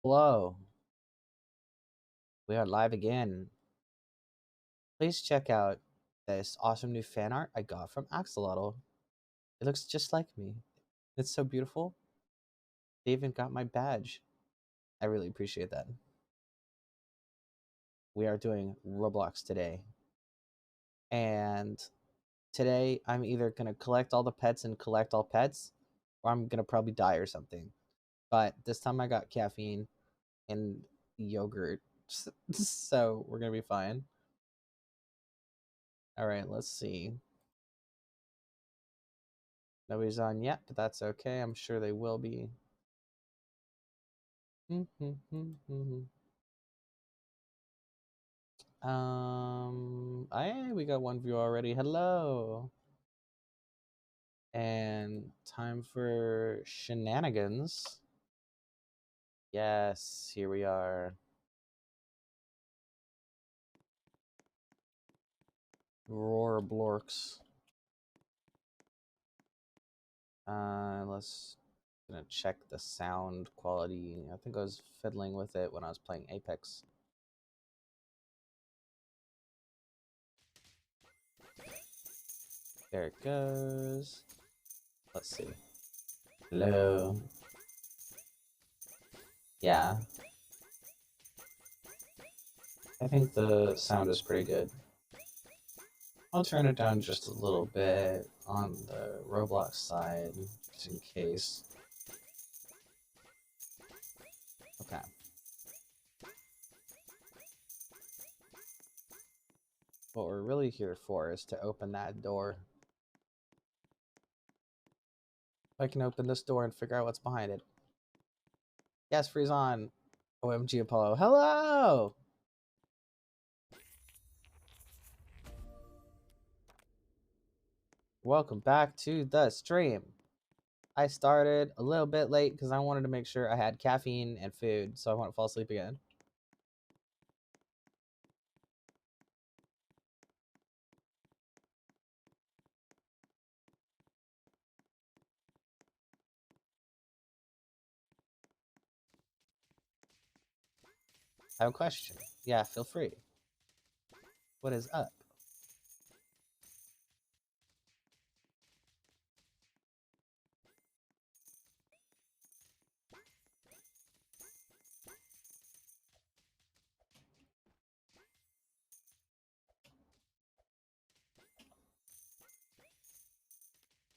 Hello, we are live again. Please check out this awesome new fan art I got from Axolotl. It looks just like me. It's so beautiful. They even got my badge. I really appreciate that. We are doing Roblox today. And today I'm either going to collect all the pets and collect all pets, or I'm going to probably die or something. But this time I got caffeine and yogurt. So we're going to be fine. All right, let's see. Nobody's on yet, but that's okay. I'm sure they will be. We got one view already. Hello. And time for shenanigans. Yes, here we are. Roarblorks. Let's gonna check the sound quality. I think I was fiddling with it when I was playing Apex. There it goes. Let's see. Hello. Yeah. I think the sound is pretty good. I'll turn it down just a little bit on the Roblox side, just in case. Okay. What we're really here for is to open that door. I can open this door and figure out what's behind it. Yes, freeze on. OMG Apollo. Hello! Welcome back to the stream. I started a little bit late because I wanted to make sure I had caffeine and food, so I won't fall asleep again. I have a question. Yeah, feel free. What is up?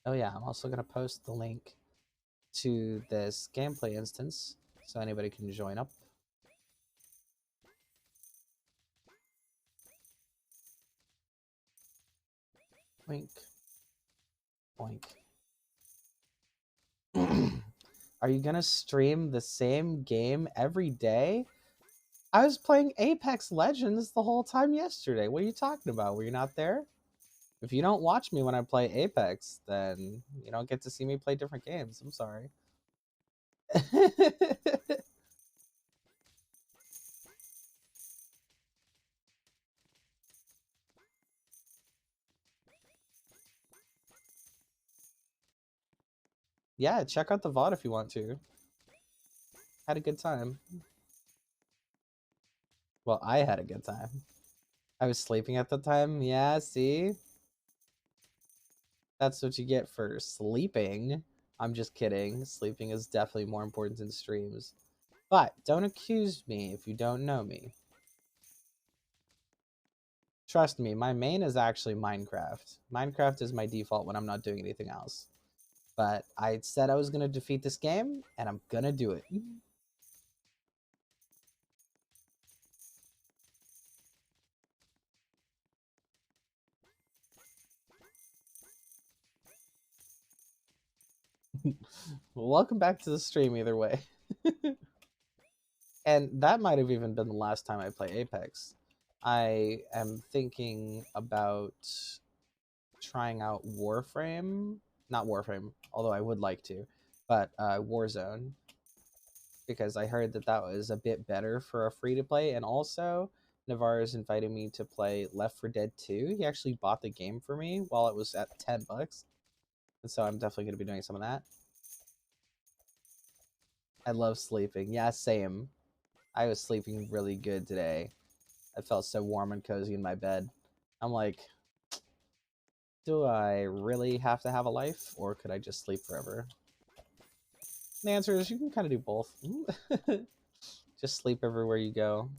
Oh yeah, I'm also going to post the link to this gameplay instance so anybody can join up. Wink. Boink. Are you gonna stream the same game every day? I was playing Apex Legends the whole time yesterday. What are you talking about? Were you not there? If you don't watch me when I play Apex, then you don't get to see me play different games. I'm sorry. Yeah, check out the VOD if you want to. Had a good time. Well, I had a good time. I was sleeping at the time. Yeah, see? That's what you get for sleeping. I'm just kidding. Sleeping is definitely more important in streams. But don't accuse me if you don't know me. Trust me, my main is actually Minecraft. Minecraft is my default when I'm not doing anything else. But I said I was going to defeat this game, and I'm going to do it. Welcome back to the stream either way. And that might have even been the last time I play Apex. I am thinking about trying out Warframe. Not Warframe, although I would like to, but Warzone. Because I heard that that was a bit better for a free-to-play. And also, Navarro's invited me to play Left 4 Dead 2. He actually bought the game for me while it was at $10. And so I'm definitely going to be doing some of that. I love sleeping. Yeah, same. I was sleeping really good today. I felt so warm and cozy in my bed. I'm like, do I really have to have a life, or could I just sleep forever? The answer is you can kind of do both. Just sleep everywhere you go.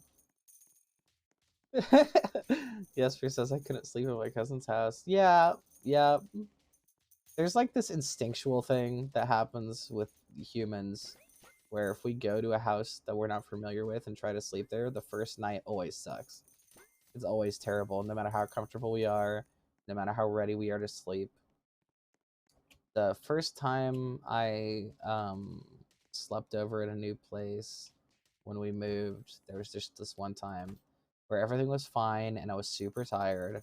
Jesper says I couldn't sleep at my cousin's house. Yeah, yeah. There's like this instinctual thing that happens with humans where if we go to a house that we're not familiar with and try to sleep there, the first night always sucks. It's always terrible, no matter how comfortable we are, no matter how ready we are to sleep. The first time I slept over at a new place when we moved, there was just this one time where everything was fine and I was super tired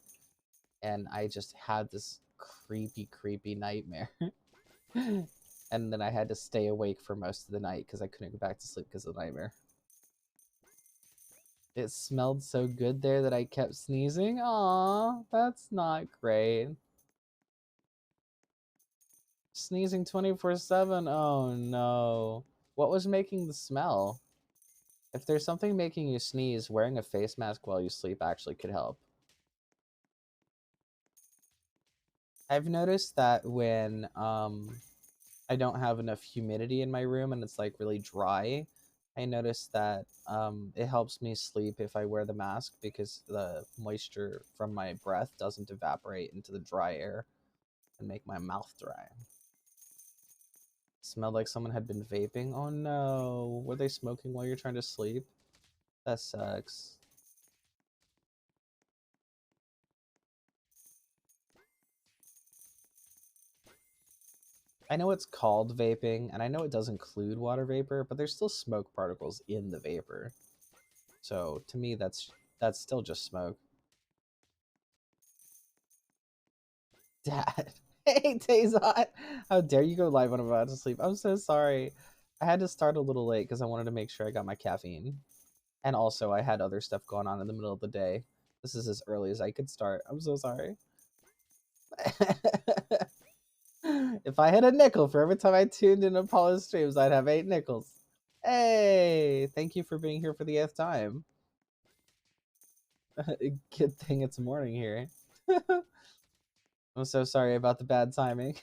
and I just had this creepy nightmare. And then I had to stay awake for most of the night because I couldn't go back to sleep because of the nightmare. It smelled so good there that I kept sneezing. Aw, that's not great. Sneezing 24/7. Oh no. What was making the smell? If there's something making you sneeze, wearing a face mask while you sleep actually could help. I've noticed that when I don't have enough humidity in my room and it's like really dry, I notice that it helps me sleep if I wear the mask because the moisture from my breath doesn't evaporate into the dry air and make my mouth dry. Smelled like someone had been vaping. Oh no, were they smoking while you're trying to sleep? That sucks. I know it's called vaping, and I know it does include water vapor, but there's still smoke particles in the vapor. So to me, that's still just smoke. Dad, hey Tazot, how dare you go live when I'm about to sleep? I'm so sorry. I had to start a little late because I wanted to make sure I got my caffeine, and also I had other stuff going on in the middle of the day. This is as early as I could start. I'm so sorry. If I had a nickel for every time I tuned in Apollo's streams, I'd have 8 nickels. Hey, thank you for being here for the 8th time. Good thing it's morning here. I'm so sorry about the bad timing.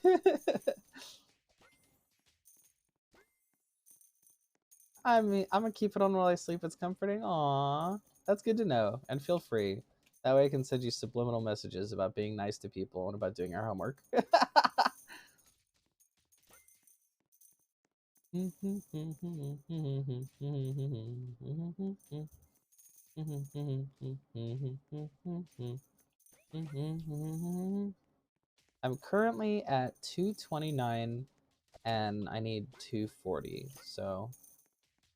I mean, I'm gonna keep it on while I sleep. It's comforting. Aw, that's good to know. And feel free. That way I can send you subliminal messages about being nice to people and about doing our homework. I'm currently at 229 and I need 240, so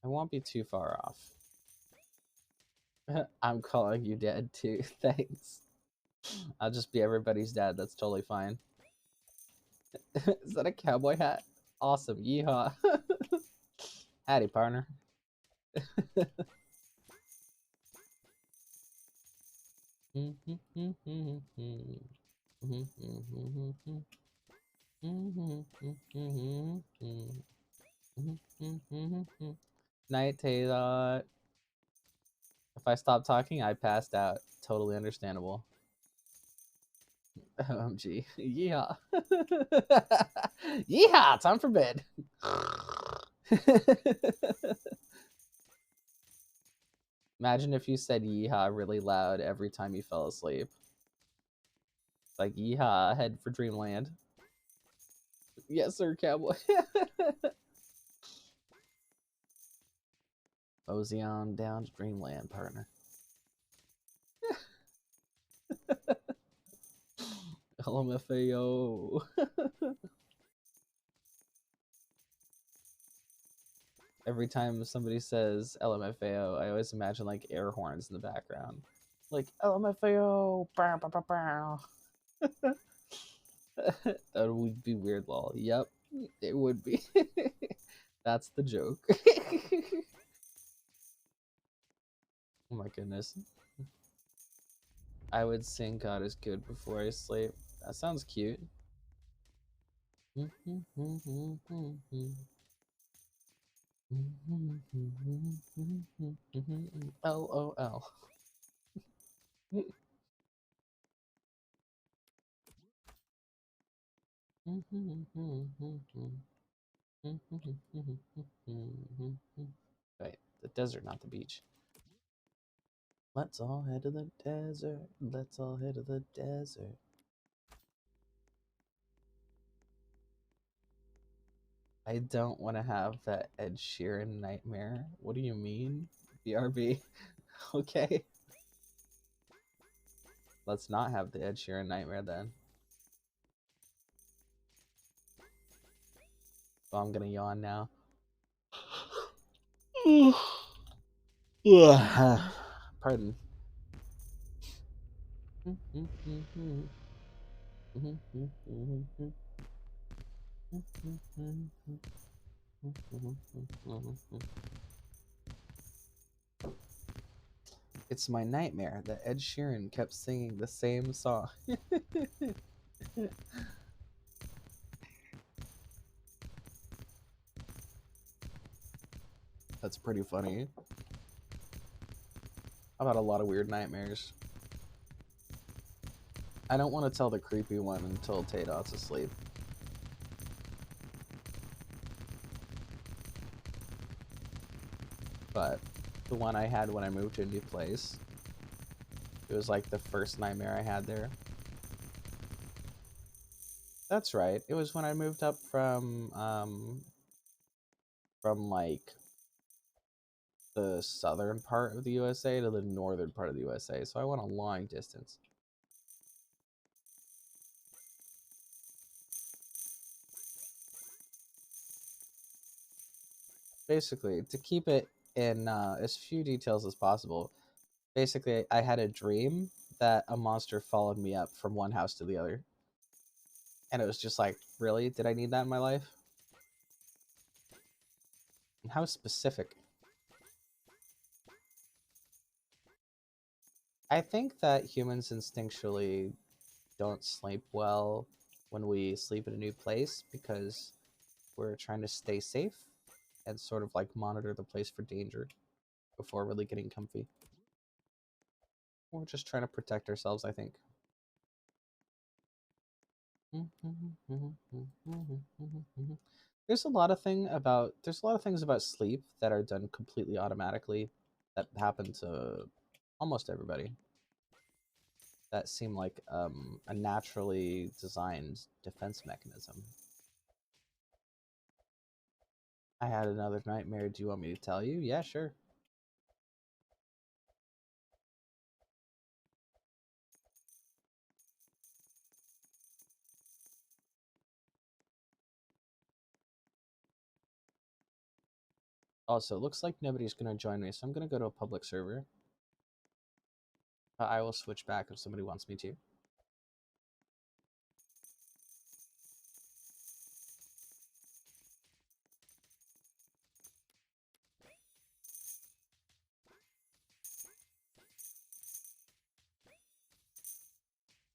I won't be too far off. I'm calling you dad too. Thanks. I'll just be everybody's dad. That's totally fine. Is that a cowboy hat? Awesome. Yeehaw. Howdy, partner. Night, Taylor. If I stopped talking, I passed out. Totally understandable. OMG. Yeehaw. Yeehaw! Time for bed. Imagine if you said yeehaw really loud every time you fell asleep. Like, yeehaw, head for dreamland. Yes, sir, cowboy. Mosey on down to dreamland, partner. LMFAO. Every time somebody says LMFAO, I always imagine like air horns in the background. Like, LMFAO. Bow, bow, bow, bow. That would be weird, lol. Yep, it would be. That's the joke. Oh my goodness. I would sing God is good before I sleep. That sounds cute. LOL. Right, the desert, not the beach. Let's all head to the desert. Let's all head to the desert. I don't want to have that Ed Sheeran nightmare. What do you mean? BRB. Okay. Let's not have the Ed Sheeran nightmare then. So I'm gonna yawn now. Pardon. It's my nightmare that Ed Sheeran kept singing the same song. That's pretty funny. I've had a lot of weird nightmares. I don't want to tell the creepy one until Taydot's asleep. But the one I had when I moved to a new place, it was like the first nightmare I had there. That's right. It was when I moved up from like the southern part of the USA to the northern part of the USA. So I went a long distance. Basically, to keep it in as few details as possible, basically I had a dream that a monster followed me up from one house to the other. And it was just like, really? Did I need that in my life? And how specific? I think that humans instinctually don't sleep well when we sleep in a new place because we're trying to stay safe and sort of like monitor the place for danger before really getting comfy. We're just trying to protect ourselves, I think. There's a lot of things about sleep that are done completely automatically that happen to almost everybody that seem like a naturally designed defense mechanism. I had another nightmare. Do you want me to tell you? Yeah, sure. Also, it looks like nobody's going to join me, so I'm going to go to a public server. I will switch back if somebody wants me to.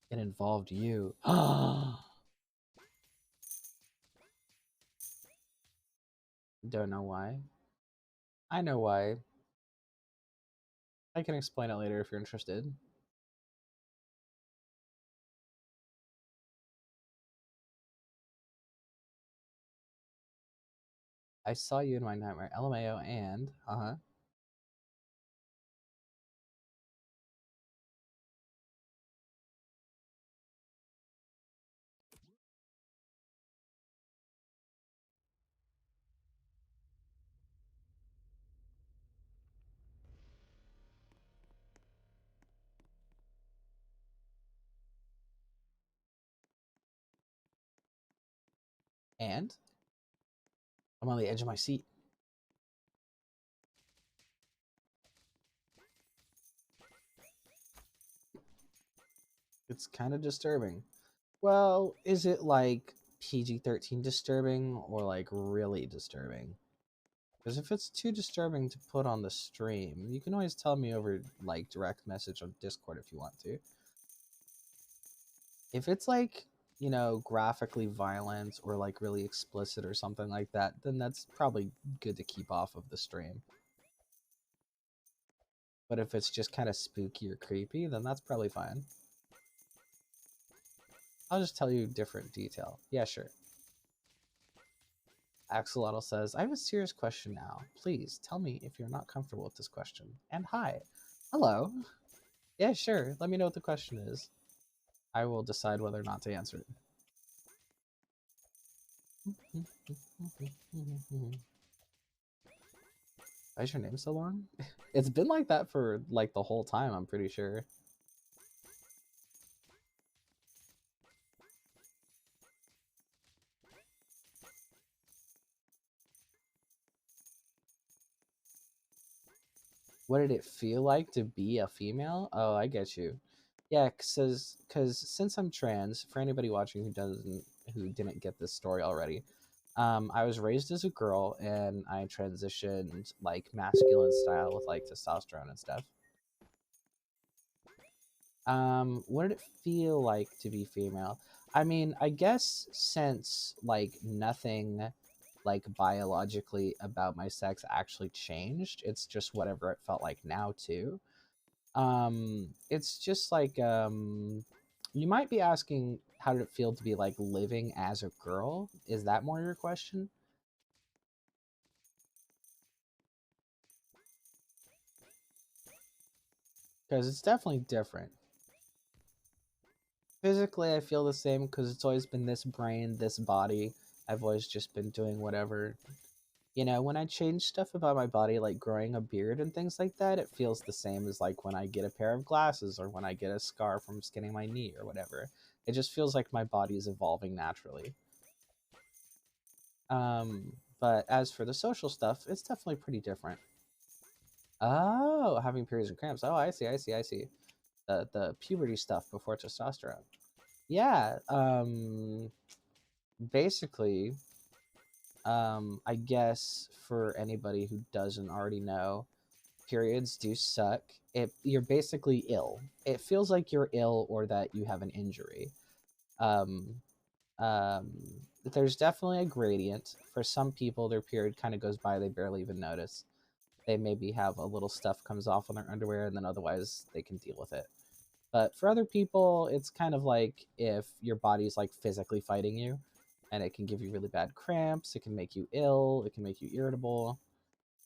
It involved you. Don't know why. I know why. I can explain it later if you're interested. I saw you in my nightmare. LMAO and and I'm on the edge of my seat. It's kind of disturbing. Well, is it like PG-13 disturbing or like really disturbing? Because if it's too disturbing to put on the stream, you can always tell me over like direct message on Discord if you want to. If it's like you know, graphically violent or like really explicit or something like that, then that's probably good to keep off of the stream. But if it's just kind of spooky or creepy, then that's probably fine. I'll just tell you different detail. Yeah, sure. Axolotl says, I have a serious question now. Please tell me if you're not comfortable with this question. And hi. Hello. Yeah, sure. Let me know what the question is. I will decide whether or not to answer it. Why is your name so long? It's been like that for like the whole time, I'm pretty sure. What did it feel like to be a female? Oh, I get you. Yeah, because since I'm trans, for anybody watching who didn't get this story already, I was raised as a girl and I transitioned like masculine style with like testosterone and stuff. What did it feel like to be female? I mean, I guess since like nothing like biologically about my sex actually changed, it's just whatever it felt like now too. It's just like you might be asking how did it feel to be like living as a girl? Is that more your question? Because it's definitely different. Physically, I feel the same because it's always been this brain, this body. I've always just been doing whatever. You know, when I change stuff about my body, like growing a beard and things like that, it feels the same as like when I get a pair of glasses or when I get a scar from skinning my knee or whatever. It just feels like my body is evolving naturally. But as for the social stuff, it's definitely pretty different. Oh, having periods and cramps. Oh, I see. The puberty stuff before testosterone. Yeah. Basically, I guess for anybody who doesn't already know, periods do suck. You're basically ill. It feels like you're ill or that you have an injury. Um, um, there's definitely a gradient. For some people, their period kind of goes by; they barely even notice. They maybe have a little stuff comes off on their underwear, and then otherwise they can deal with it. But for other people, it's kind of like if your body's like physically fighting you, and it can give you really bad cramps. It can make you ill. It can make you irritable.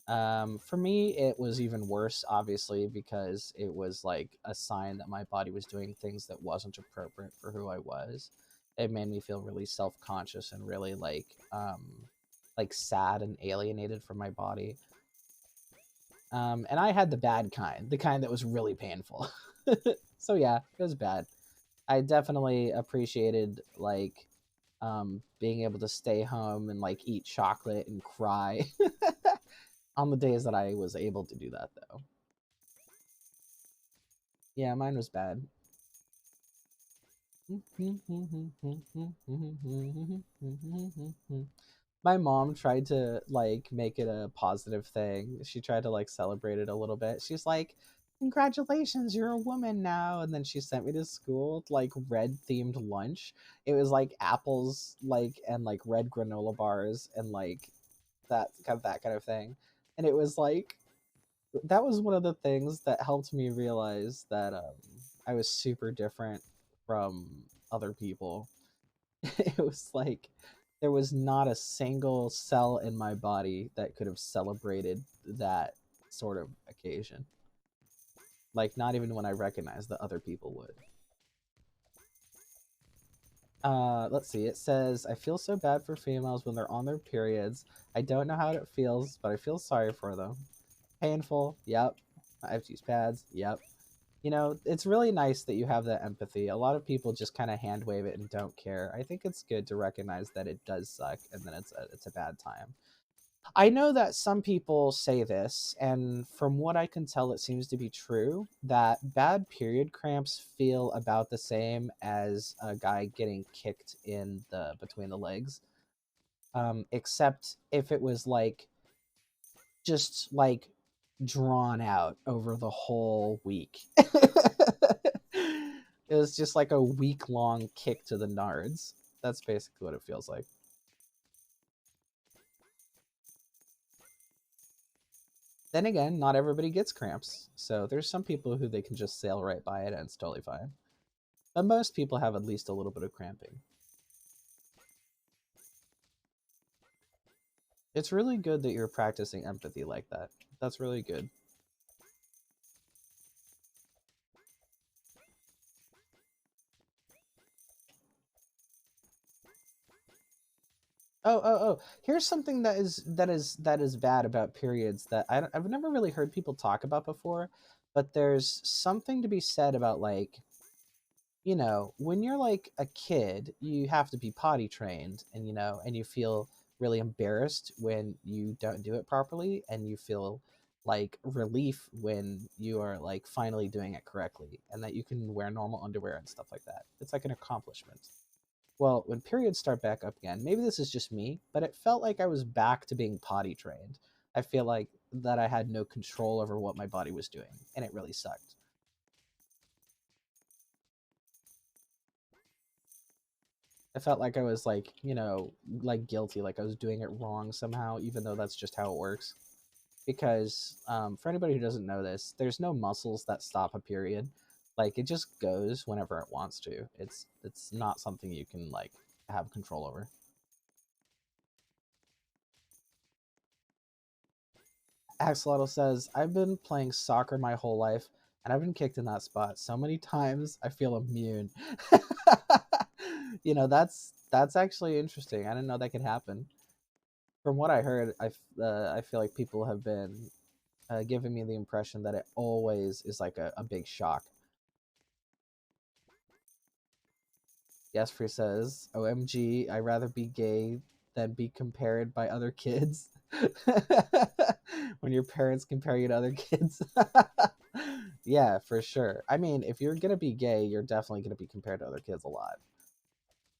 For me, it was even worse, obviously, because it was like a sign that my body was doing things that wasn't appropriate for who I was. It made me feel really self-conscious and really like sad and alienated from my body. And I had the bad kind, the kind that was really painful. So yeah, it was bad. I definitely appreciated like being able to stay home and like eat chocolate and cry on the days that I was able to do that though. Yeah, mine was bad. My mom tried to like make it a positive thing. She tried to like celebrate it a little bit. She's like, "Congratulations, you're a woman now." And then she sent me to school to, like red themed lunch. It was like apples like and like red granola bars and like that kind of thing. And it was like that was one of the things that helped me realize that I was super different from other people. It was like there was not a single cell in my body that could have celebrated that sort of occasion. Like not even when I recognized that other people would. Let's see. It says, I feel so bad for females when they're on their periods. I don't know how it feels, but I feel sorry for them. Painful. Yep. I have to use pads. Yep. You know, it's really nice that you have that empathy. A lot of people just kind of hand wave it and don't care. I think it's good to recognize that it does suck and then it's a bad time. I know that some people say this, and from what I can tell, it seems to be true that bad period cramps feel about the same as a guy getting kicked in the between the legs, except if it was like just like drawn out over the whole week. It was just like a week-long kick to the nards. That's basically what it feels like. Then again, not everybody gets cramps, so there's some people who they can just sail right by it and it's totally fine. But most people have at least a little bit of cramping. It's really good that you're practicing empathy like that. That's really good. Oh. Here's something that is bad about periods that I've never really heard people talk about before, but there's something to be said about, like, when you're like a kid, you have to be potty trained, and you feel really embarrassed when you don't do it properly, and you feel like relief when you are like finally doing it correctly and that you can wear normal underwear and stuff like that. It's like an accomplishment. Well, when periods start back up again, maybe this is just me, but it felt like I was back to being potty trained. I feel like that I had no control over what my body was doing, and it really sucked. I felt like I was like, like guilty, like I was doing it wrong somehow, even though that's just how it works. Because for anybody who doesn't know this, there's no muscles that stop a period. Like, it just goes whenever it wants to. It's not something you can like have control over. Axolotl says, I've been playing soccer my whole life, and I've been kicked in that spot so many times I feel immune. That's actually interesting. I didn't know that could happen. From what I heard, I feel like people have been giving me the impression that it always is like a big shock. Yesfree says, OMG, I'd rather be gay than be compared by other kids. When your parents compare you to other kids. Yeah, for sure. I mean, if you're going to be gay, you're definitely going to be compared to other kids a lot.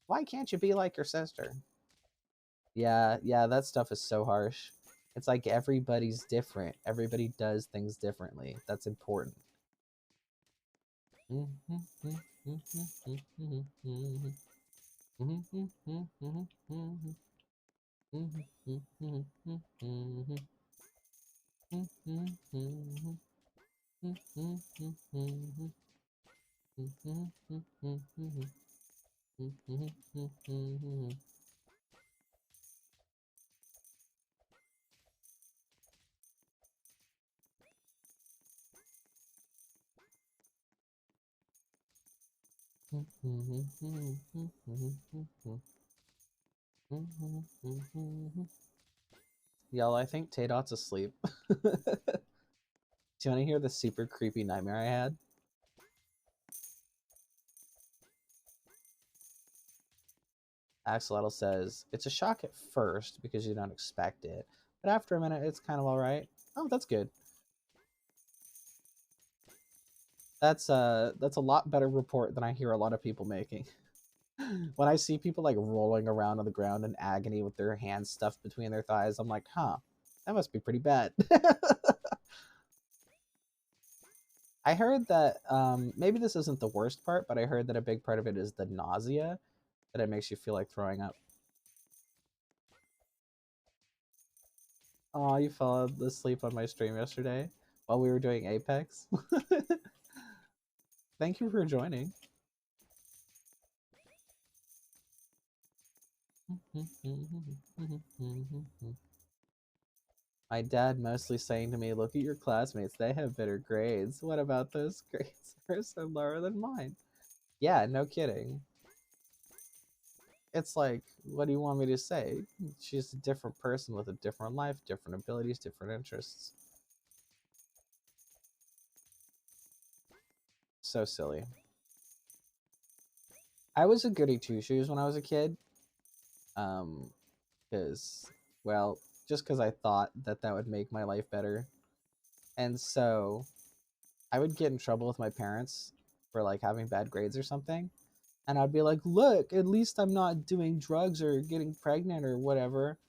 Why can't you be like your sister? Yeah, that stuff is so harsh. It's like everybody's different. Everybody does things differently. That's important. Y'all, I think Taydot's asleep. Do you want to hear the super creepy nightmare I had? Axolotl says, it's a shock at first because you don't expect it, but after a minute, it's kind of alright. Oh, that's good. That's a lot better report than I hear a lot of people making. When I see people like rolling around on the ground in agony with their hands stuffed between their thighs, I'm like, huh, that must be pretty bad. I heard that maybe this isn't the worst part, but I heard that a big part of it is the nausea, that it makes you feel like throwing up. Oh, you fell asleep on my stream yesterday while we were doing Apex. Thank you for joining. My dad mostly saying to me, look at your classmates, they have better grades. What about those grades are so lower than mine? Yeah, no kidding. It's like, what do you want me to say? She's a different person with a different life, different abilities, different interests. So silly. I was a goody two shoes when I was a kid. Because, well, just because I thought that that would make my life better. And so I would get in trouble with my parents for like having bad grades or something. And I'd be like, look, at least I'm not doing drugs or getting pregnant or whatever.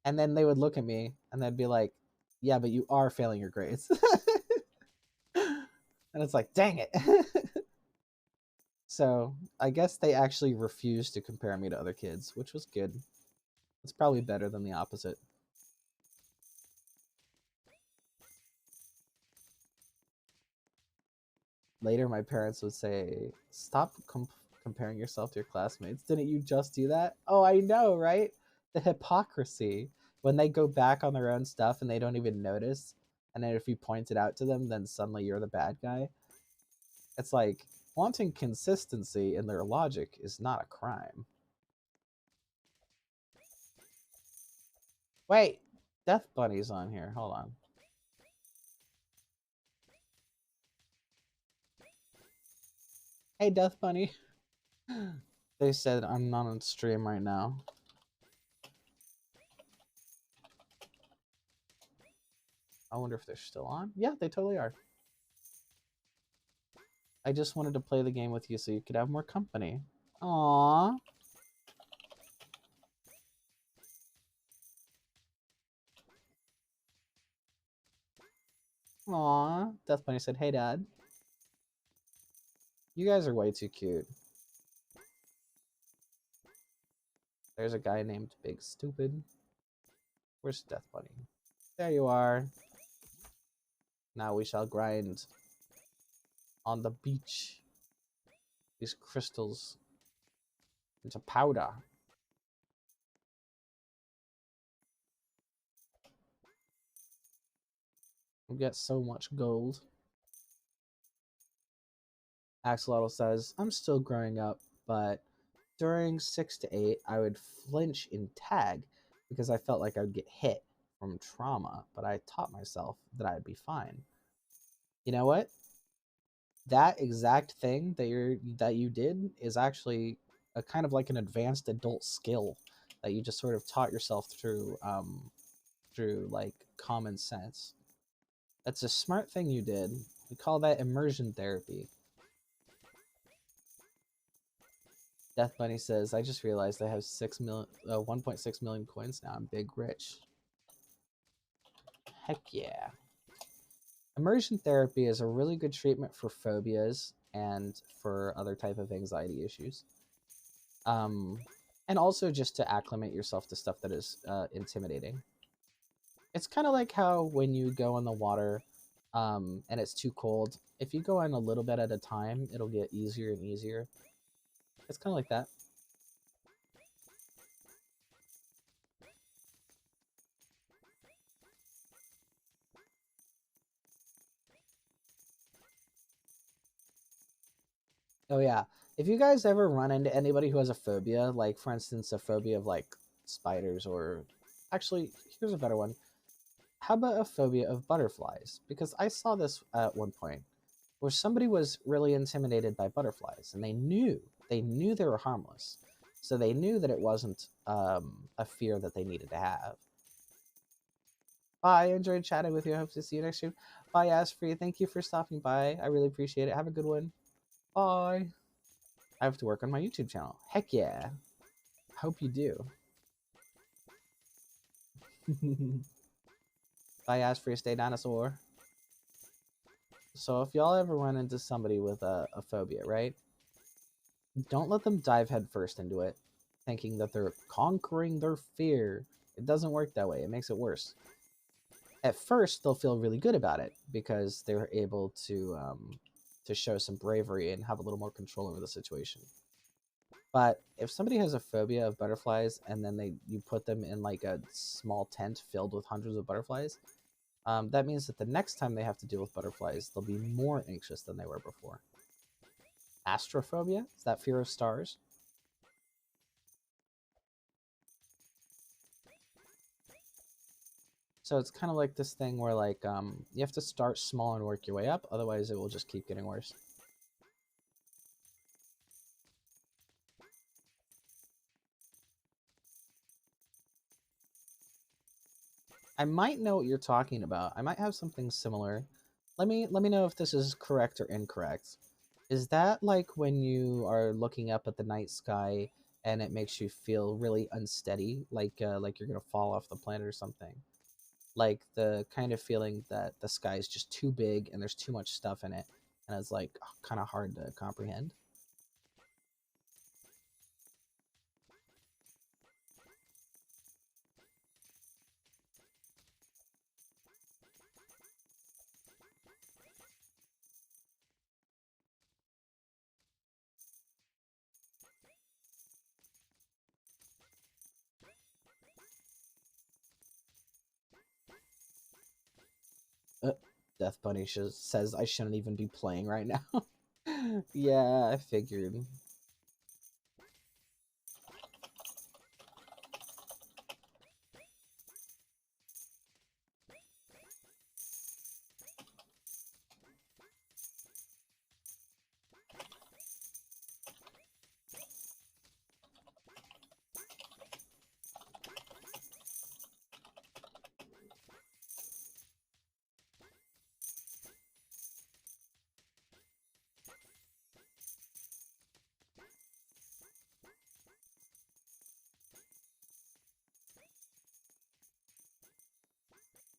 And then they would look at me and they'd be like, yeah, but you are failing your grades. And it's like, dang it. So I guess they actually refused to compare me to other kids, which was good. It's probably better than the opposite. Later, my parents would say, "Stop comparing yourself to your classmates. Didn't you just do that?" Oh, I know, right? The hypocrisy when they go back on their own stuff and they don't even notice. And then if you point it out to them, then suddenly you're the bad guy. It's like wanting consistency in their logic is not a crime. Wait, Death Bunny's on here. Hold on. Hey, Death Bunny. They said I'm not on stream right now. I wonder if they're still on. Yeah, they totally are. I just wanted to play the game with you so you could have more company. Aww. Aww. Death Bunny said, "Hey, Dad." You guys are way too cute. There's a guy named Big Stupid. Where's Death Bunny? There you are. Now we shall grind on the beach these crystals into powder. We get so much gold. Axolotl says, "I'm still growing up, but during 6 to 8, I would flinch in tag because I felt like I would get hit from trauma, but I taught myself that I'd be fine." You know what? That exact thing that you did is actually a kind of like an advanced adult skill that you just sort of taught yourself through like common sense. That's a smart thing you did. We call that immersion therapy. Death Bunny says, "I just realized I have 1.6 million coins now. I'm big rich." Heck yeah. Immersion therapy is a really good treatment for phobias and for other type of anxiety issues. Um, and also just to acclimate yourself to stuff that is intimidating. It's kind of like how when you go in the water and it's too cold, if you go in a little bit at a time, it'll get easier and easier. It's kind of like that. Oh yeah. If you guys ever run into anybody who has a phobia, like for instance a phobia of like spiders, or actually here's a better one. How about a phobia of butterflies? Because I saw this at one point where somebody was really intimidated by butterflies and they knew they were harmless. So they knew that it wasn't a fear that they needed to have. Bye. I enjoyed chatting with you. I hope to see you next stream. Bye, Asprey. Thank you for stopping by. I really appreciate it. Have a good one. Bye. I have to work on my YouTube channel. Heck yeah. Hope you do. Bye, Asprey. Stay dinosaur. So if y'all ever run into somebody with a phobia, right? Don't let them dive headfirst into it, thinking that they're conquering their fear. It doesn't work that way. It makes it worse. At first, they'll feel really good about it because they're able to show some bravery and have a little more control over the situation. But if somebody has a phobia of butterflies and then you put them in like a small tent filled with hundreds of butterflies, that means that the next time they have to deal with butterflies, they'll be more anxious than they were before. Astrophobia? Is that fear of stars? So it's kind of like this thing where like you have to start small and work your way up, otherwise it will just keep getting worse. I might know what you're talking about. I might have something similar. Let me know if this is correct or incorrect. Is that like when you are looking up at the night sky and it makes you feel really unsteady, like you're gonna fall off the planet or something? Like the kind of feeling that the sky is just too big and there's too much stuff in it, and it's like kind of hard to comprehend. Death Bunny says I shouldn't even be playing right now. Yeah, I figured.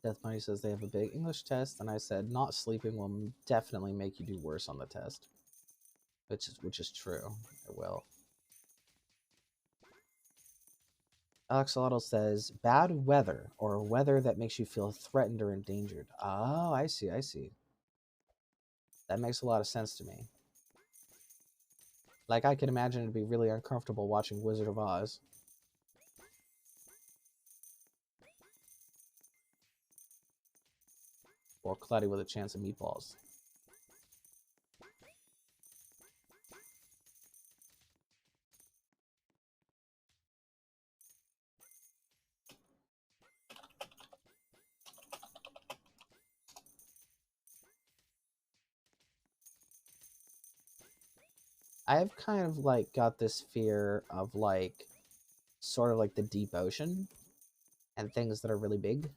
Death Bunny says they have a big English test, and I said not sleeping will definitely make you do worse on the test, which is true. It will. Axolotl says bad weather or weather that makes you feel threatened or endangered. Oh, I see. I see. That makes a lot of sense to me. Like, I can imagine it'd be really uncomfortable watching Wizard of Oz. Or Cloudy with a Chance of Meatballs. I've kind of, like, got this fear of, like, sort of like the deep ocean and things that are really big.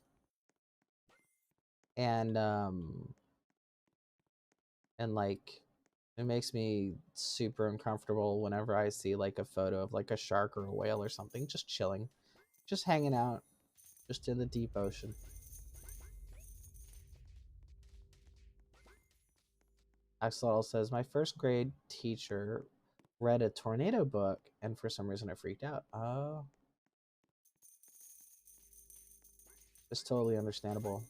And like, it makes me super uncomfortable whenever I see, like, a photo of, like, a shark or a whale or something just chilling, just hanging out, just in the deep ocean. Axel says, my first grade teacher read a tornado book, and for some reason I freaked out. Oh, it's totally understandable.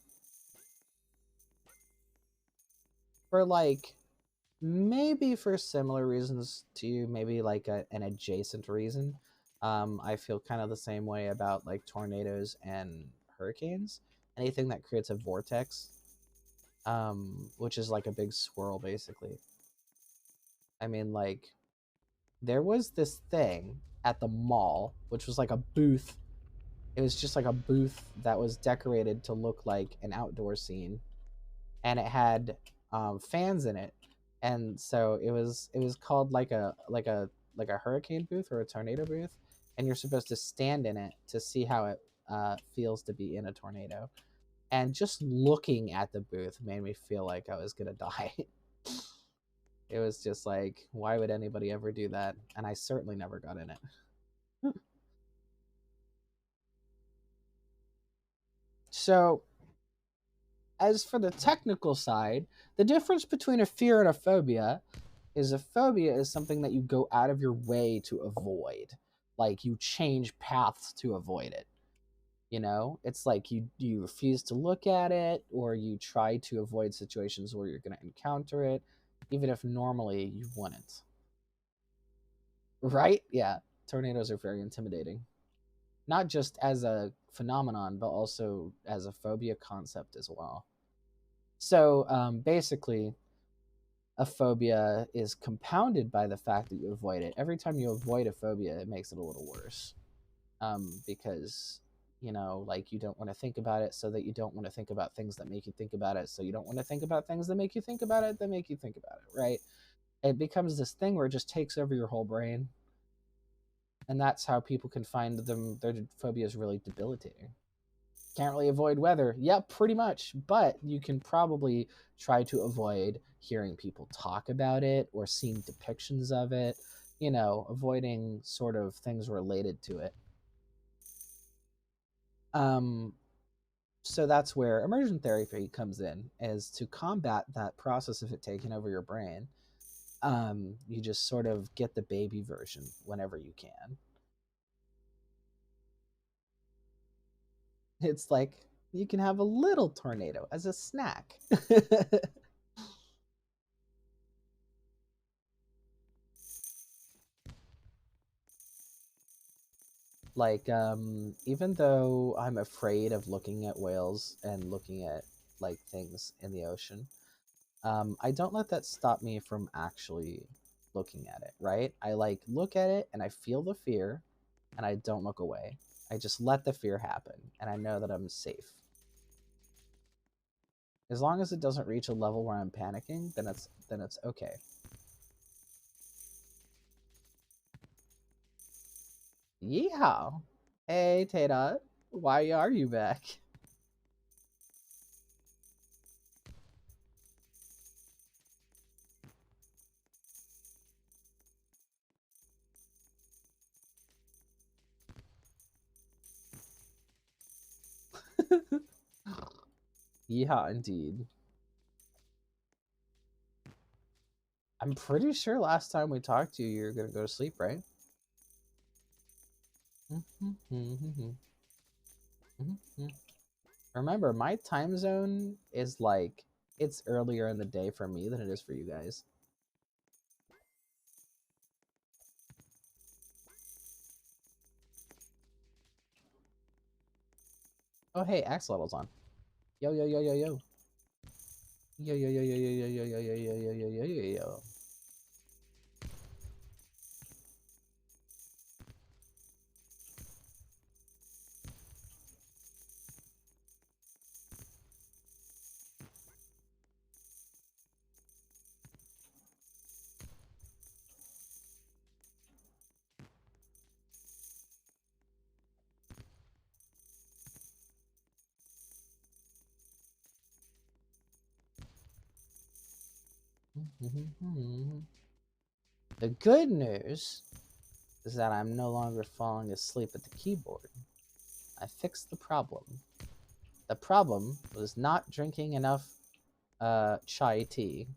For, like, maybe for similar reasons to you, maybe like an adjacent reason. I feel kind of the same way about, like, tornadoes and hurricanes. Anything that creates a vortex, which is like a big swirl, basically. I mean, like, there was this thing at the mall, which was like a booth. It was just like a booth that was decorated to look like an outdoor scene, and it had fans in it, and so it was called like a hurricane booth or a tornado booth, and you're supposed to stand in it to see how it feels to be in a tornado. And just looking at the booth made me feel like I was gonna die. It was just like, why would anybody ever do that? And I certainly never got in it. So, as for the technical side, the difference between a fear and a phobia is a phobia is something that you go out of your way to avoid. Like, you change paths to avoid it. You know, it's like you refuse to look at it, or you try to avoid situations where you're going to encounter it, even if normally you wouldn't. Right? Yeah. Tornadoes are very intimidating. Not just as a phenomenon, but also as a phobia concept as well. So basically, a phobia is compounded by the fact that you avoid it. Every time you avoid a phobia, it makes it a little worse. Because, you know, like, you don't want to think about it, so that you don't want to think about things that make you think about it, so you don't want to think about things that make you think about it, that make you think about it, right? It becomes this thing where it just takes over your whole brain. And that's how people can find their phobias really debilitating. Can't really avoid weather. Yep, pretty much. But you can probably try to avoid hearing people talk about it or seeing depictions of it, you know, avoiding sort of things related to it. Um, so that's where immersion therapy comes in, is to combat that process of it taking over your brain. You just sort of get the baby version whenever you can. It's like you can have a little tornado as a snack. Like, even though I'm afraid of looking at whales and looking at like things in the ocean, I don't let that stop me from actually looking at it, right? I like look at it and I feel the fear and I don't look away. I just let the fear happen and I know that I'm safe. As long as it doesn't reach a level where I'm panicking, then it's okay. Yeehaw! Hey, Tay-Dot. Why are you back? Yeehaw, indeed. I'm pretty sure last time we talked to you, you were gonna go to sleep, right? Remember, my time zone is like, it's earlier in the day for me than it is for you guys. Oh, hey, Axolotl's on. Yo, yo, yo, yo, yo. Yo, yo, yo, yo, yo, yo, yo, yo, yo, yo, yo, yo, yo, yo, yo. The good news is that I'm no longer falling asleep at the keyboard. I fixed the problem. The problem was not drinking enough chai tea.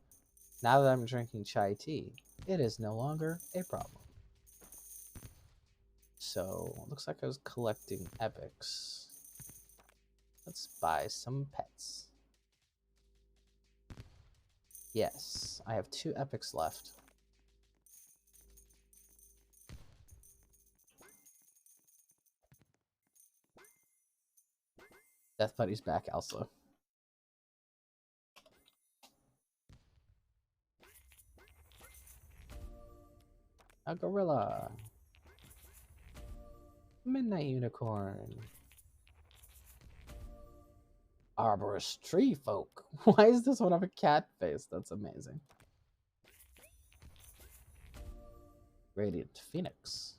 Now that I'm drinking chai tea, it is no longer a problem. So, looks like I was collecting epics. Let's buy some pets. Yes, I have 2 epics left. Death Buddy's back also. A gorilla. Midnight unicorn. Arborist tree folk. Why is this one have a cat face? That's amazing. Radiant phoenix.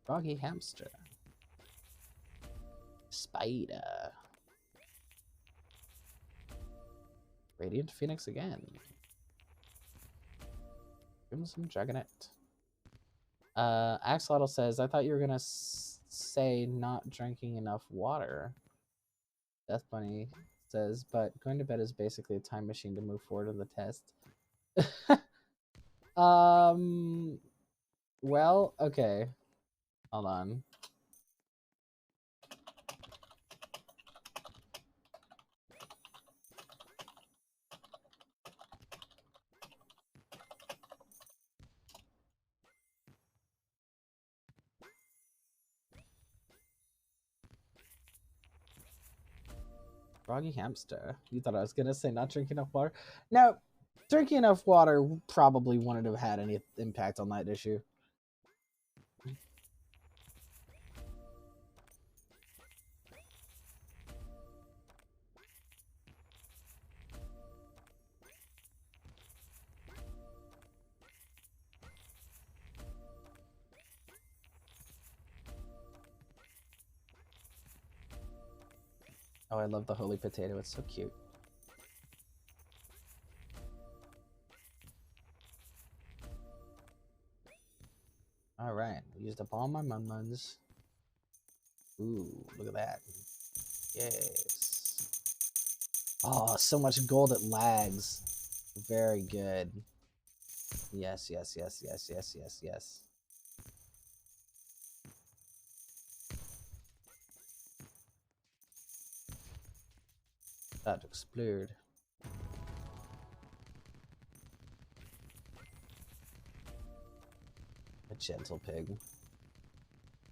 Froggy hamster. Spider. Radiant phoenix again. Crimson dragonette. Axolotl says, I thought you were gonna say not drinking enough water. Death Bunny says, but going to bed is basically a time machine to move forward in the test. Well, okay. Hold on. Froggy hamster. You thought I was gonna say not drinking enough water? No, drinking enough water probably wouldn't have had any impact on that issue. Oh, I love the holy potato. It's so cute. All right, we used up all my mun-muns. Ooh, look at that. Yes. Oh, so much gold it lags. Very good. Yes, yes, yes, yes, yes, yes, yes. That explode. A gentle pig.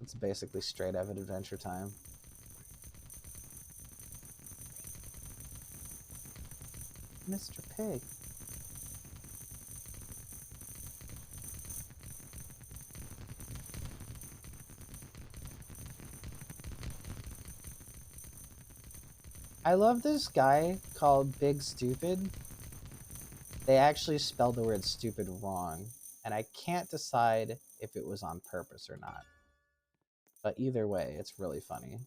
It's basically straight out of Adventure Time. Mr. Pig. I love this guy called Big Stupid. They actually spelled the word stupid wrong, and I can't decide if it was on purpose or not. But either way, it's really funny.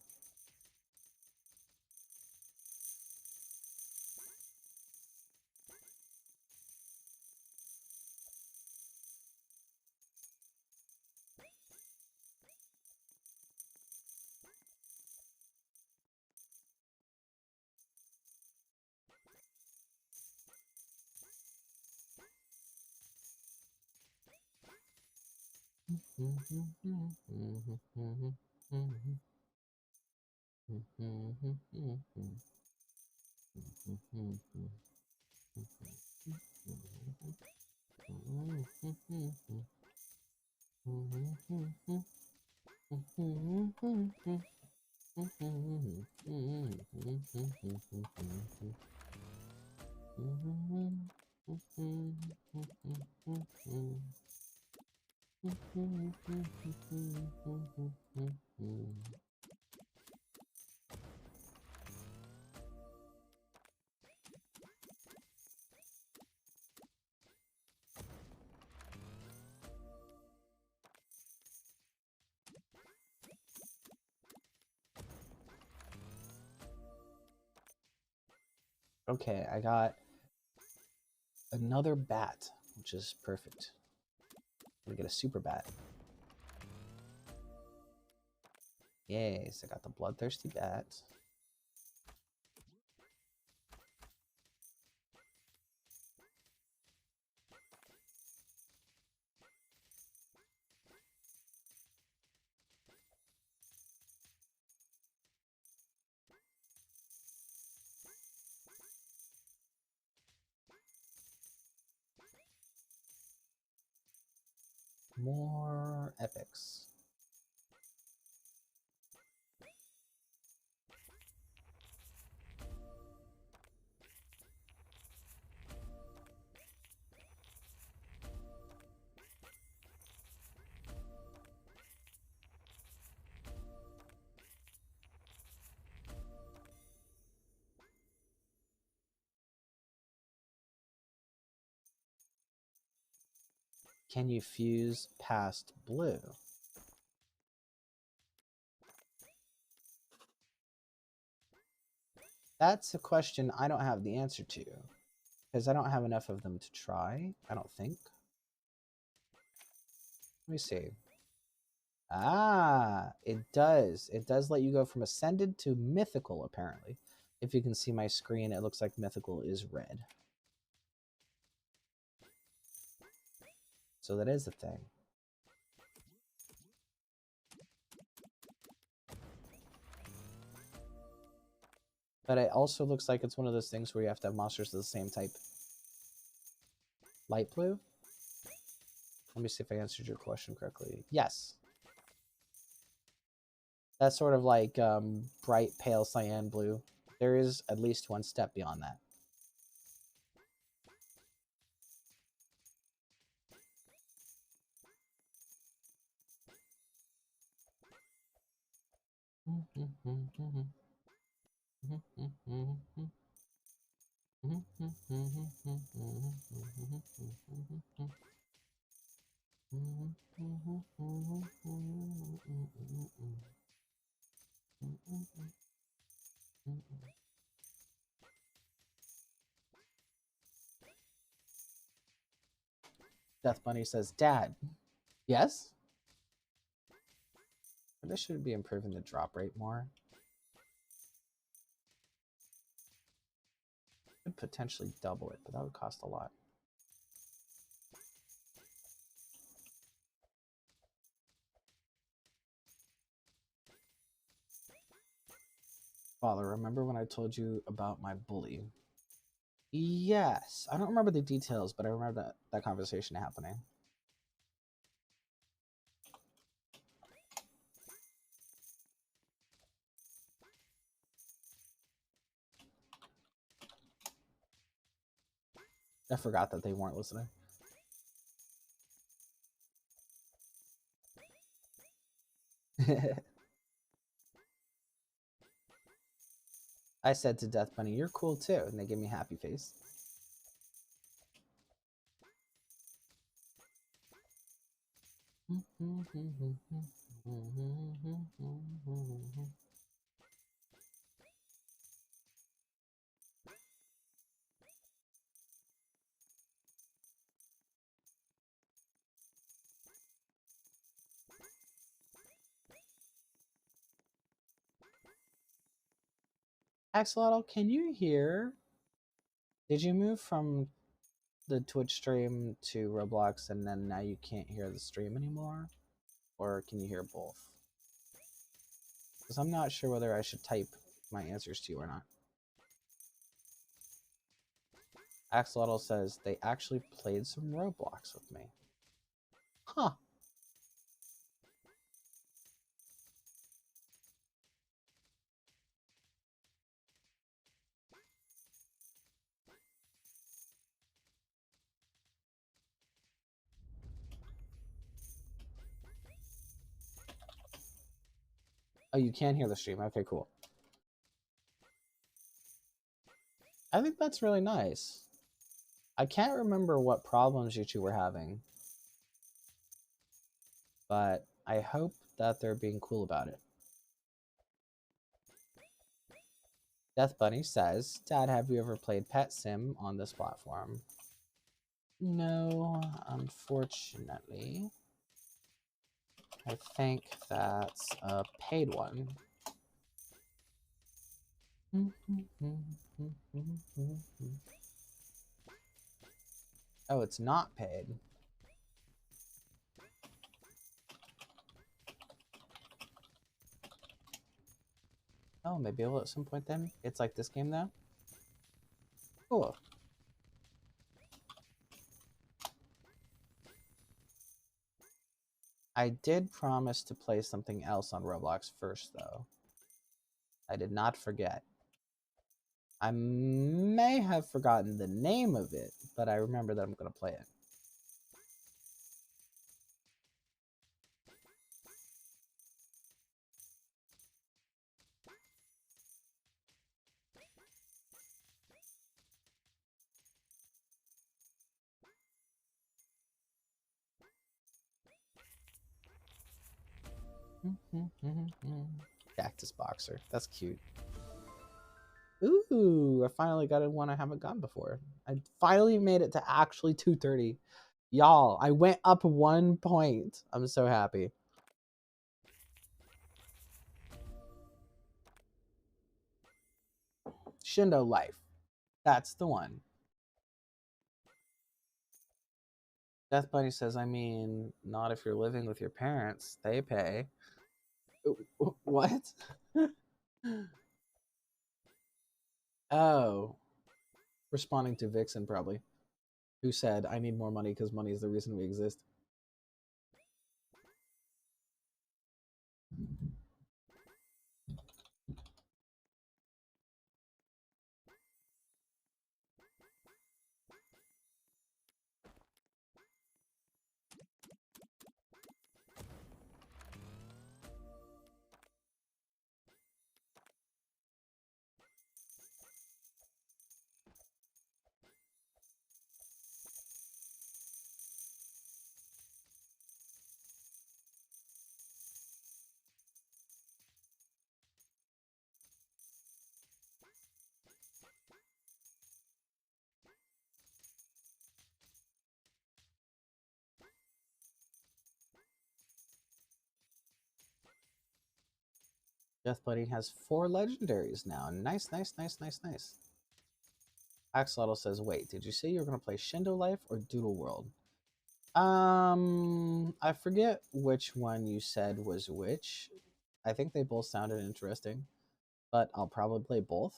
Okay, I got another bat, which is perfect. I'm gonna get a super bat. Yes, I got the bloodthirsty bat. More epics. Can you fuse past blue? That's a question I don't have the answer to, because I don't have enough of them to try, I don't think. Let me see. Ah, it does. It does let you go from Ascended to Mythical, apparently. If you can see my screen, it looks like Mythical is red. So that is a thing. But it also looks like it's one of those things where you have to have monsters of the same type. Light blue? Let me see if I answered your question correctly. Yes. That's sort of like bright pale cyan blue. There is at least one step beyond that. Death Bunny says, Dad. Yes? This should be improving the drop rate more. Could potentially double it, but that would cost a lot. Father, remember when I told you about my bully? Yes. I don't remember the details, but I remember that conversation happening. I forgot that they weren't listening. I said to Death Bunny, "You're cool too," and they give me happy face. Axolotl, can you hear? Did you move from the Twitch stream to Roblox and then now you can't hear the stream anymore? Or can you hear both? Because I'm not sure whether I should type my answers to you or not. Axolotl says they actually played some Roblox with me. Huh. Oh, you can hear the stream. Okay, cool. I think that's really nice. I can't remember what problems you two were having, but I hope that they're being cool about it. Death Bunny says, "Dad, have you ever played Pet Sim on this platform?" No, unfortunately. I think that's a paid one. Oh, it's not paid. Oh, maybe I will at some point then. It's like this game though. Cool. I did promise to play something else on Roblox first though. I did not forget. I may have forgotten the name of it, but I remember that I'm going to play it. Cactus Boxer. That's cute. Ooh, I finally got one I haven't gotten before. I finally made it to actually 230. Y'all, I went up 1 point. I'm so happy. Shindo Life. That's the one. Death Bunny says, I mean, not if you're living with your parents. They pay. What? Oh. Responding to Vixen, probably. Who said, I need more money because money is the reason we exist. Death Bunny has 4 legendaries now. Nice, nice, nice, nice, nice. Axolotl says, wait, did you say you were going to play Shindo Life or Doodle World? I forget which one you said was which. I think they both sounded interesting, but I'll probably play both.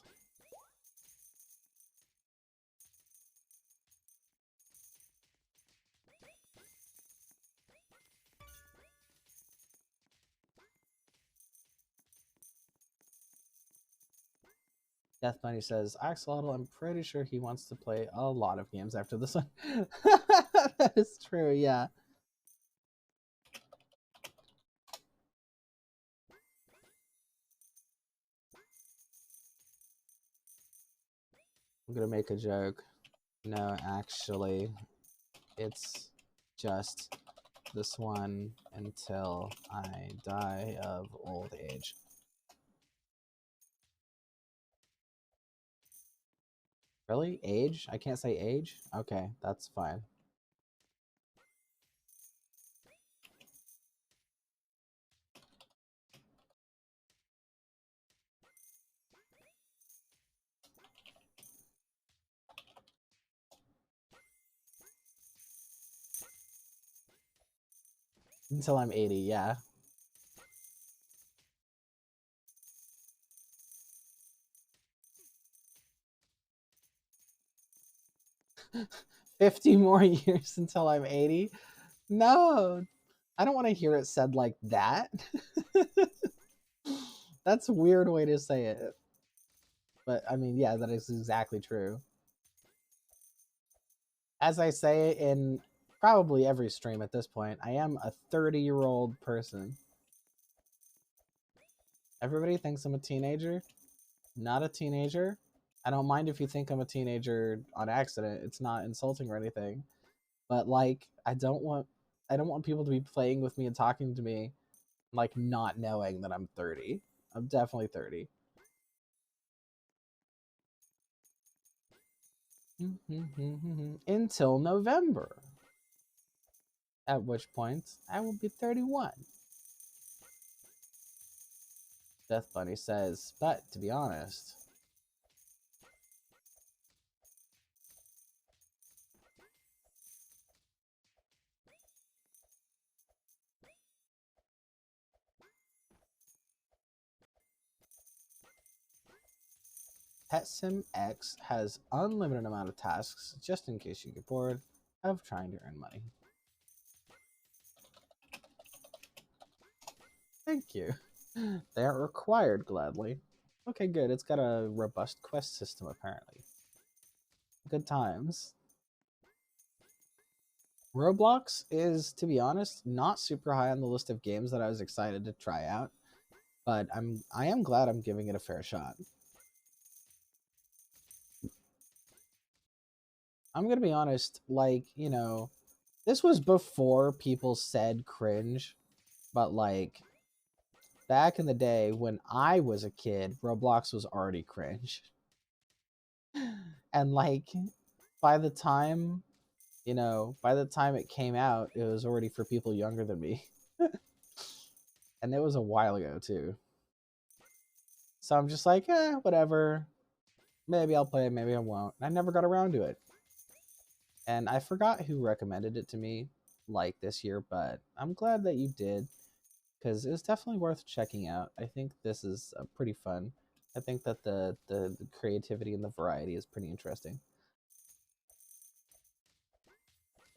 Death Bunny says, Axolotl, I'm pretty sure he wants to play a lot of games after this one. That is true, yeah. I'm gonna make a joke. No, actually, it's just this one until I die of old age. Really? Age? I can't say age? Okay, that's fine. Until I'm 80, yeah. "50 more years until I'm 80? No, I don't want to hear it said like that. That's a weird way to say it. But I mean, yeah, that is exactly true. As I say in probably every stream at this point, I am a 30-year-old person. Everybody thinks I'm a teenager. Not a teenager. I don't mind if you think I'm a teenager on accident. It's not insulting or anything. But like, I don't want people to be playing with me and talking to me like not knowing that I'm 30. I'm definitely 30. Until November. At which point I will be 31. Death Bunny says, but to be honest, Pet Sim X has unlimited amount of tasks just in case you get bored of trying to earn money. Thank you. They are required gladly. Okay, good. It's got a robust quest system apparently. Good times. Roblox is, to be honest, not super high on the list of games that I was excited to try out, but I am glad I'm giving it a fair shot. I'm gonna be honest, like, you know, this was before people said cringe, but like back in the day when I was a kid, Roblox was already cringe. And like by the time, you know, by the time it came out, it was already for people younger than me. And it was a while ago too. So I'm just like, whatever. Maybe I'll play it, maybe I won't. I never got around to it. And I forgot who recommended it to me like this year, but I'm glad that you did because it's definitely worth checking out. I think this is pretty fun. I think that the creativity and the variety is pretty interesting.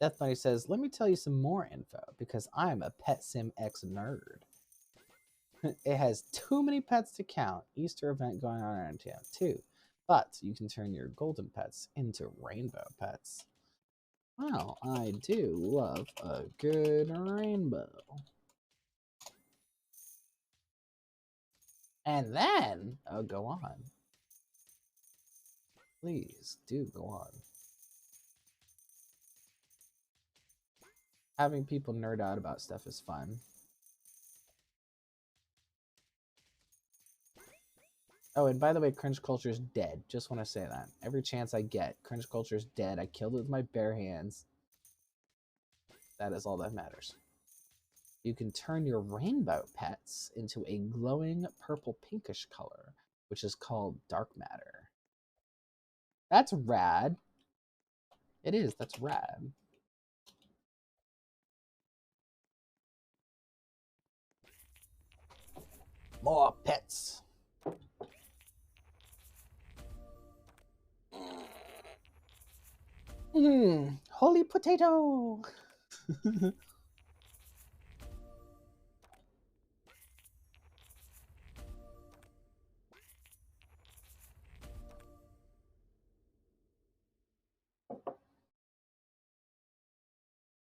Death Bunny says, let me tell you some more info because I'm a Pet Sim X nerd. It has too many pets to count. Easter event going on around town too. But you can turn your golden pets into rainbow pets. Well, I do love a good rainbow. And then, oh, go on. Please do go on. Having people nerd out about stuff is fun. Oh, and by the way, cringe culture is dead. Just want to say that. Every chance I get, cringe culture is dead. I killed it with my bare hands. That is all that matters. You can turn your rainbow pets into a glowing purple pinkish color, which is called dark matter. That's rad. It is. That's rad. More pets. Holy potato.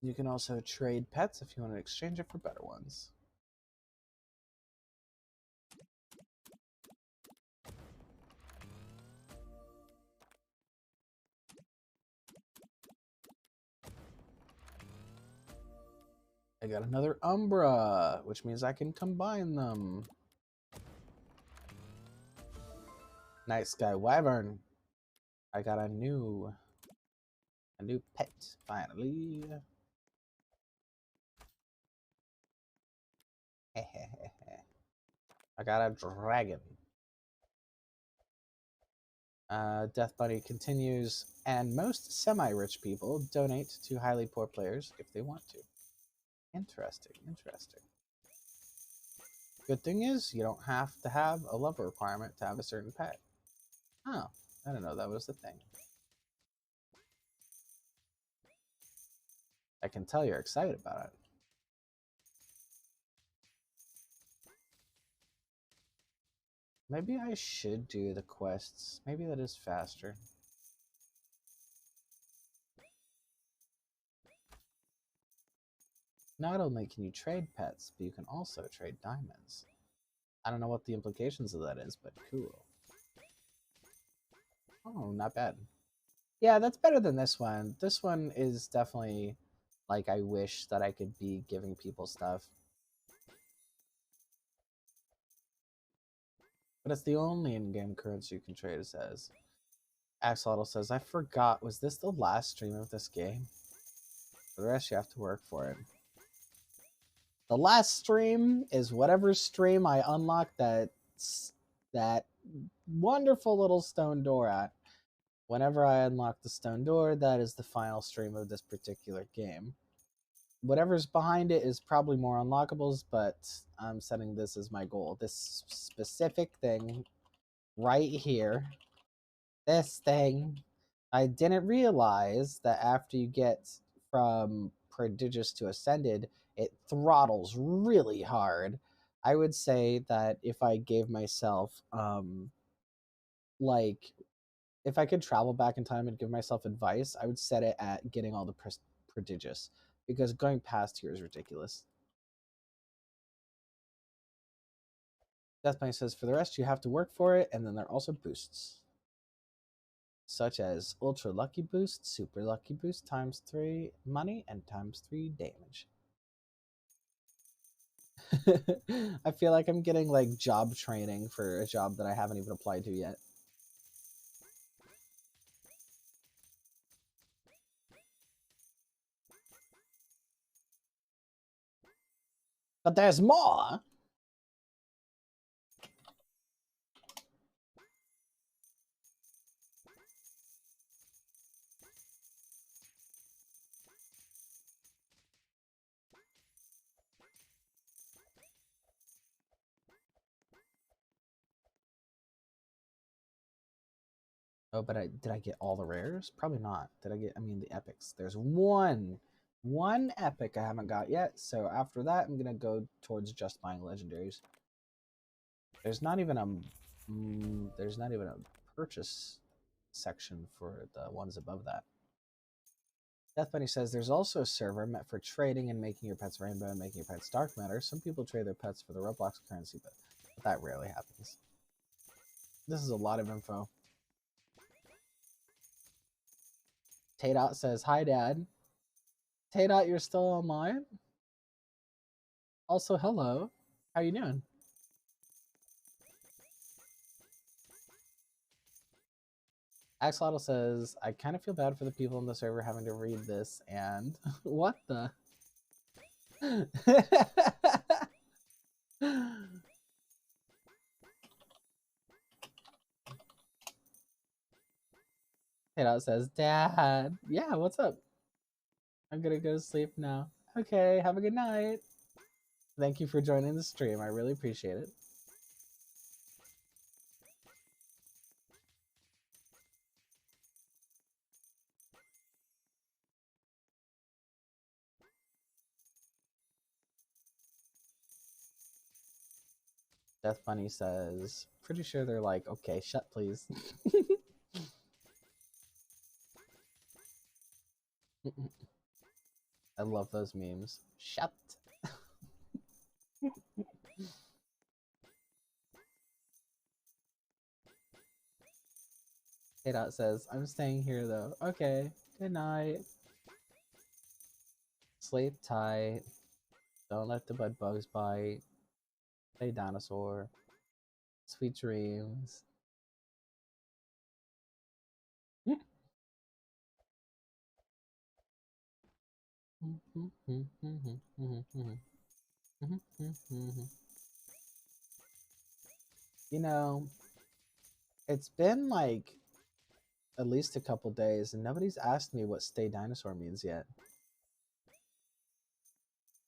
You can also trade pets if you want to exchange it for better ones. I got another Umbra, which means I can combine them. Night Sky Wyvern. I got a new pet finally. I got a dragon. Death Bunny continues, and most semi-rich people donate to highly poor players if they want to. Interesting, interesting. Good thing is, you don't have to have a level requirement to have a certain pet. Oh, I didn't know that was the thing. I can tell you're excited about it. Maybe I should do the quests. Maybe that is faster. Not only can you trade pets, but you can also trade diamonds. I don't know what the implications of that is, but cool. Oh, not bad. Yeah, that's better than this one. This one is definitely like I wish that I could be giving people stuff. But it's the only in-game currency you can trade, it says. Axolotl says, I forgot, was this the last stream of this game? For the rest, you have to work for it. The last stream is whatever stream I unlocked that wonderful little stone door at. Whenever I unlock the stone door, that is the final stream of this particular game. Whatever's behind it is probably more unlockables, but I'm setting this as my goal. This specific thing right here. This thing. I didn't realize that after you get from prodigious to ascended, it throttles really hard. I would say that if I gave myself like if I could travel back in time and give myself advice, I would set it at getting all the prodigious, because going past here is ridiculous. Deathbane says, for the rest, you have to work for it, and then there are also boosts, such as Ultra Lucky Boost, Super Lucky Boost, ×3 money, and ×3 damage. I feel like I'm getting like job training for a job that I haven't even applied to yet. But there's more! Oh, but did I get all the rares? Probably not. Did I get, I mean, the epics. There's one epic I haven't got yet, so after that, I'm gonna go towards just buying legendaries. There's not even a purchase section for the ones above that. Death Bunny says there's also a server meant for trading and making your pets rainbow and making your pets dark matter. Some people trade their pets for the Roblox currency, but that rarely happens. This is a lot of info. Taydot says, hi, Dad. Taydot, you're still online? Also, hello. How you doing? Axolotl says, I kind of feel bad for the people in the server having to read this, and what the? Taydot says, Dad. Yeah, what's up? I'm gonna go to sleep now. Okay, have a good night. Thank you for joining the stream. I really appreciate it. Death Bunny says, pretty sure they're like, okay, shut please. I love those memes. Shut. K-Dot says, I'm staying here though. Okay, good night. Sleep tight. Don't let the bed bugs bite. Play dinosaur. Sweet dreams. You know, it's been like at least a couple days and nobody's asked me what stay dinosaur means yet.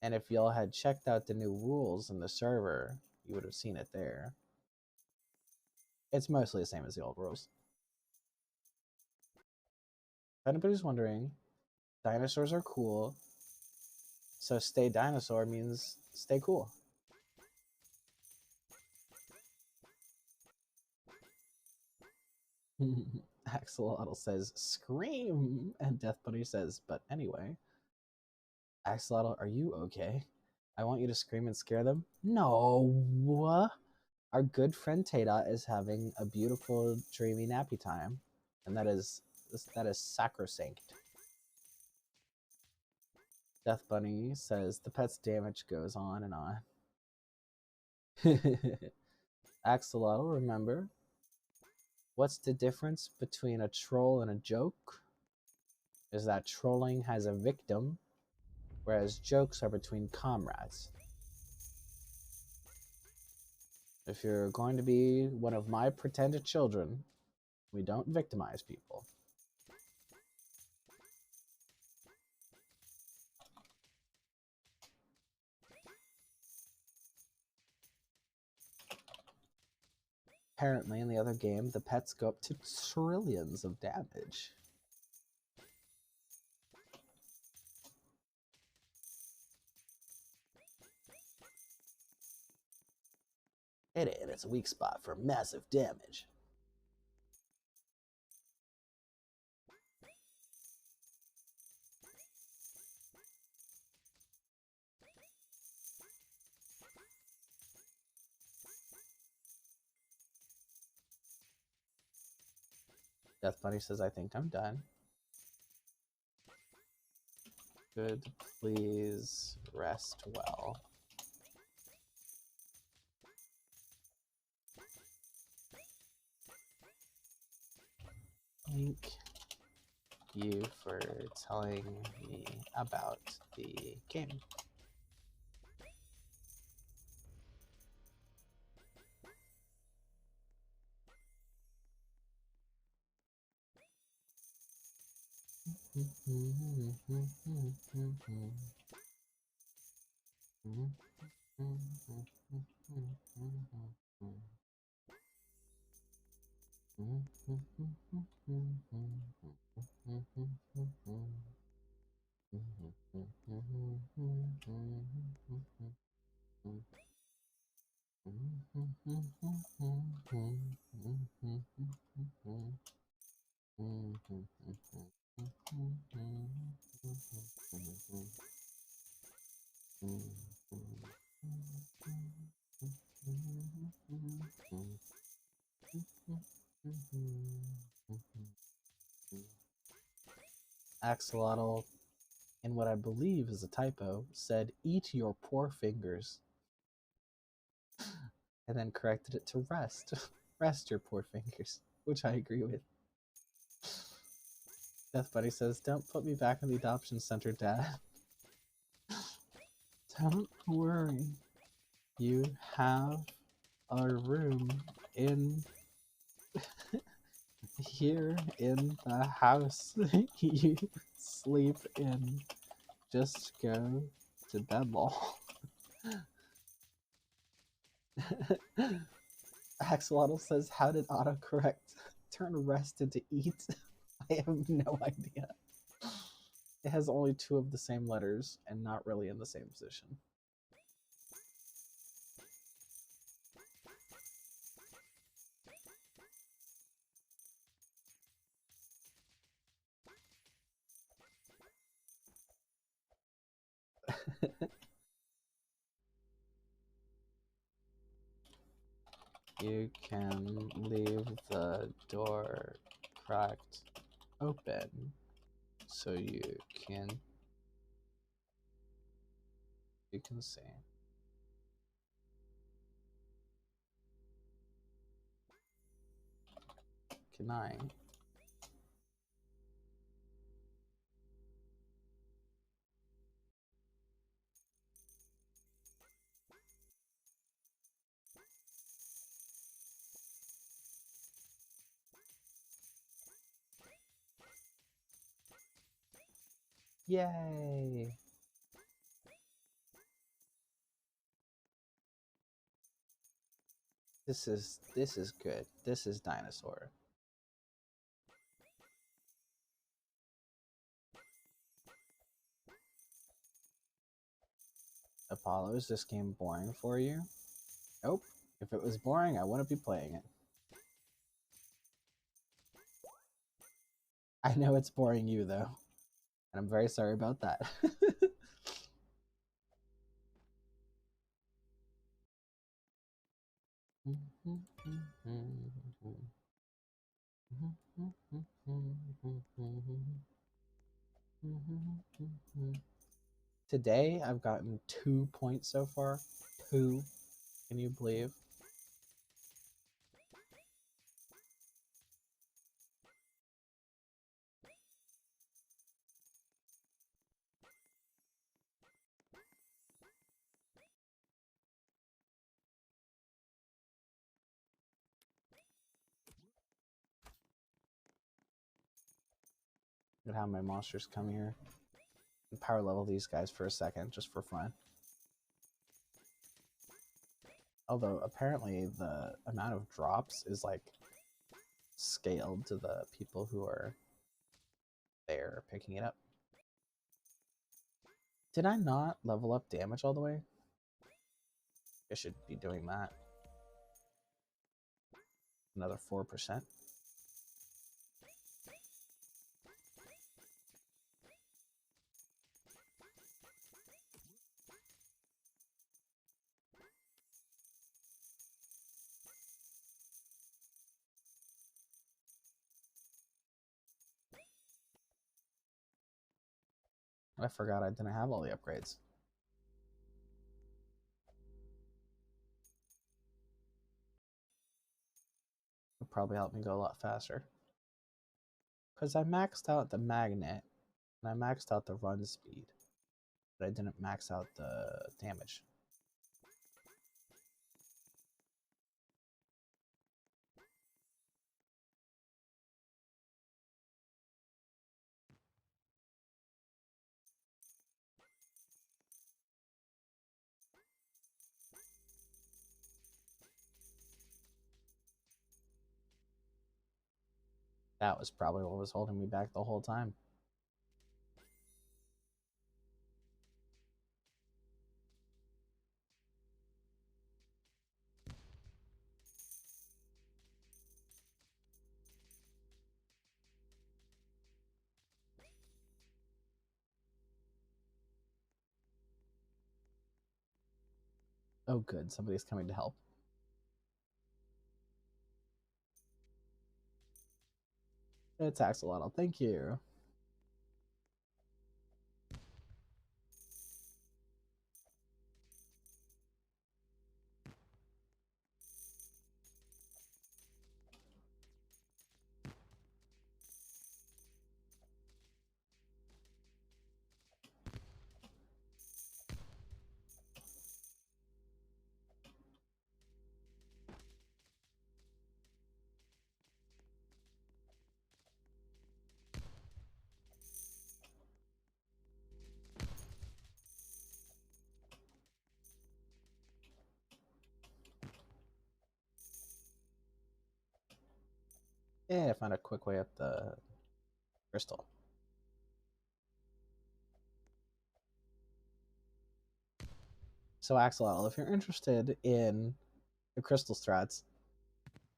And if y'all had checked out the new rules in the server, you would have seen it there. It's mostly the same as the old rules. If anybody's wondering, dinosaurs are cool. So stay dinosaur means stay cool. Axolotl says, scream! And Death Bunny says, but anyway. Axolotl, are you okay? I want you to scream and scare them? No! Our good friend Tata is having a beautiful, dreamy, nappy time. And that is sacrosanct. Death Bunny says, the pet's damage goes on and on. Axolotl, remember, what's the difference between a troll and a joke? Is that trolling has a victim, whereas jokes are between comrades. If you're going to be one of my pretended children, we don't victimize people. Apparently, in the other game, the pets go up to trillions of damage. It is a weak spot for massive damage. Death Bunny says, I think I'm done. Good, please rest well. Thank you for telling me about the game. Axolotl, in what I believe is a typo, said, eat your poor fingers. And then corrected it to rest. Rest your poor fingers, which I agree with. Death Buddy says, don't put me back in the adoption center, Dad. Don't worry. You have a room in here in the house you sleep in. Just go to bed, lol. Axolotl says, how did autocorrect turn rest into eat? I have no idea. It has only two of the same letters and not really in the same position. You can leave the door cracked open so you can see. Can I? Yay! This is good. This is dinosaur. Apollo, is this game boring for you? Nope. If it was boring, I wouldn't be playing it. I know it's boring you though, and I'm very sorry about that. Today, I've gotten 2 points so far. 2. Can you believe? Look at how my monsters come here. And power level these guys for a second, just for fun. Although, apparently, the amount of drops is, like, scaled to the people who are there picking it up. Did I not level up damage all the way? I should be doing that. Another 4%. I forgot I didn't have all the upgrades. It'll probably help me go a lot faster. Because I maxed out the magnet, and I maxed out the run speed, but I didn't max out the damage. That was probably what was holding me back the whole time. Oh good, somebody's coming to help. It's Axolotl, thank you. Yeah, I found a quick way up the crystal. So Axolotl, if you're interested in the crystal strats,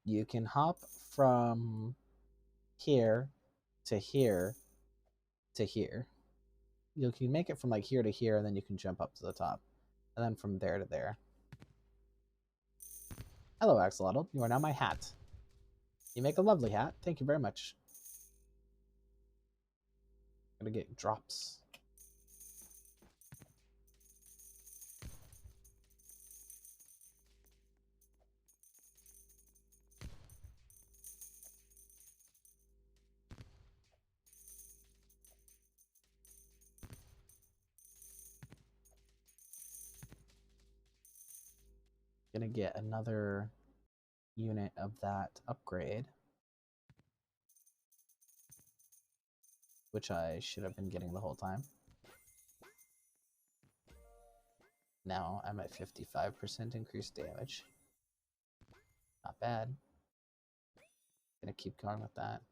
you can hop from here to here to here. you can make it from like here to here, and then you can jump up to the top, and then from there to there. Hello, Axolotl. You are now my hat. You make a lovely hat. Thank you very much. I'm gonna get drops. Gonna get another unit of that upgrade, which I should have been getting the whole time. Now I'm at 55% increased damage. Not bad. Gonna keep going with that.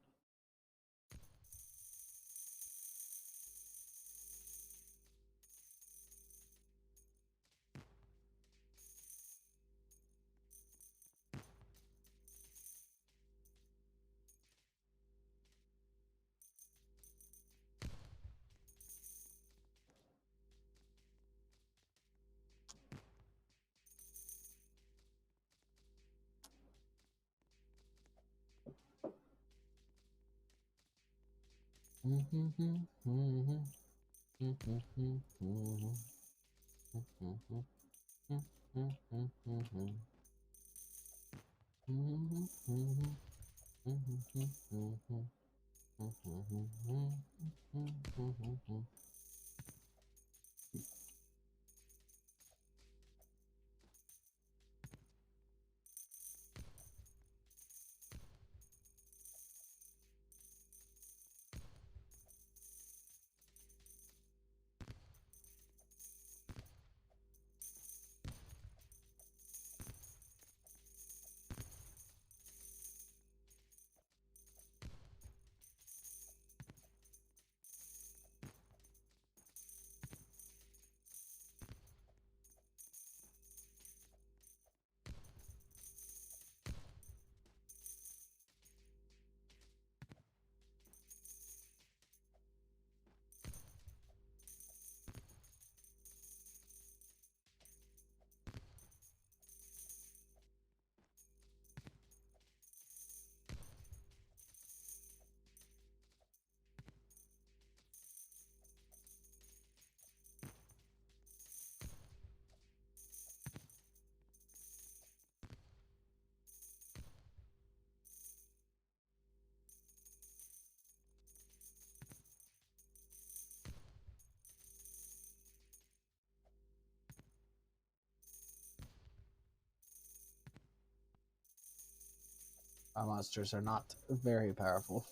Our monsters are not very powerful.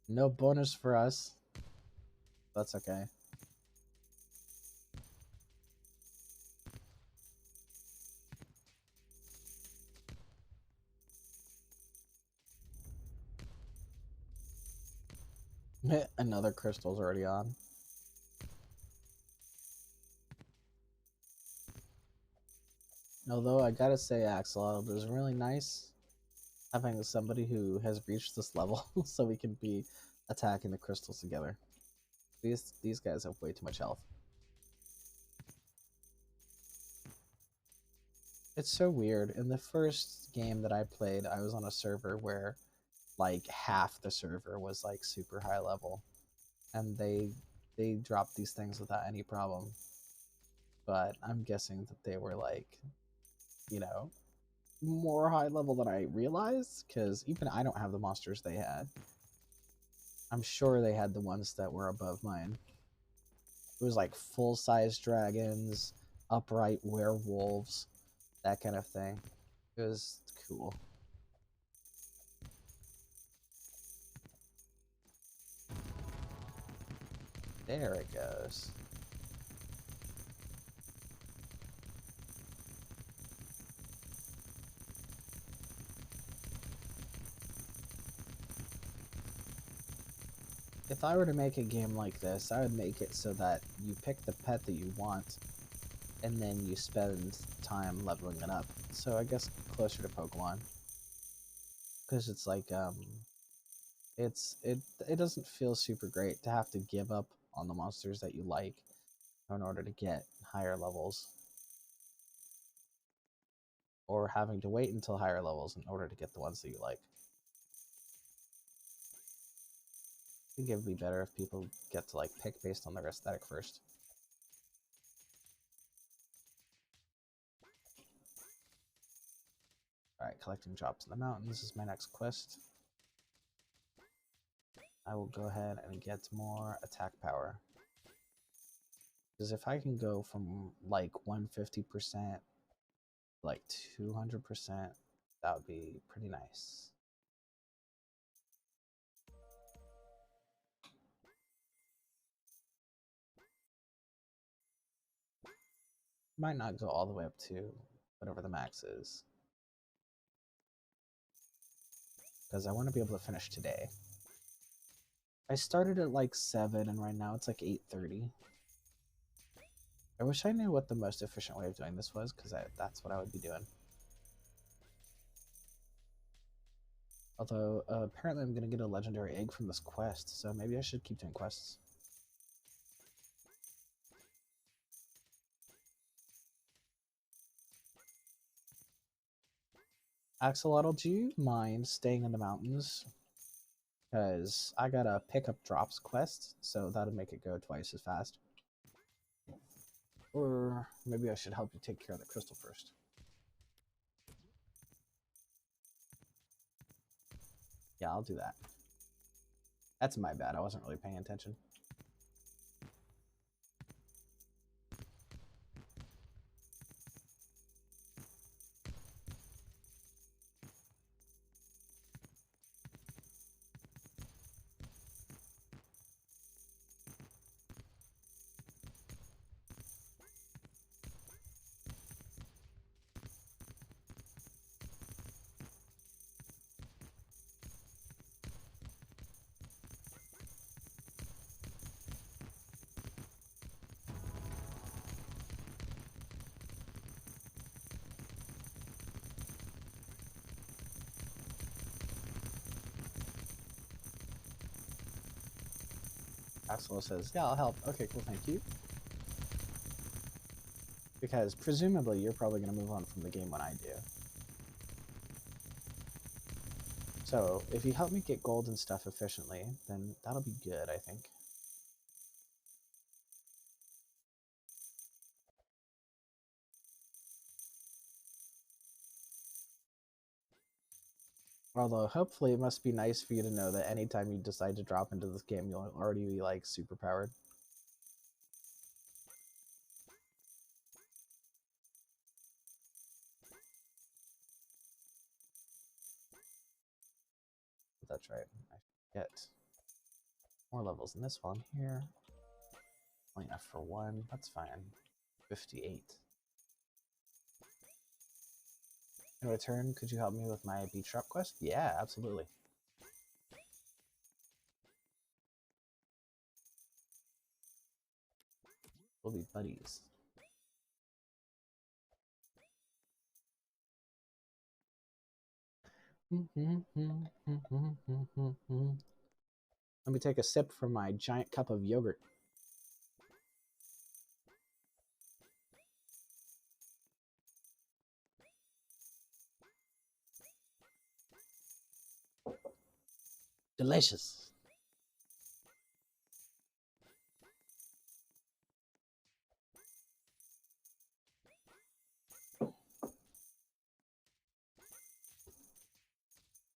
No bonus for us. That's okay. Another crystal's already on. Although I gotta say, Axolotl, it is really nice having somebody who has reached this level so we can be attacking the crystals together. These guys have way too much health. It's so weird. In the first game that I played, I was on a server where like half the server was like super high level, and they dropped these things without any problem. But I'm guessing that they were like, you know, more high level than I realized, because even I don't have the monsters they had. I'm sure they had the ones that were above mine. It was like full-size dragons, upright werewolves, that kind of thing. It was cool. There it goes. If I were to make a game like this, I would make it so that you pick the pet that you want, and then you spend time leveling it up. So I guess closer to Pokemon. Because it's like, it doesn't feel super great to have to give up on the monsters that you like in order to get higher levels, or having to wait until higher levels in order to get the ones that you like. I think it would be better if people get to like pick based on their aesthetic first. Alright, collecting drops in the mountains is my next quest. I will go ahead and get more attack power. Because if I can go from like 150%, like 200%, that would be pretty nice. Might not go all the way up to whatever the max is, because I want to be able to finish today. I started at like 7 and right now it's like 8:30. I wish I knew what the most efficient way of doing this was, because that's what I would be doing. Although, apparently I'm going to get a legendary egg from this quest, so maybe I should keep doing quests. Axolotl, do you mind staying in the mountains? Because I got a pick up drops quest, so that'll make it go twice as fast. Or maybe I should help you take care of the crystal first. Yeah, I'll do that. That's my bad, I wasn't really paying attention. Axel says, yeah, I'll help. Okay, cool, thank you. Because presumably you're probably going to move on from the game when I do. So if you help me get gold and stuff efficiently, then that'll be good, I think. Although hopefully it must be nice for you to know that anytime you decide to drop into this game, you'll already be like super powered. That's right. I get more levels in this one here. Only enough for one. That's fine. 58. In return, could you help me with my beach drop quest? Yeah, absolutely. We'll be buddies. Let me take a sip from my giant cup of yogurt. Delicious.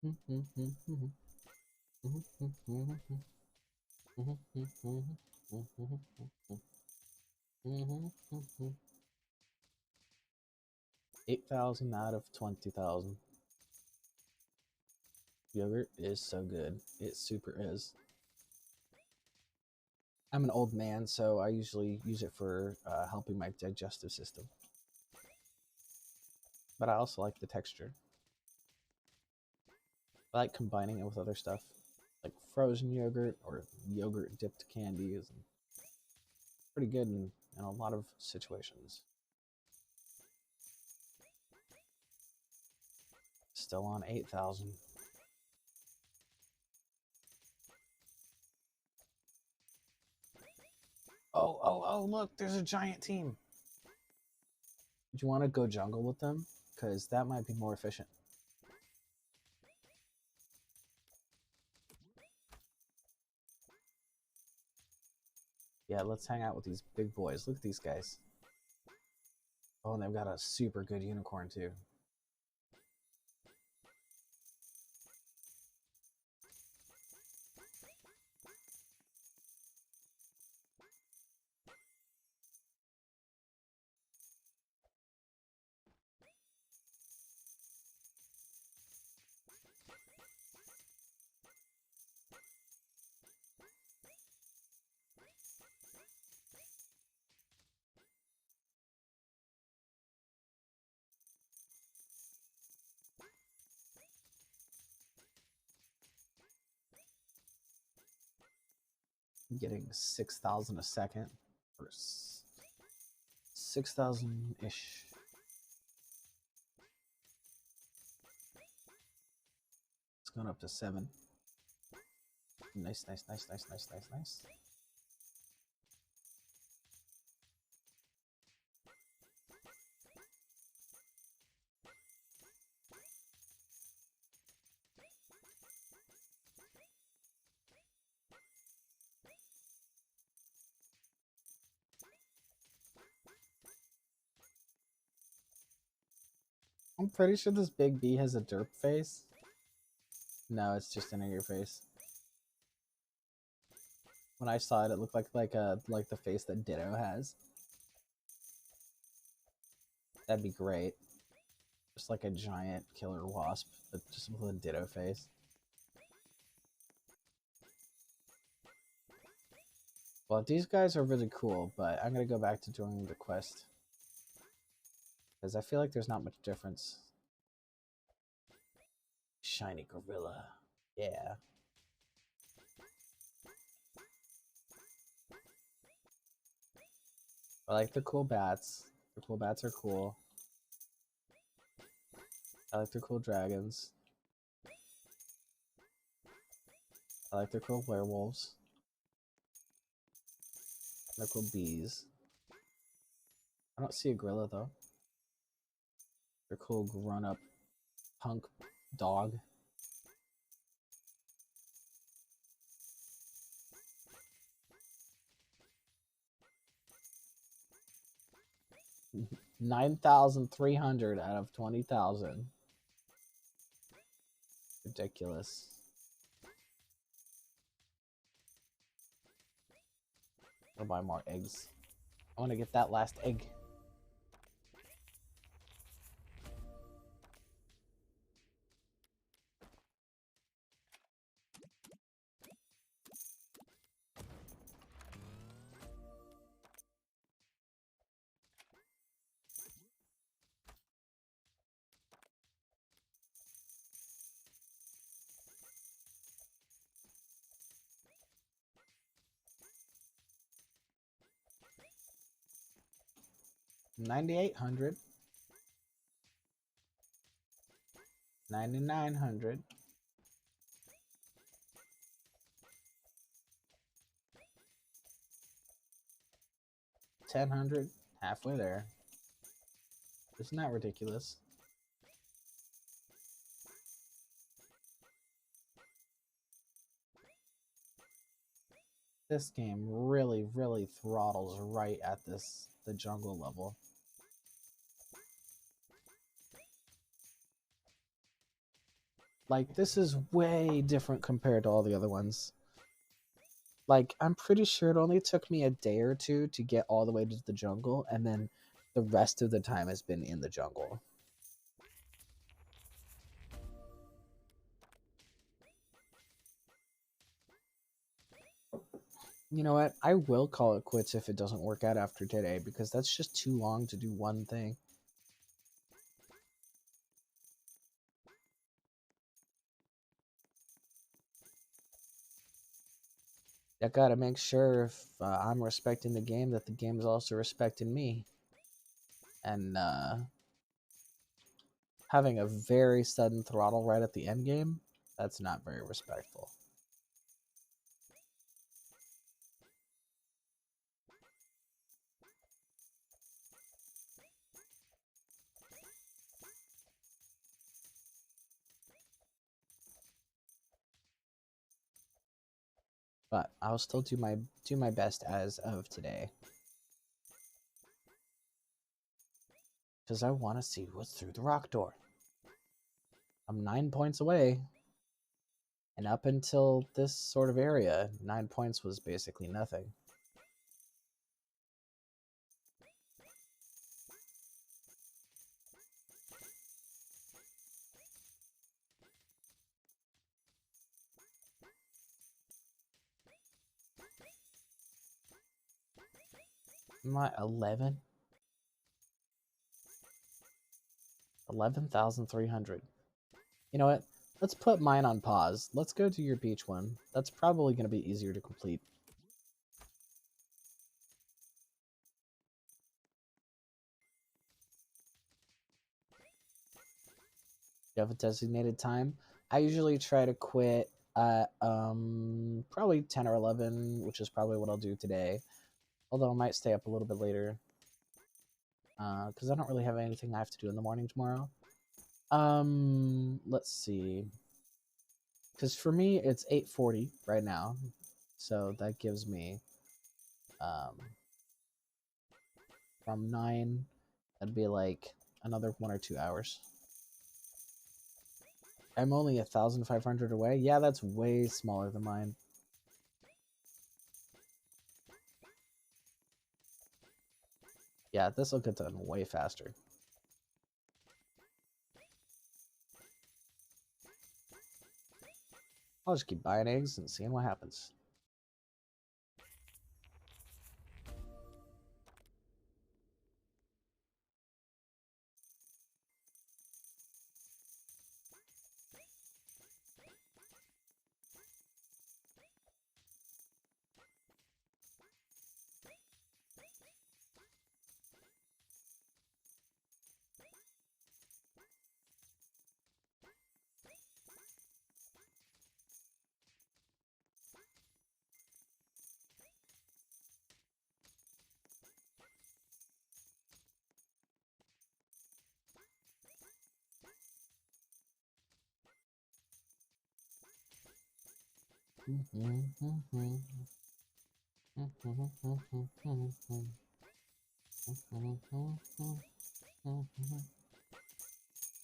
Mm-hmm. 8,000 out of 20,000. Yogurt is so good. It super is. I'm an old man, so I usually use it for helping my digestive system. But I also like the texture. I like combining it with other stuff, like frozen yogurt or yogurt dipped candies. Pretty good in a lot of situations. Still on 8,000. Oh, look, there's a giant team. Do you want to go jungle with them? Because that might be more efficient. Yeah, let's hang out with these big boys. Look at these guys. Oh, and they've got a super good unicorn, too. I'm getting 6,000 a second. Or 6,000-ish. It's going up to 7. Nice, nice, nice, nice, nice, nice, nice. I'm pretty sure this big bee has a derp face. No, it's just an your face. When I saw it, it looked like the face that Ditto has. That'd be great. Just like a giant killer wasp, but just with a Ditto face. Well, these guys are really cool, but I'm gonna go back to doing the quest. Because I feel like there's not much difference. Shiny gorilla. Yeah. I like the cool bats. The cool bats are cool. I like the cool dragons. I like the cool werewolves. I like cool bees. I don't see a gorilla though. They're cool grown-up punk dog. $9,300 out of 20,000. Ridiculous. I'll buy more eggs. I want to get that last egg. $9,800. $9,900. $1,000. Halfway there. Isn't that ridiculous? This game really, really throttles right at the jungle level. Like, this is way different compared to all the other ones. Like, I'm pretty sure it only took me a day or two to get all the way to the jungle, and then the rest of the time has been in the jungle. You know what? I will call it quits if it doesn't work out after today, because that's just too long to do one thing. I gotta make sure if I'm respecting the game, that the game is also respecting me. And having a very sudden throttle right at the end game, that's not very respectful. but I'll still do my best as of today. Because I want to see what's through the rock door. I'm 9 points away. And up until this sort of area, 9 points was basically nothing. Am I 11? 11,300. You know what? Let's put mine on pause. Let's go to your beach one. That's probably going to be easier to complete. You have a designated time? I usually try to quit at probably 10 or 11, which is probably what I'll do today. Although I might stay up a little bit later. Because I don't really have anything I have to do in the morning tomorrow. Let's see. Because for me, it's 8:40 right now. So that gives me, from 9, that'd be like another 1 or 2 hours. I'm only 1,500 away. Yeah, that's way smaller than mine. Yeah, this will get done way faster. I'll just keep buying eggs and seeing what happens.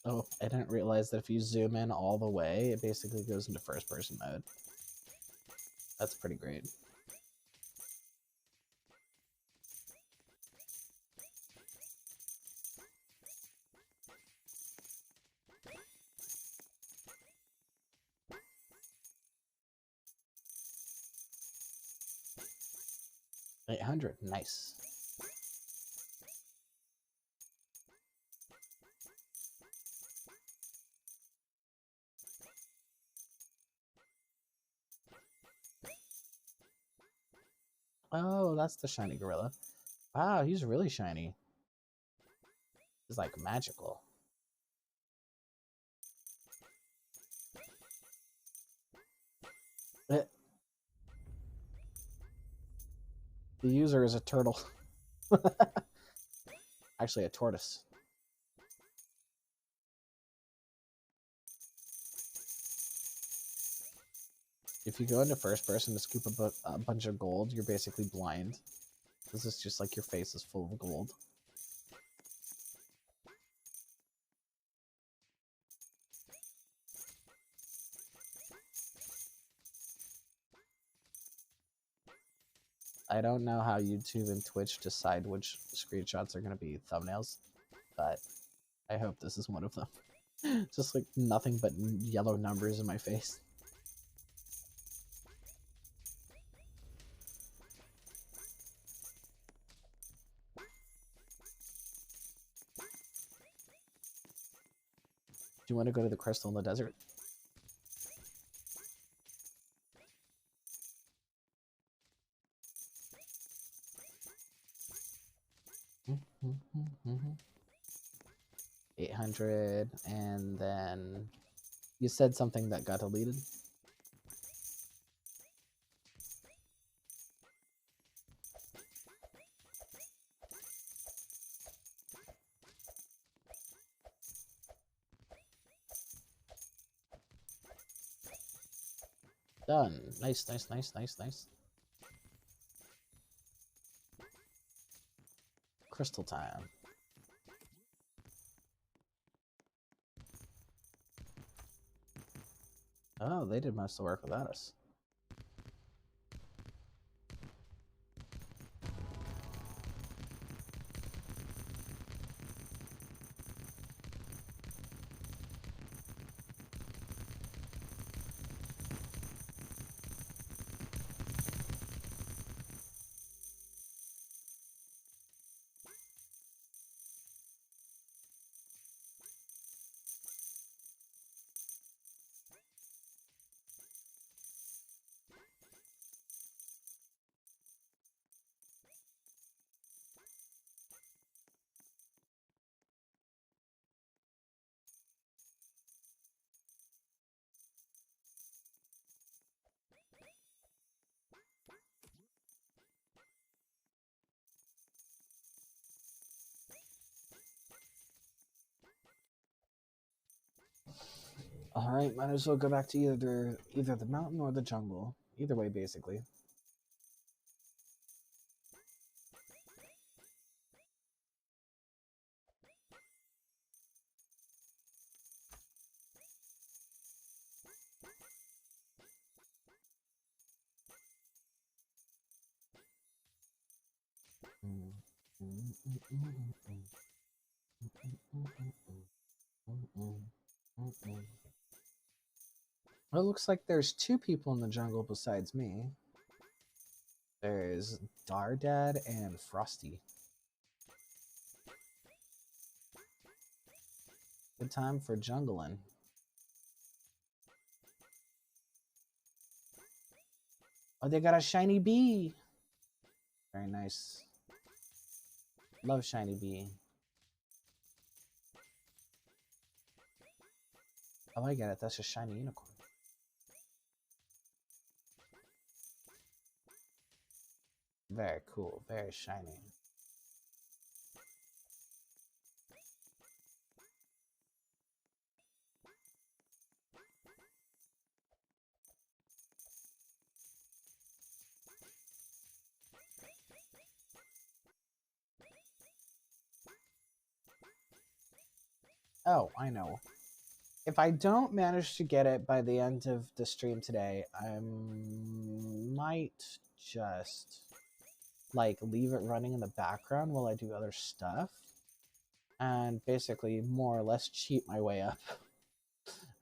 Oh, I didn't realize that if you zoom in all the way, it basically goes into first-person mode. That's pretty great. $800, nice. Oh, that's the shiny gorilla. Wow, he's really shiny. He's like magical. The user is a turtle. Actually, a tortoise. If you go into first person to scoop a bunch of gold, you're basically blind. This is just like your face is full of gold. I don't know how YouTube and Twitch decide which screenshots are going to be thumbnails, but I hope this is one of them. Just like nothing but yellow numbers in my face. Do you want to go to the crystal in the desert? Mm-hmm. 800, and then you said something that got deleted. Done. Nice, nice, nice, nice, nice. Crystal time. Oh, they did most of the work without us. All right, might as well go back to either the mountain or the jungle. Either way, basically. Well, it looks like there's two people in the jungle besides me. There's Dardad and Frosty. Good time for jungling. Oh, they got a shiny bee. Very nice. Love shiny bee. Oh, I get it. That's a shiny unicorn. Very cool. Very shiny. Oh, I know. If I don't manage to get it by the end of the stream today, I might just like leave it running in the background while I do other stuff and basically more or less cheat my way up.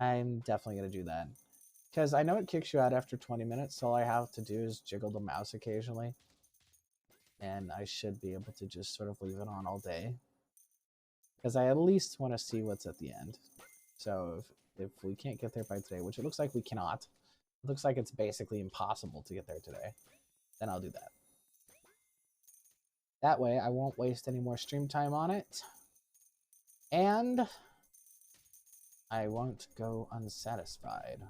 I'm definitely going to do that because I know it kicks you out after 20 minutes, so all I have to do is jiggle the mouse occasionally and I should be able to just sort of leave it on all day because I at least want to see what's at the end. So if we can't get there by today, which it looks like we cannot, it looks like it's basically impossible to get there today, then I'll do that. That way I won't waste any more stream time on it, and I won't go unsatisfied.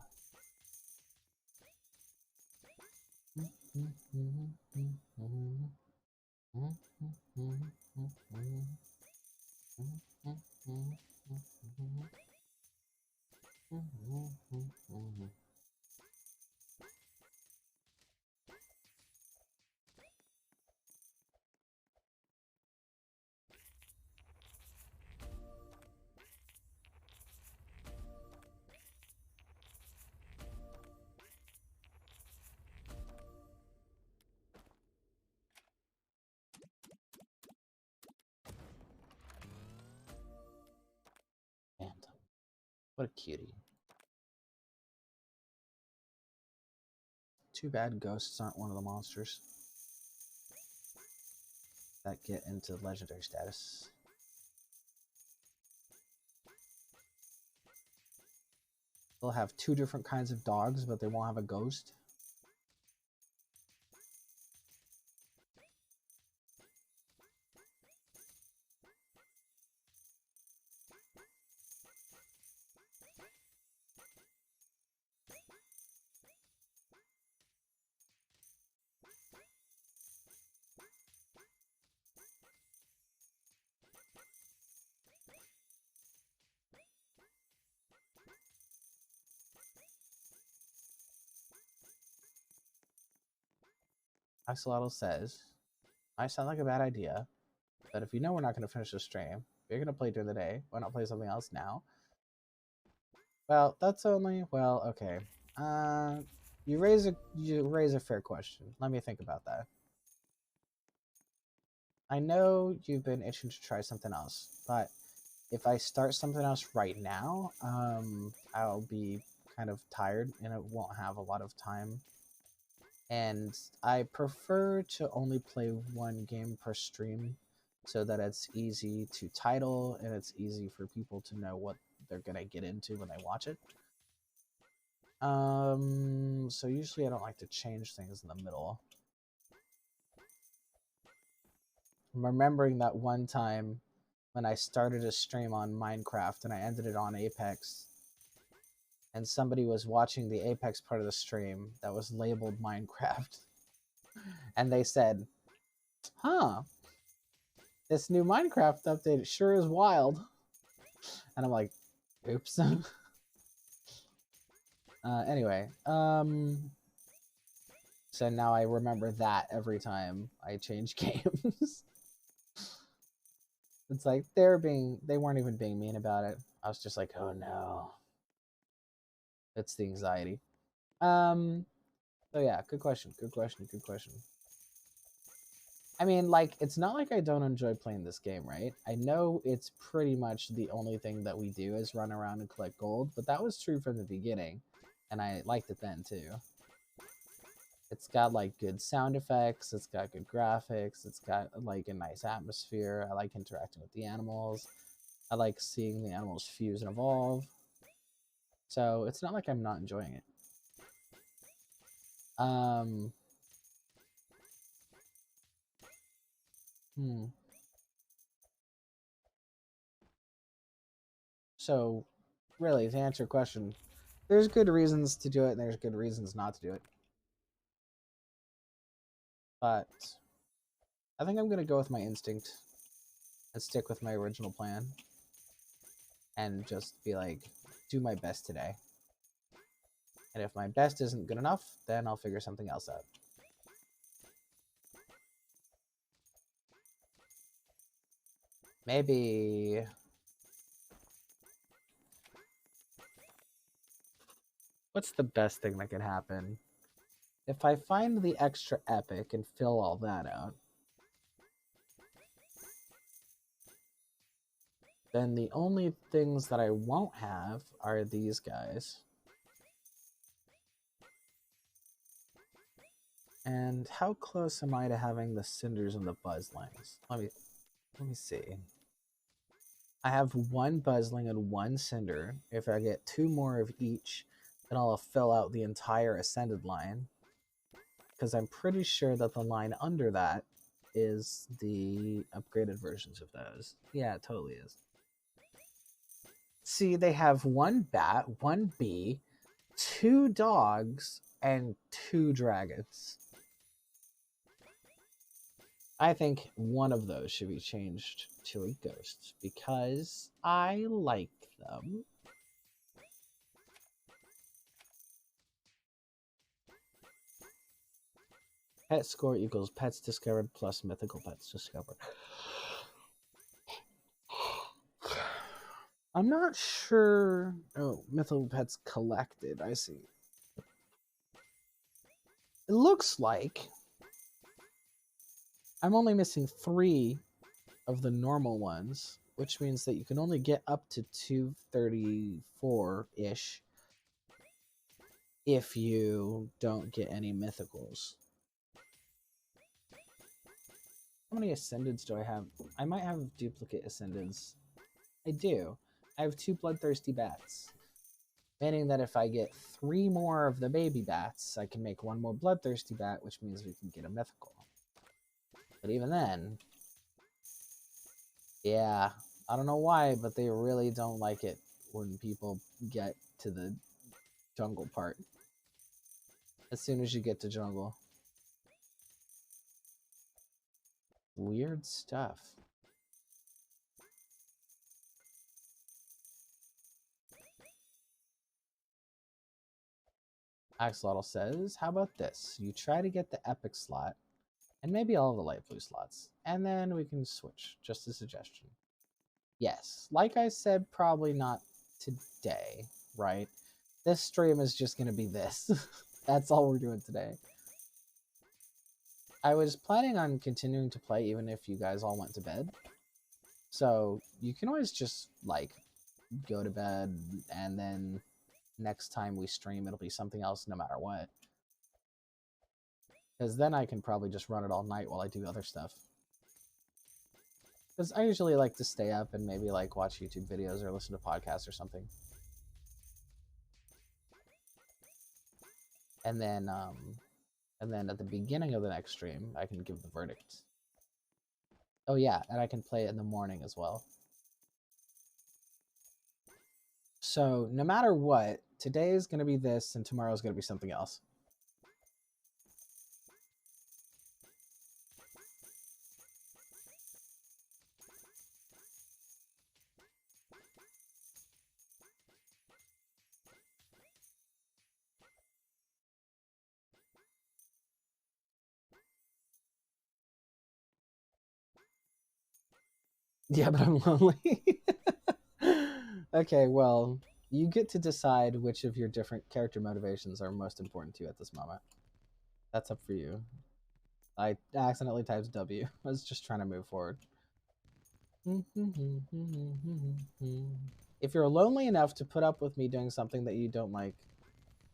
Phantom. What a cutie. Too bad ghosts aren't one of the monsters that get into legendary status. They'll have two different kinds of dogs, but they won't have a ghost. Axolotl says, might sound like a bad idea, but if you know we're not going to finish the stream, if you're going to play during the day, why not play something else now? Well, that's only, well, okay. You raise a fair question. Let me think about that. I know you've been itching to try something else, but if I start something else right now, I'll be kind of tired and it won't have a lot of time. And I prefer to only play one game per stream so that it's easy to title and it's easy for people to know what they're gonna get into when they watch it. So usually I don't like to change things in the middle. I'm remembering that one time when I started a stream on Minecraft and I ended it on Apex, and somebody was watching the Apex part of the stream that was labeled Minecraft, and they said, huh, this new Minecraft update sure is wild. And I'm like, oops. Anyway, so now I remember that every time I change games. It's like they weren't even being mean about it. I was just like, oh no. It's the anxiety. So yeah, good question. I mean, like, it's not like I don't enjoy playing this game, right? I know it's pretty much the only thing that we do is run around and collect gold, but that was true from the beginning, and I liked it then too. It's got like good sound effects, it's got good graphics, it's got like a nice atmosphere. I like interacting with the animals. I like seeing the animals fuse and evolve. So it's not like I'm not enjoying it. Hmm. So, really, to answer your question, there's good reasons to do it, and there's good reasons not to do it. But I think I'm gonna go with my instinct and stick with my original plan, and just be like, do my best today. And if my best isn't good enough, then I'll figure something else out. Maybe what's the best thing that could happen? If I find the extra epic and fill all that out, then the only things that I won't have are these guys. And how close am I to having the cinders and the buzzlings? Let me see. I have one buzzling and one cinder. If I get 2 more of each, then I'll fill out the entire ascended line. Because I'm pretty sure that the line under that is the upgraded versions of those. Yeah, it totally is. See, they have 1 bat, 1 bee, 2 dogs, and 2 dragons. I think one of those should be changed to a ghost because I like them. Pet score equals pets discovered plus mythical pets discovered. I'm not sure. Oh, mythical pets collected. I see. It looks like I'm only missing 3 of the normal ones, which means that you can only get up to 234-ish if you don't get any mythicals. How many ascendants do I have? I might have duplicate ascendants. I do. I have 2 bloodthirsty bats. Meaning that if I get 3 more of the baby bats, I can make 1 more bloodthirsty bat, which means we can get a mythical. But even then, yeah, I don't know why, but they really don't like it when people get to the jungle part. As soon as you get to jungle. Weird stuff. Axolotl says, how about this? You try to get the epic slot, And maybe all of the light blue slots. And then we can switch, just a suggestion. Yes, like I said, probably not today, right? This stream is just going to be this. That's all we're doing today. I was planning on continuing to play even if you guys all went to bed. So you can always just, like, go to bed, and then next time we stream, it'll be something else no matter what. Because then I can probably just run it all night while I do other stuff. Because I usually like to stay up and maybe, like, watch YouTube videos or listen to podcasts or something. And then at the beginning of the next stream, I can give the verdict. Oh yeah, and I can play it in the morning as well. So no matter what, today is going to be this and tomorrow is going to be something else. Yeah, but I'm lonely. Okay, well, you get to decide which of your different character motivations are most important to you at this moment. That's up for you. I accidentally typed W. I was just trying to move forward. If you're lonely enough to put up with me doing something that you don't like,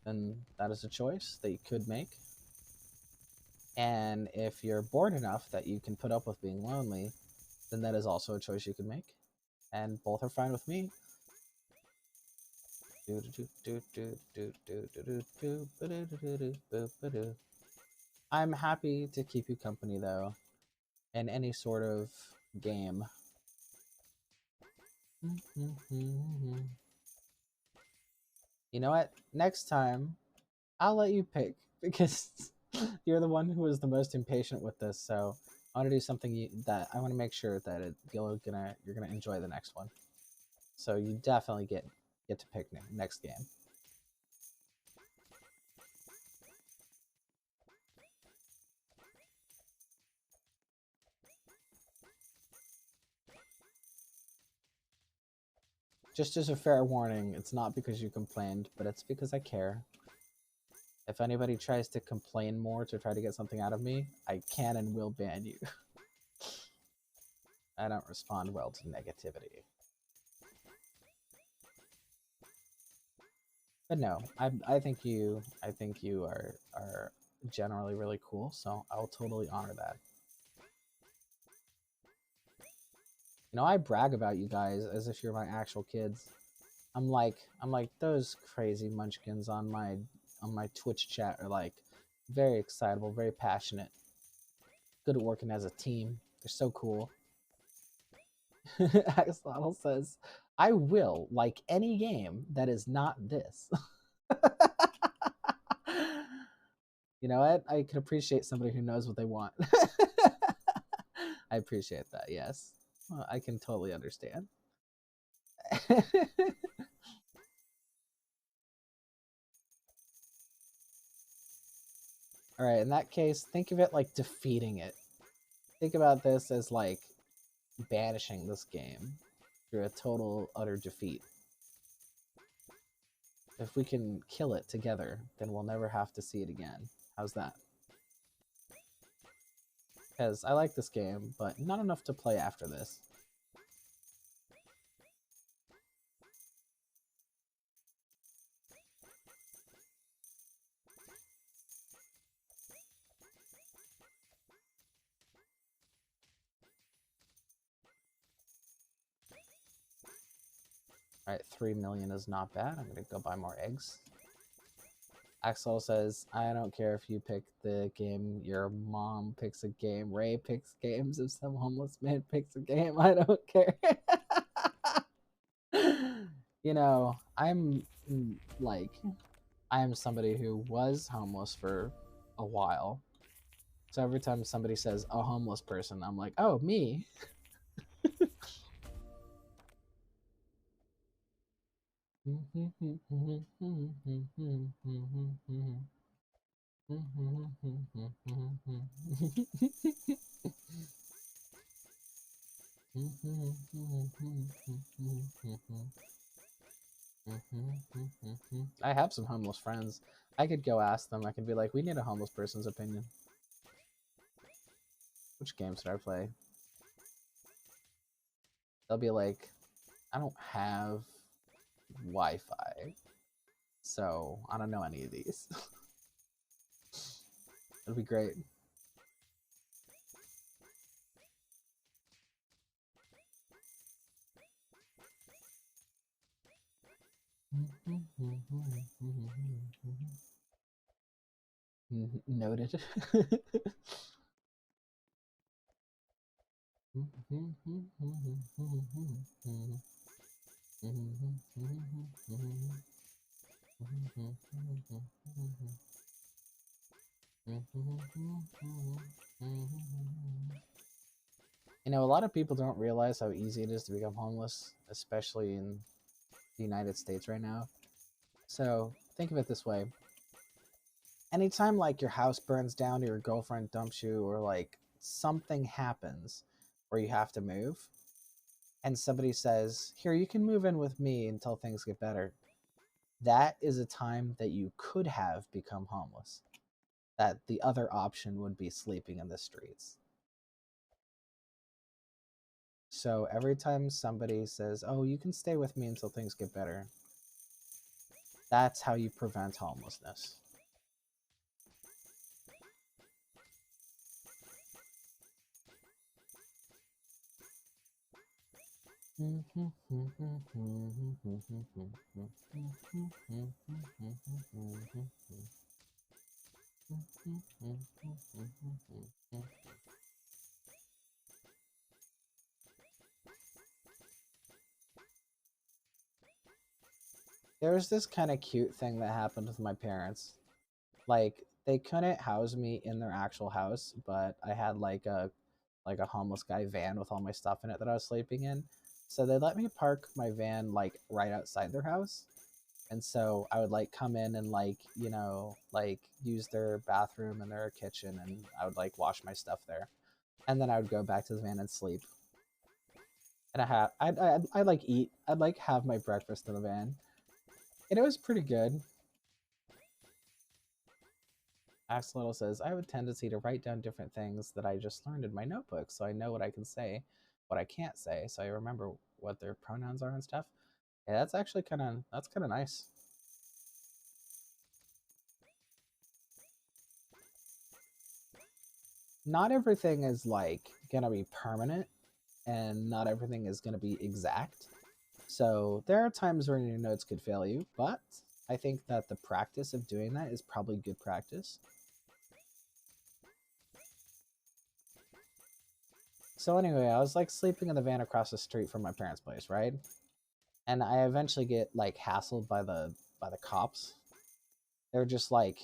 then that is a choice that you could make. And if you're bored enough that you can put up with being lonely, then that is also a choice you could make. And both are fine with me. I'm happy to keep you company, though, in any sort of game. You know what? Next time, I'll let you pick, because you're the one who was the most impatient with this, so I want to do something that I want to make sure that you're gonna enjoy the next one. So you definitely get to pick next game. Just as a fair warning, it's not because you complained, but it's because I care. If anybody tries to complain more to try to get something out of me, I can and will ban you. I don't respond well to negativity. But no, I think you are generally really cool, so I'll totally honor that. You know, I brag about you guys as if you're my actual kids. I'm like those crazy munchkins on my Twitch chat are like very excitable, very passionate, good at working as a team. They're so cool. Axolotl says, I will like any game that is not this. You know what? I can appreciate somebody who knows what they want. I appreciate that, yes. Well, I can totally understand. Alright, in that case, think of it like defeating it. Think about this as like banishing this game through a total, utter defeat. If we can kill it together, then we'll never have to see it again. How's that? Because I like this game, but not enough to play after this. Alright, 3 million is not bad. I'm gonna go buy more eggs. Axel says, I don't care if you pick the game, your mom picks a game, Ray picks games, if some homeless man picks a game, I don't care. You know, I am somebody who was homeless for a while. So every time somebody says a homeless person, I'm like, oh, me. I have some homeless friends. I could go ask them. I could be like, we need a homeless person's opinion. Which games did I play? They'll be like, I don't have Wi-Fi, so I don't know any of these. It'll be great. Noted. You know, a lot of people don't realize how easy it is to become homeless, especially in the United States right now. So think of it this way. Anytime like your house burns down or your girlfriend dumps you or like something happens where you have to move and somebody says, here, you can move in with me until things get better. That is a time that you could have become homeless. That the other option would be sleeping in the streets. So every time somebody says, oh, you can stay with me until things get better, that's how you prevent homelessness. There was this kind of cute thing that happened with my parents. Like they couldn't house me in their actual house, but I had like a homeless guy van with all my stuff in it that I was sleeping in. So they let me park my van like right outside their house. And so I would like come in and like, you know, like use their bathroom and their kitchen and I would like wash my stuff there. And then I would go back to the van and sleep. And I'd like eat. I'd like have my breakfast in the van. And it was pretty good. Axolotl says, I have a tendency to write down different things that I just learned in my notebook so I know what I can say, what I can't say, so I remember what their pronouns are and stuff. Yeah, that's actually that's kind of nice. Not everything is like gonna be permanent and not everything is gonna be exact. So there are times where your notes could fail you, but I think that the practice of doing that is probably good practice. So anyway, I was like sleeping in the van across the street from my parents' place, right? And I eventually get like hassled by the cops. They're just like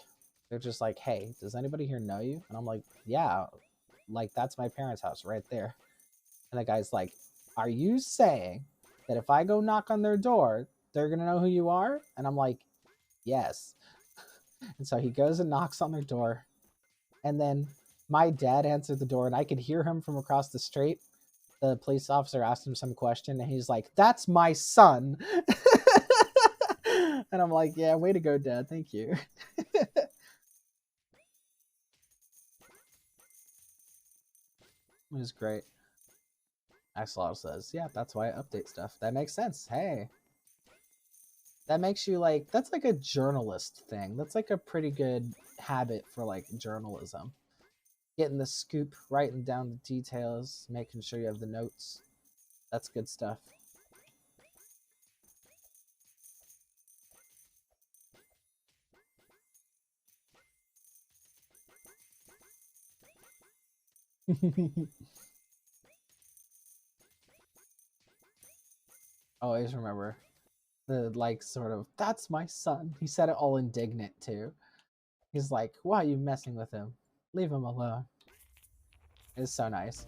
they're just like, "Hey, does anybody here know you?" And I'm like, "Yeah, like that's my parents' house right there." And the guy's like, "Are you saying that if I go knock on their door, they're going to know who you are?" And I'm like, "Yes." And so he goes and knocks on their door. And then my dad answered the door and I could hear him from across the street. The police officer asked him some question and he's like, "That's my son." And I'm like, "Yeah, way to go, Dad. Thank you." It was great. Axolotl says, "Yeah, that's why I update stuff. That makes sense. Hey, that makes you like, that's like a journalist thing. That's like a pretty good habit for like journalism. Getting the scoop, writing down the details, making sure you have the notes. That's good stuff." Always remember the like sort of, "That's my son." He said it all indignant too. He's like, "Why are you messing with him? Leave him alone." It's so nice.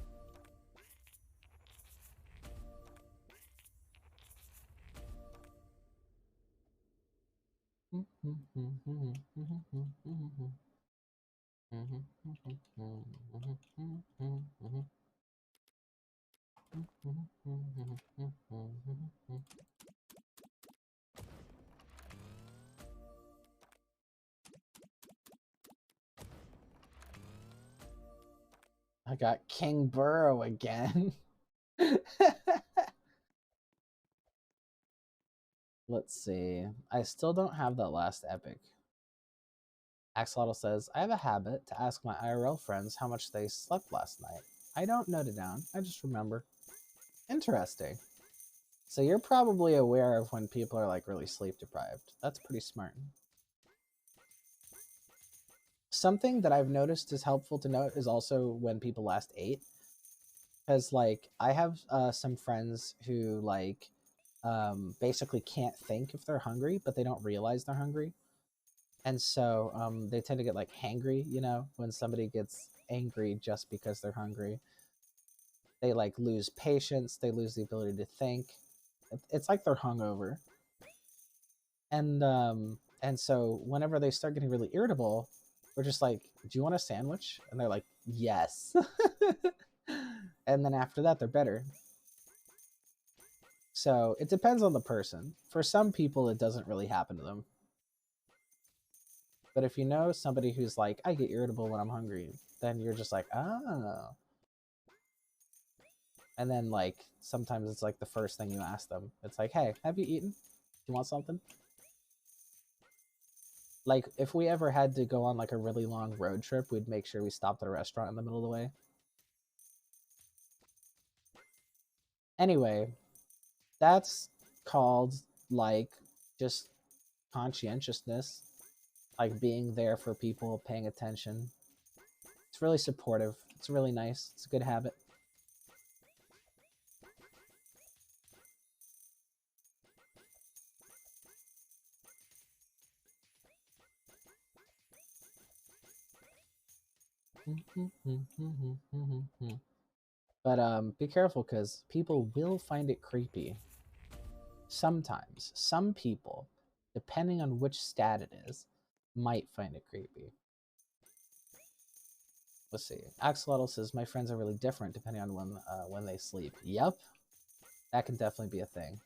I got King Burrow again. Let's see. I still don't have that last epic. Axolotl says, I have a habit to ask my IRL friends how much they slept last night. I don't note it down. I just remember. Interesting. So you're probably aware of when people are like really sleep deprived. That's pretty smart. Something that I've noticed is helpful to note is also when people last ate. Because like I have some friends who like basically can't think if they're hungry, but they don't realize they're hungry. And so they tend to get like hangry, you know, when somebody gets angry just because they're hungry. They like lose patience, they lose the ability to think. It's like they're hungover. And so whenever they start getting really irritable, we're just like, do you want a sandwich? And they're like, yes. And then after that, they're better. So it depends on the person. For some people, it doesn't really happen to them. But if you know somebody who's like, I get irritable when I'm hungry, then you're just like, oh. And then like sometimes it's like the first thing you ask them. It's like, hey, have you eaten? Do you want something? Like if we ever had to go on like a really long road trip, we'd make sure we stopped at a restaurant in the middle of the way. Anyway, that's called like just conscientiousness, like being there for people, paying attention. It's really supportive. It's really nice. It's a good habit. But be careful because people will find it creepy. Sometimes. Some people, depending on which stat it is, might find it creepy. Let's see. Axolotl says, my friends are really different depending on when they sleep. Yep. That can definitely be a thing.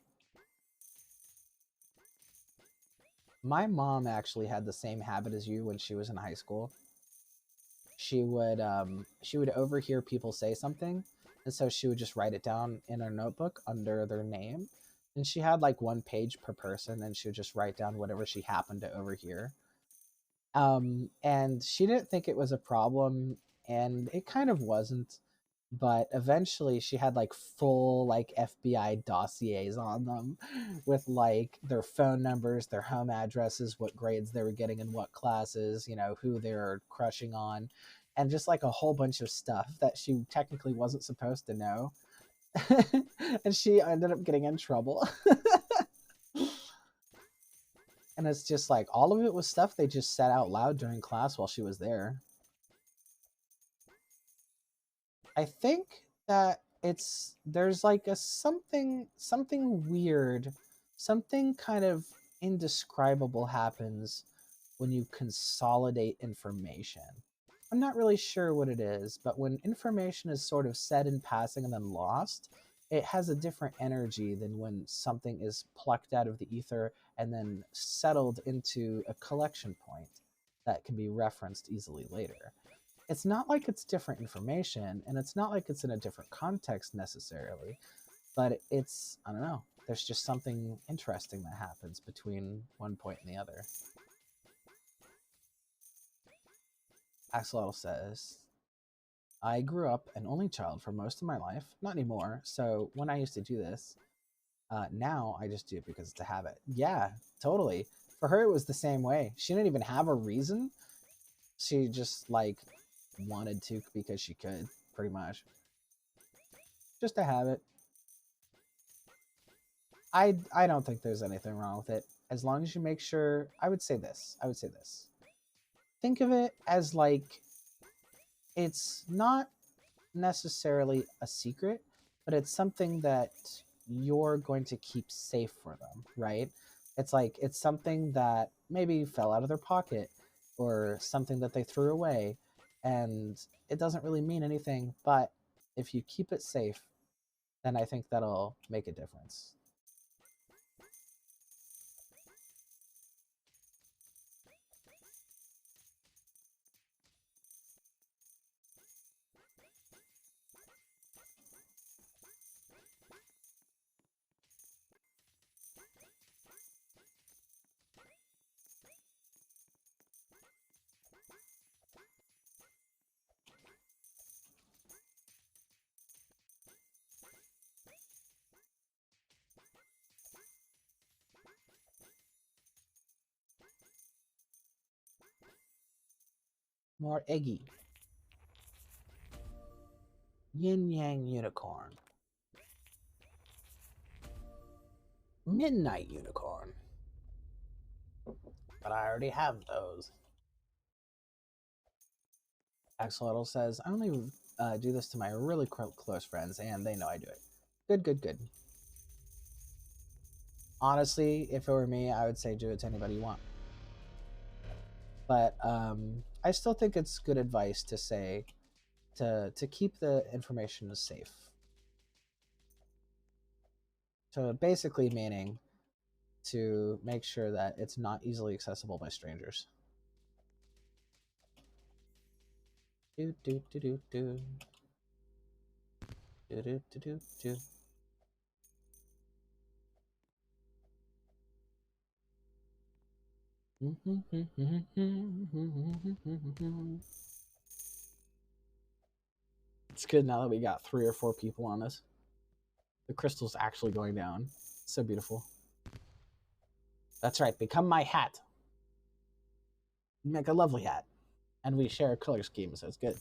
My mom actually had the same habit as you when she was in high school. She would overhear people say something, and so she would just write it down in her notebook under their name. And she had like one page per person, and she would just write down whatever she happened to overhear. And she didn't think it was a problem, and it kind of wasn't. But eventually, she had like full like FBI dossiers on them, with like their phone numbers, their home addresses, what grades they were getting in what classes, you know, who they were crushing on, and just like a whole bunch of stuff that she technically wasn't supposed to know. And she ended up getting in trouble. And it's just like all of it was stuff they just said out loud during class while she was there. I think that there's like a something weird, something kind of indescribable happens when you consolidate information. I'm not really sure what it is, but when information is sort of said in passing and then lost, it has a different energy than when something is plucked out of the ether and then settled into a collection point that can be referenced easily later. It's not like it's different information, and it's not like it's in a different context necessarily, but it's, I don't know, there's just something interesting that happens between one point and the other. Axolotl says, I grew up an only child for most of my life, not anymore, so when I used to do this, now I just do it because it's a habit. Yeah, totally. For her, it was the same way. She didn't even have a reason. She just, like, wanted to because she could, pretty much. Just a habit. I don't think there's anything wrong with it. As long as you make sure, I would say this. Think of it as like it's not necessarily a secret, but it's something that you're going to keep safe for them, right? It's like it's something that maybe fell out of their pocket or something that they threw away, and it doesn't really mean anything, but if you keep it safe, then I think that'll make a difference. More Eggy. Yin Yang Unicorn. Midnight Unicorn. But I already have those. Axolotl says, I only do this to my really close friends, and they know I do it. Good, good, good. Honestly, if it were me, I would say do it to anybody you want. But I still think it's good advice to say to keep the information safe. So basically meaning to make sure that it's not easily accessible by strangers. Do do do do do. Do do do do do. It's good now that we got 3 or 4 people on this. The crystal's actually going down. It's so beautiful. That's right. Become my hat. You make a lovely hat. And we share a color scheme, so it's good.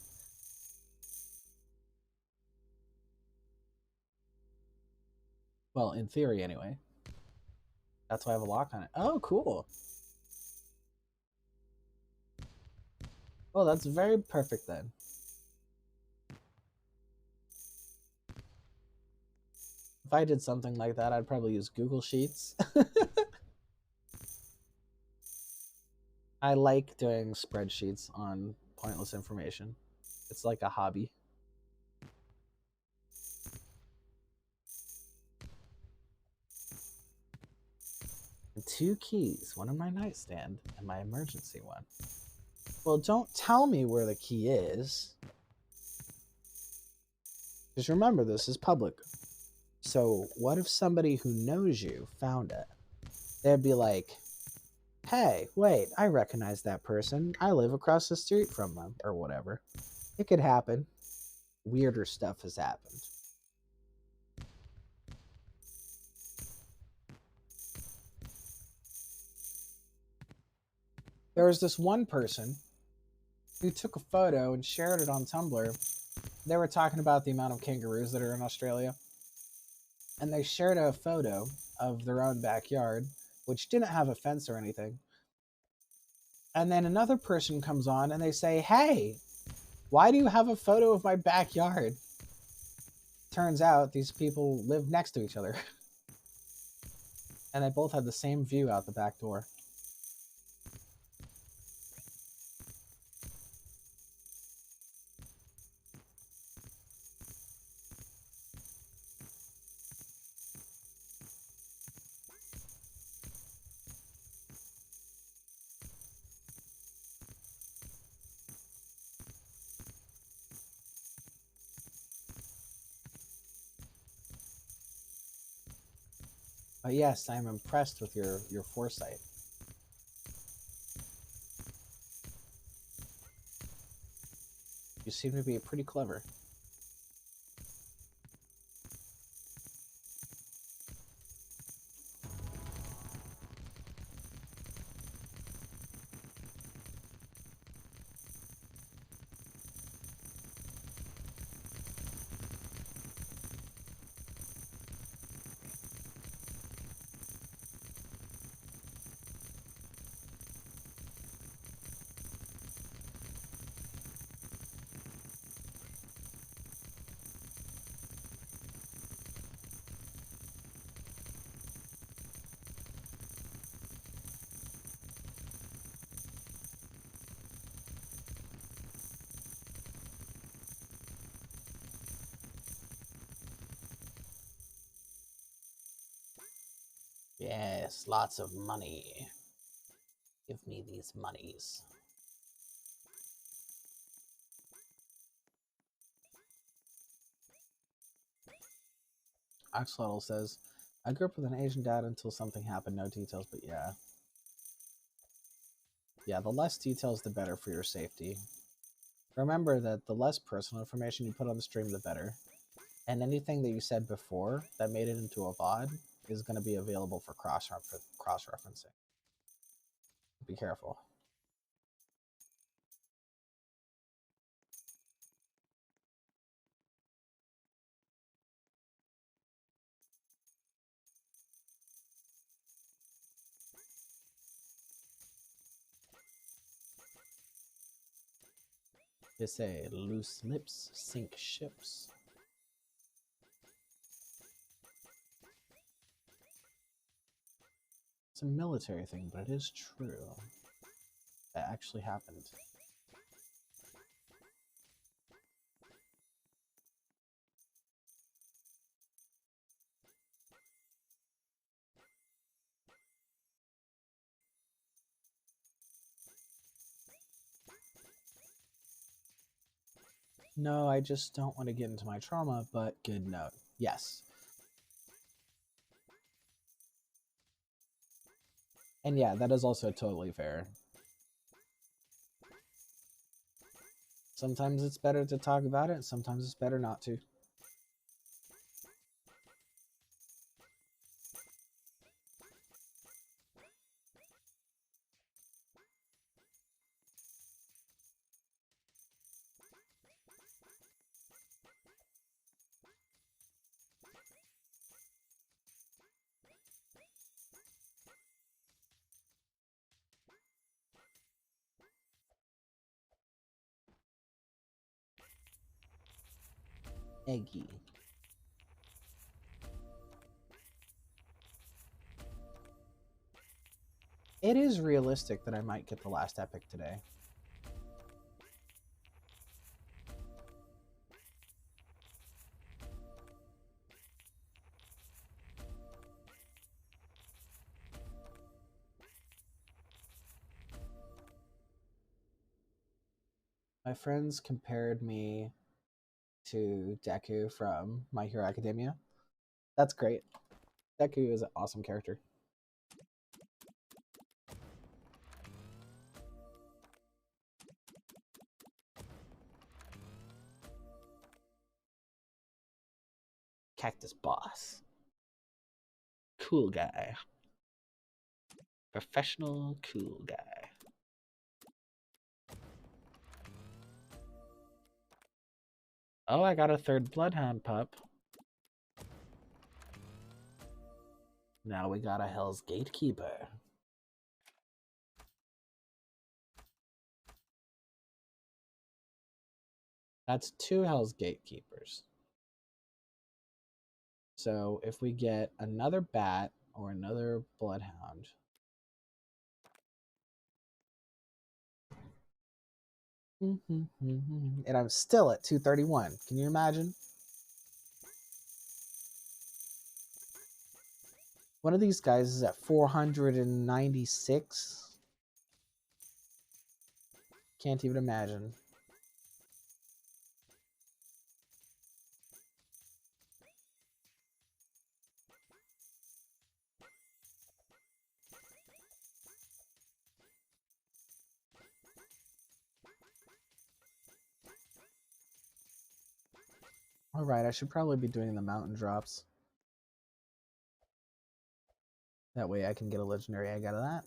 Well, in theory, anyway. That's why I have a lock on it. Oh, cool. Well, that's very perfect then. If I did something like that, I'd probably use Google Sheets. I like doing spreadsheets on pointless information. It's like a hobby. And 2 keys, one in my nightstand and my emergency one. Well, don't tell me where the key is. Because remember, this is public. So what if somebody who knows you found it? They'd be like, hey, wait, I recognize that person. I live across the street from them, or whatever. It could happen. Weirder stuff has happened. There was this one person who took a photo and shared it on Tumblr. They were talking about the amount of kangaroos that are in Australia. And they shared a photo of their own backyard, which didn't have a fence or anything. And then another person comes on and they say, hey, why do you have a photo of my backyard? Turns out these people live next to each other. And they both had the same view out the back door. But yes, I'm impressed with your foresight. You seem to be pretty clever. Yes, lots of money. Give me these monies. Axolotl says, I grew up with an Asian dad until something happened. No details, but yeah. Yeah, the less details, the better for your safety. Remember that the less personal information you put on the stream, the better. And anything that you said before that made it into a VOD is going to be available for cross-referencing. Be careful. They say loose lips sink ships. It's a military thing, but it is true. That actually happened. No, I just don't want to get into my trauma, but good note. Yes. And yeah, that is also totally fair. Sometimes it's better to talk about it, sometimes it's better not to. Eggy. It is realistic that I might get the last epic today. My friends compared me to Deku from My Hero Academia. That's great. Deku is an awesome character. Cactus Boss. Cool guy. Professional cool guy. Oh, I got a third Bloodhound pup. Now we got a Hell's Gatekeeper. That's 2 Hell's Gatekeepers. So if we get another bat or another Bloodhound. And I'm still at 231. Can you imagine? One of these guys is at 496. Can't even imagine. Alright, I should probably be doing the mountain drops. That way I can get a legendary egg out of that.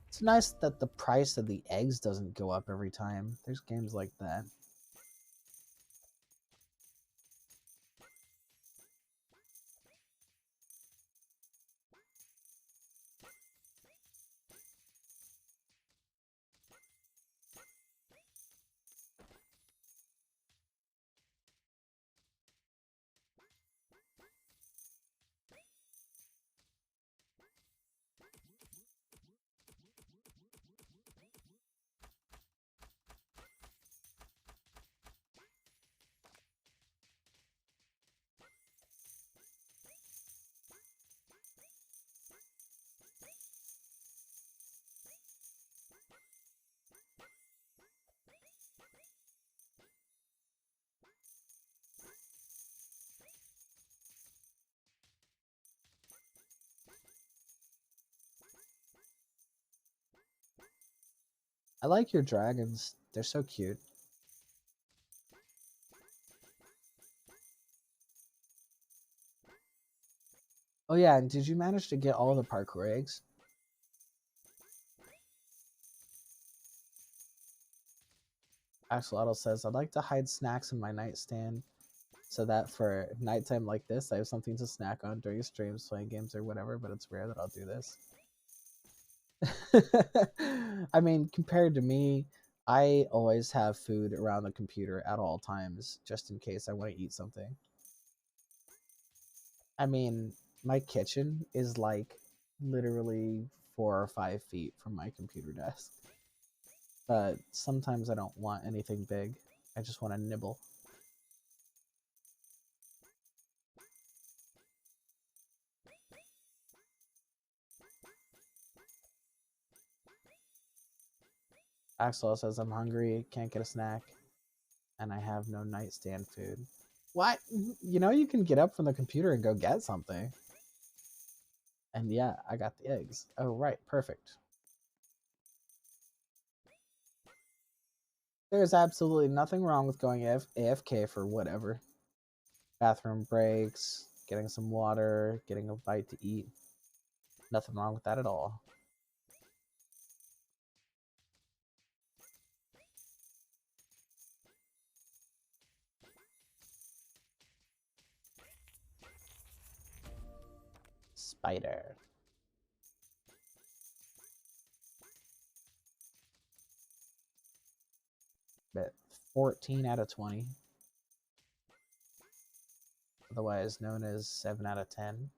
It's nice that the price of the eggs doesn't go up every time. There's games like that. I like your dragons. They're so cute. Oh yeah, and did you manage to get all the parkour eggs? Axolotl says, I'd like to hide snacks in my nightstand so that for nighttime like this, I have something to snack on during streams, playing games, or whatever, but it's rare that I'll do this. I mean, compared to me, I always have food around the computer at all times, just in case I want to eat something. I mean, my kitchen is like literally 4 or 5 feet from my computer desk. But sometimes I don't want anything big. I just want to nibble. Axel says, I'm hungry, can't get a snack, and I have no nightstand food. What? You know, you can get up from the computer and go get something. And yeah, I got the eggs. Oh, right, perfect. There's absolutely nothing wrong with going AFK for whatever. Bathroom breaks, getting some water, getting a bite to eat. Nothing wrong with that at all. Spider. But 14 out of 20. Otherwise known as 7 out of 10.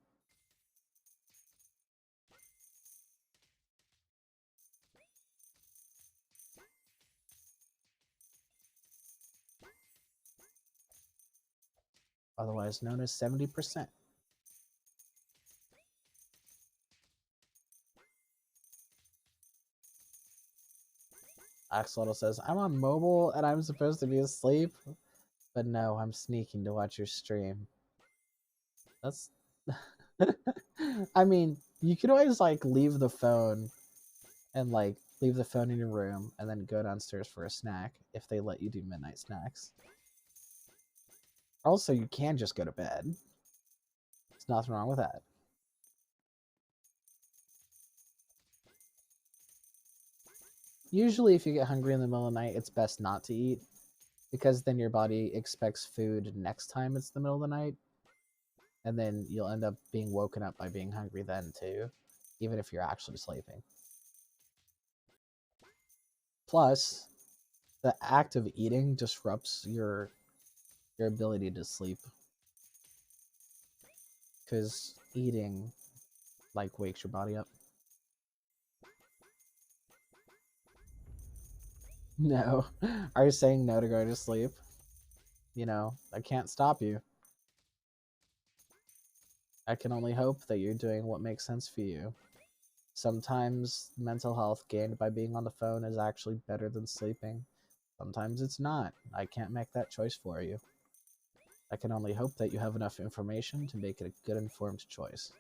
Otherwise known as 70%. Axolotl says, I'm on mobile and I'm supposed to be asleep. But no, I'm sneaking to watch your stream. That's... I mean, you could always, like, leave the phone and, like, leave the phone in your room and then go downstairs for a snack if they let you do midnight snacks. Also, you can just go to bed. There's nothing wrong with that. Usually, if you get hungry in the middle of the night, it's best not to eat because then your body expects food next time it's the middle of the night. And then you'll end up being woken up by being hungry then too, even if you're actually sleeping. Plus, the act of eating disrupts your ability to sleep because eating like wakes your body up. No. Are you saying no to go to sleep? You know, I can't stop you. I can only hope that you're doing what makes sense for you. Sometimes mental health gained by being on the phone is actually better than sleeping. Sometimes it's not. I can't make that choice for you. I can only hope that you have enough information to make it a good informed choice.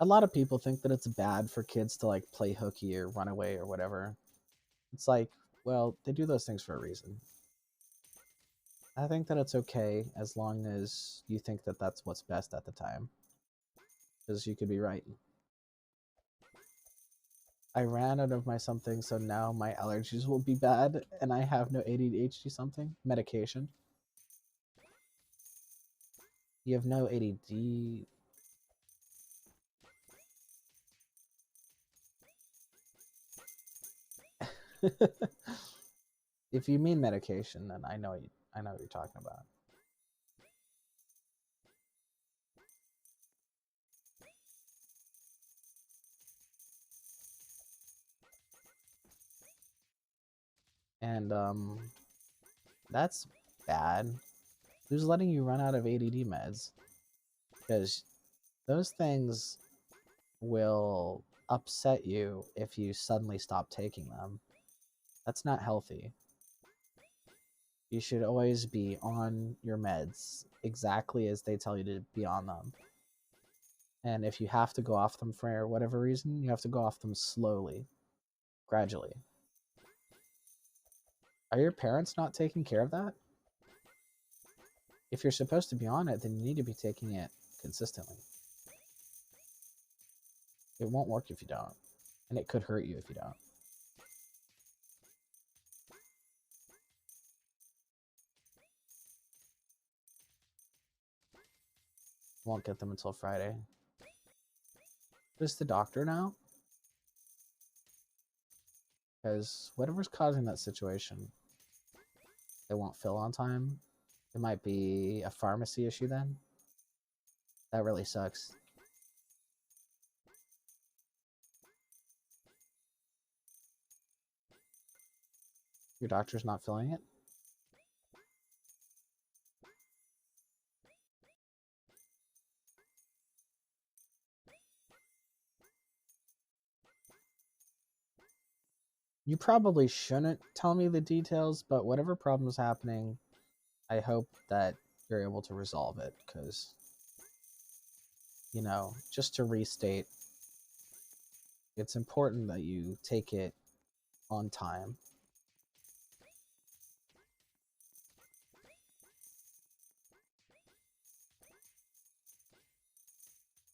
A lot of people think that it's bad for kids to like play hooky or run away or whatever. It's like, well, they do those things for a reason. I think that it's okay as long as you think that that's what's best at the time. Because you could be right. I ran out of my something, so now my allergies will be bad, and I have no ADHD something. Medication. You have no ADD. If you mean medication, then I know what you're talking about. And that's bad. Who's letting you run out of ADD meds? Because those things will upset you if you suddenly stop taking them. That's not healthy. You should always be on your meds exactly as they tell you to be on them. And if you have to go off them for whatever reason, you have to go off them slowly, gradually. Are your parents not taking care of that? If you're supposed to be on it, then you need to be taking it consistently. It won't work if you don't. And it could hurt you if you don't. Won't get them until Friday. Is the doctor now? Because whatever's causing that situation, they won't fill on time. It might be a pharmacy issue then. That really sucks. Your doctor's not filling it? You probably shouldn't tell me the details, but whatever problem is happening, I hope that you're able to resolve it, because, you know, just to restate, it's important that you take it on time.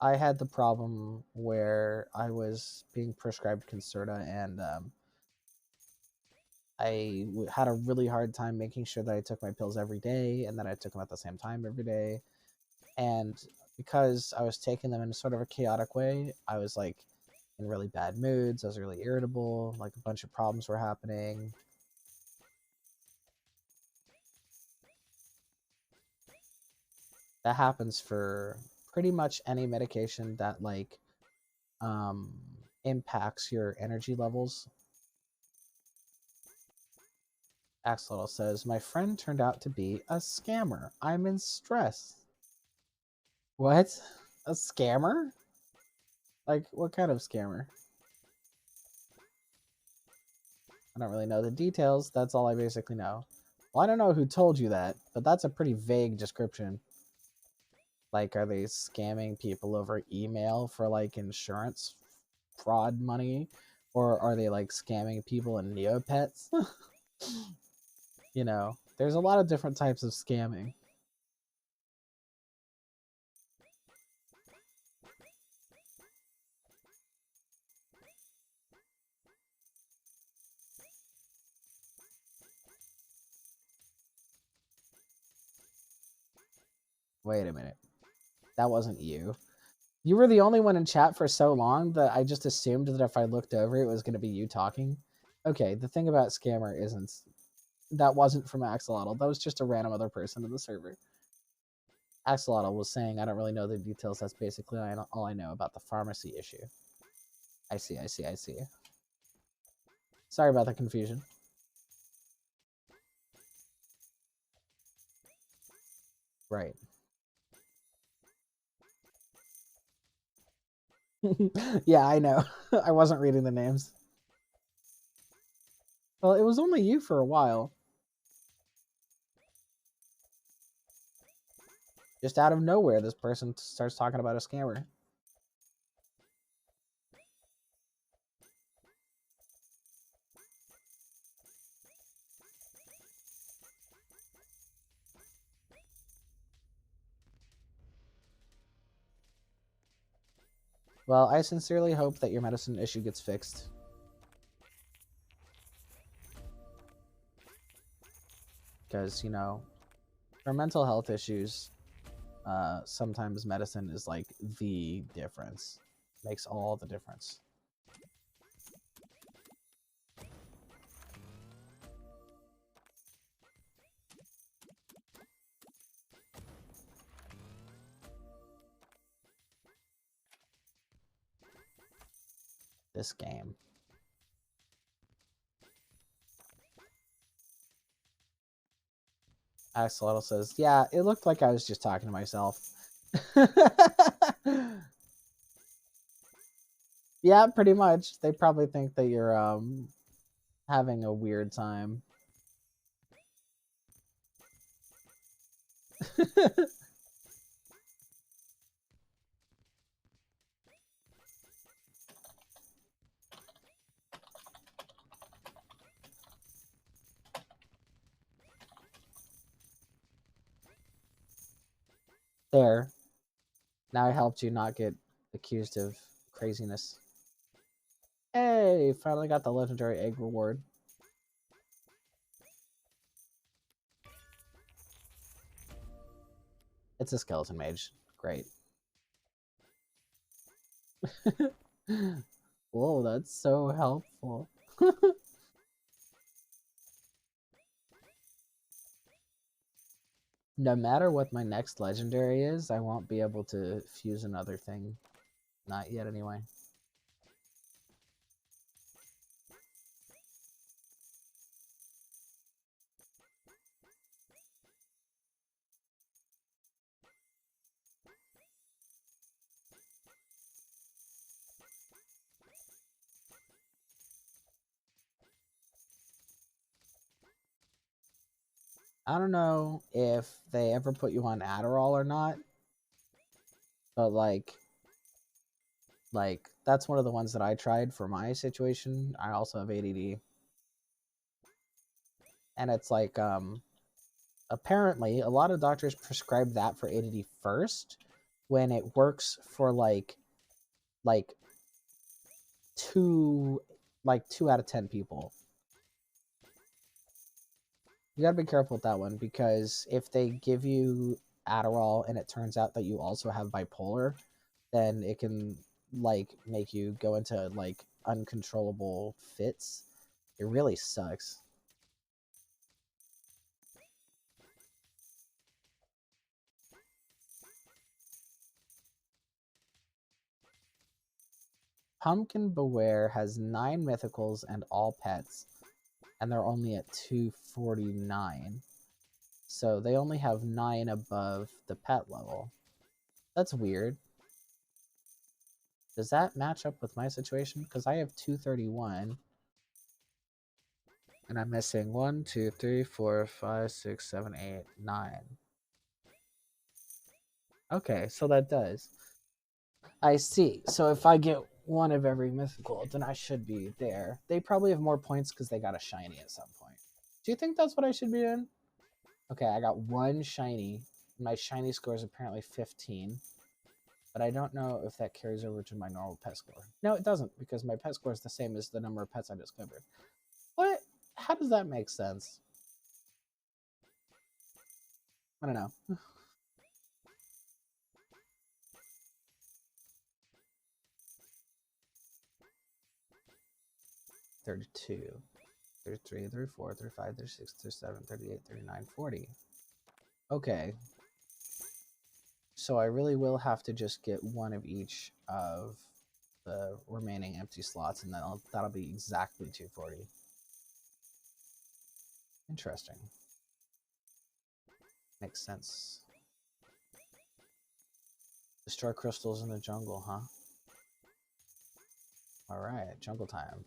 I had the problem where I was being prescribed Concerta, and I had a really hard time making sure that I took my pills every day and that I took them at the same time every day. And because I was taking them in sort of a chaotic way, I was like in really bad moods. I was really irritable. Like a bunch of problems were happening. That happens for pretty much any medication that like impacts your energy levels. Axolotl says, my friend turned out to be a scammer. I'm in stress. What? A scammer? Like, what kind of scammer? I don't really know the details. That's all I basically know. Well, I don't know who told you that, but that's a pretty vague description. Like, are they scamming people over email for, like, insurance fraud money? Or are they, like, scamming people in Neopets? You know, there's a lot of different types of scamming. Wait a minute. That wasn't you. You were the only one in chat for so long that I just assumed that if I looked over, it was going to be you talking. Okay, the thing about scammer isn't... That wasn't from Axolotl. That was just a random other person in the server. Axolotl was saying, I don't really know the details. That's basically all I know about the pharmacy issue. I see. Sorry about the confusion. Right. Yeah, I know. I wasn't reading the names. Well, it was only you for a while. Just out of nowhere, this person starts talking about a scammer. Well, I sincerely hope that your medicine issue gets fixed. Because, you know, for mental health issues, sometimes medicine is like the difference. Makes all the difference. This game. Axolotl says, yeah, it looked like I was just talking to myself. Yeah, pretty much. They probably think that you're having a weird time. There. Now I helped you not get accused of craziness. Hey, finally got the legendary egg reward. It's a skeleton mage. Great. Whoa, that's so helpful. No matter what my next legendary is, I won't be able to fuse another thing. Not yet, anyway. I don't know if they ever put you on Adderall or not, but that's one of the ones that I tried for my situation. I also have ADD. And it's like apparently a lot of doctors prescribe that for ADD first when it works for like two out of 10 people. You gotta be careful with that one, because if they give you Adderall and it turns out that you also have bipolar, then it can like make you go into like uncontrollable fits. It really sucks. Pumpkin Beware has 9 mythicals and all pets, and they're only at 249. So they only have 9 above the pet level. That's weird. Does that match up with my situation? Because I have 231. And I'm missing 1, 2, 3, 4, 5, 6, 7, 8, 9. Okay, so that does. I see. So if I get one of every mythical, then I should be there. They probably have more points because they got a shiny at some point. Do you think that's what I should be in? Okay, I got 1 shiny. My shiny score is apparently 15. But I don't know if that carries over to my normal pet score. No, it doesn't, because my pet score is the same as the number of pets I discovered. What? How does that make sense? I don't know. 32, 33, 34, 35, 36, 37, 38, 39, 40. Okay. So I really will have to just get one of each of the remaining empty slots, and that'll be exactly 240. Interesting. Makes sense. Destroy crystals in the jungle, huh? Alright, jungle time.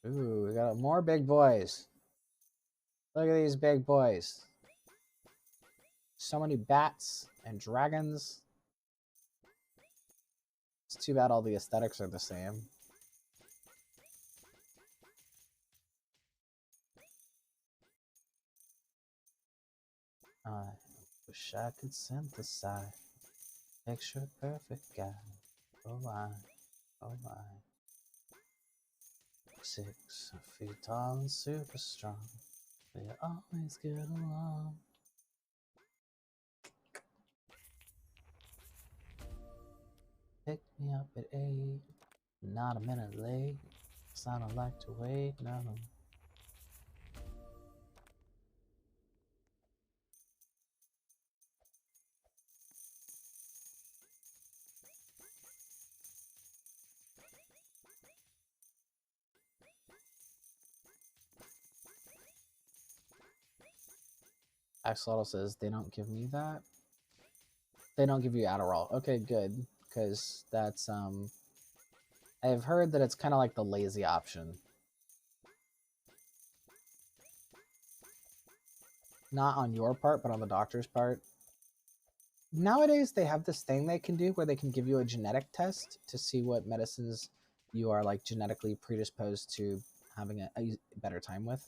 Ooh, we got more big boys. Look at these big boys. So many bats and dragons. It's too bad all the aesthetics are the same. I wish I could synthesize picture perfect guy. Oh my, oh my. 6 feet tall and super strong. We always get along. Pick me up at 8, not a minute late. 'Cause I don't like to wait, no. Axolotl says they don't give me that. They don't give you Adderall. Okay, good, because that's I've heard that it's kind of like the lazy option. Not on your part, but on the doctor's part. Nowadays, they have this thing they can do where they can give you a genetic test to see what medicines you are like genetically predisposed to having a better time with.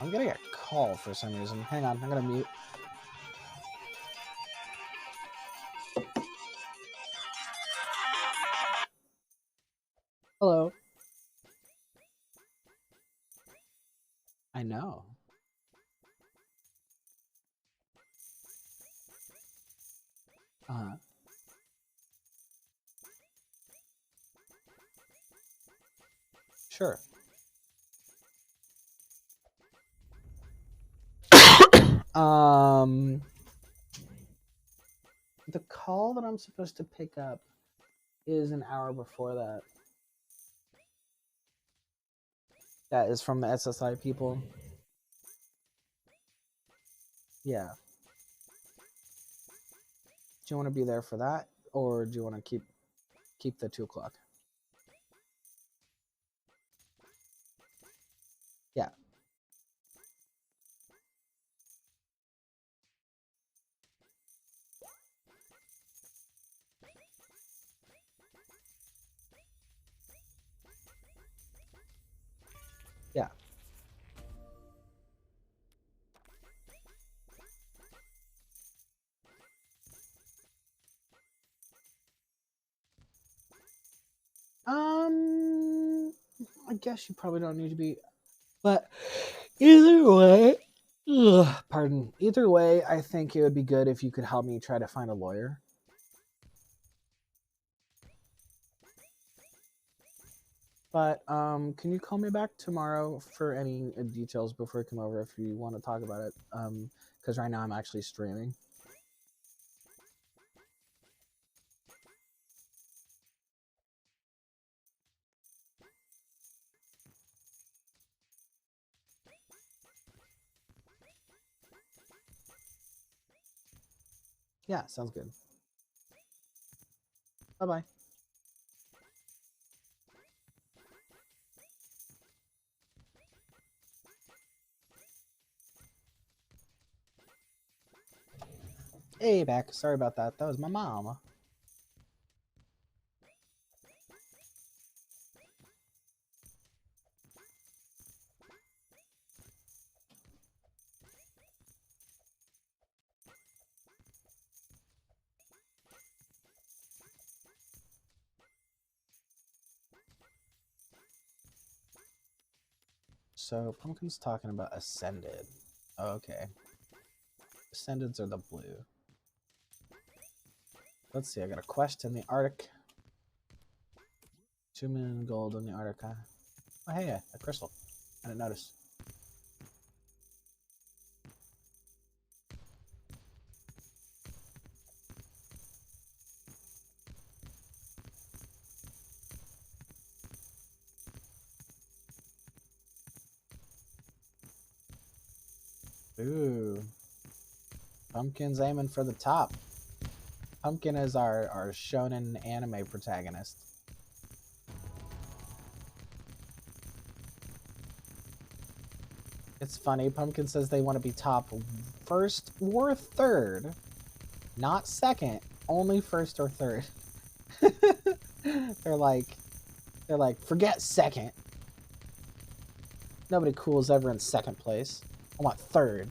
I'm getting a call for some reason. Hang on, I'm gonna mute. Hello. I know. Uh-huh. Sure. The call that I'm supposed to pick up is an hour before that. That is from the SSI people. Yeah. Do you want to be there for that, or do you want to keep the 2 o'clock? Yeah. Yeah. I guess you probably don't need to be, but either way, pardon. Either way, I think it would be good if you could help me try to find a lawyer. But can you call me back tomorrow for any details before I come over if you want to talk about it? Because right now I'm actually streaming. Yeah, sounds good. Bye-bye. Hey, back. Sorry about that. That was my mom. So, Pumpkin's talking about Ascended. Okay. Ascendeds are the blue. Let's see, I got a quest in the Arctic. 2 million gold in the Arctic. Oh, hey, a crystal. I didn't notice. Ooh. Pumpkin's aiming for the top. Pumpkin is our shonen anime protagonist. It's funny, Pumpkin says they want to be top first or third. Not second, only first or third. They're like, forget second. Nobody cool is ever in second place. I want third.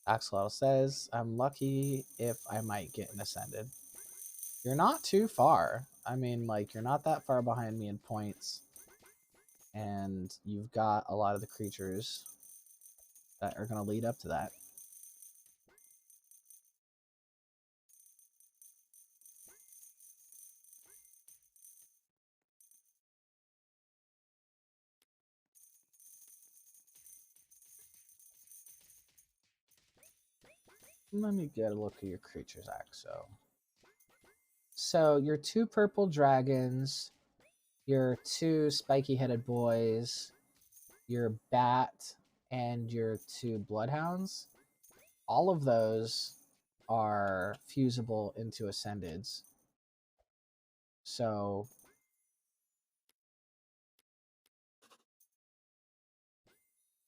Axolotl says, I'm lucky if I might get an Ascended. You're not too far. I mean, like, you're not that far behind me in points. And you've got a lot of the creatures that are going to lead up to that. Let me get a look at your creatures, Axo. So your 2 purple dragons, your 2 spiky-headed boys, your bat, and your 2 bloodhounds, all of those are fusible into Ascendeds. So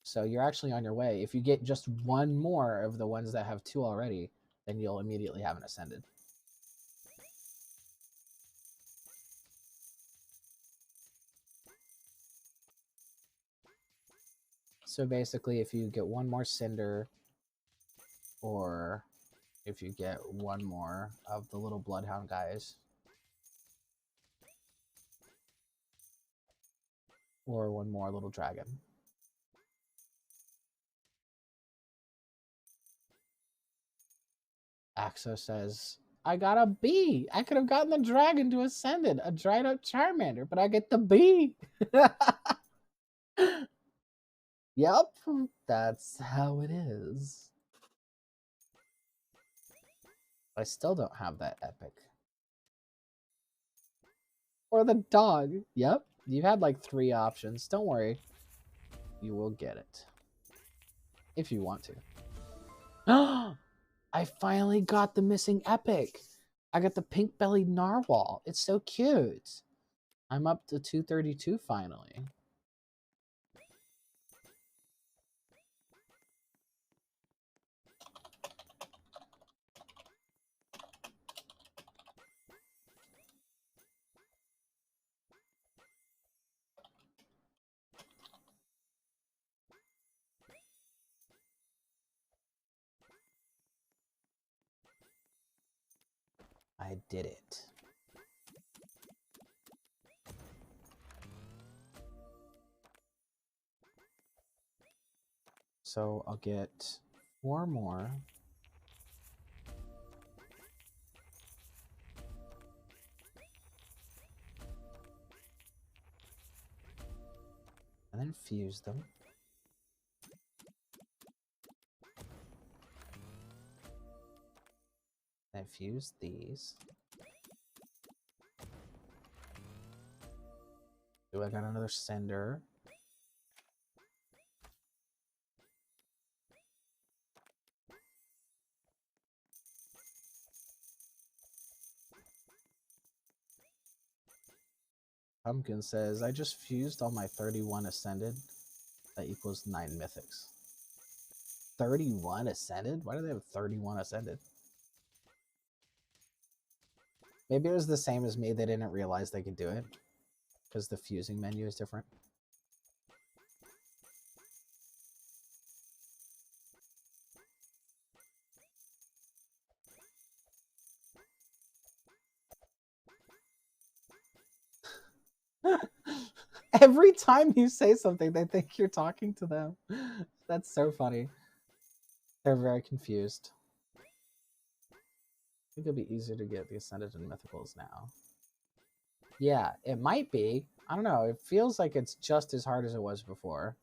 So you're actually on your way. If you get just one more of the ones that have 2 already, then you'll immediately have an ascended. So basically, if you get one more cinder, or if you get one more of the little bloodhound guys, or one more little dragon. Axo says, I got a B. I could have gotten the dragon to Ascended, a dried up Charmander, but I get the B. Yep, that's how it is. I still don't have that epic. Or the dog. Yep, you've had like 3 options. Don't worry. You will get it. If you want to. I finally got the missing epic. I got the pink-bellied narwhal. It's so cute. I'm up to 232 finally. I did it. So I'll get 4 more. And then fuse them. Then fuse these. Do I got another cinder? Pumpkin says, I just fused all my 31 ascended. That equals 9 mythics. 31 ascended? Why do they have 31 ascended? Maybe it was the same as me. They didn't realize they could do it. Because the fusing menu is different. Every time you say something, they think you're talking to them. That's so funny. They're very confused. I think it'll be easier to get the Ascended and Mythicals now. Yeah, it might be. I don't know. It feels like it's just as hard as it was before.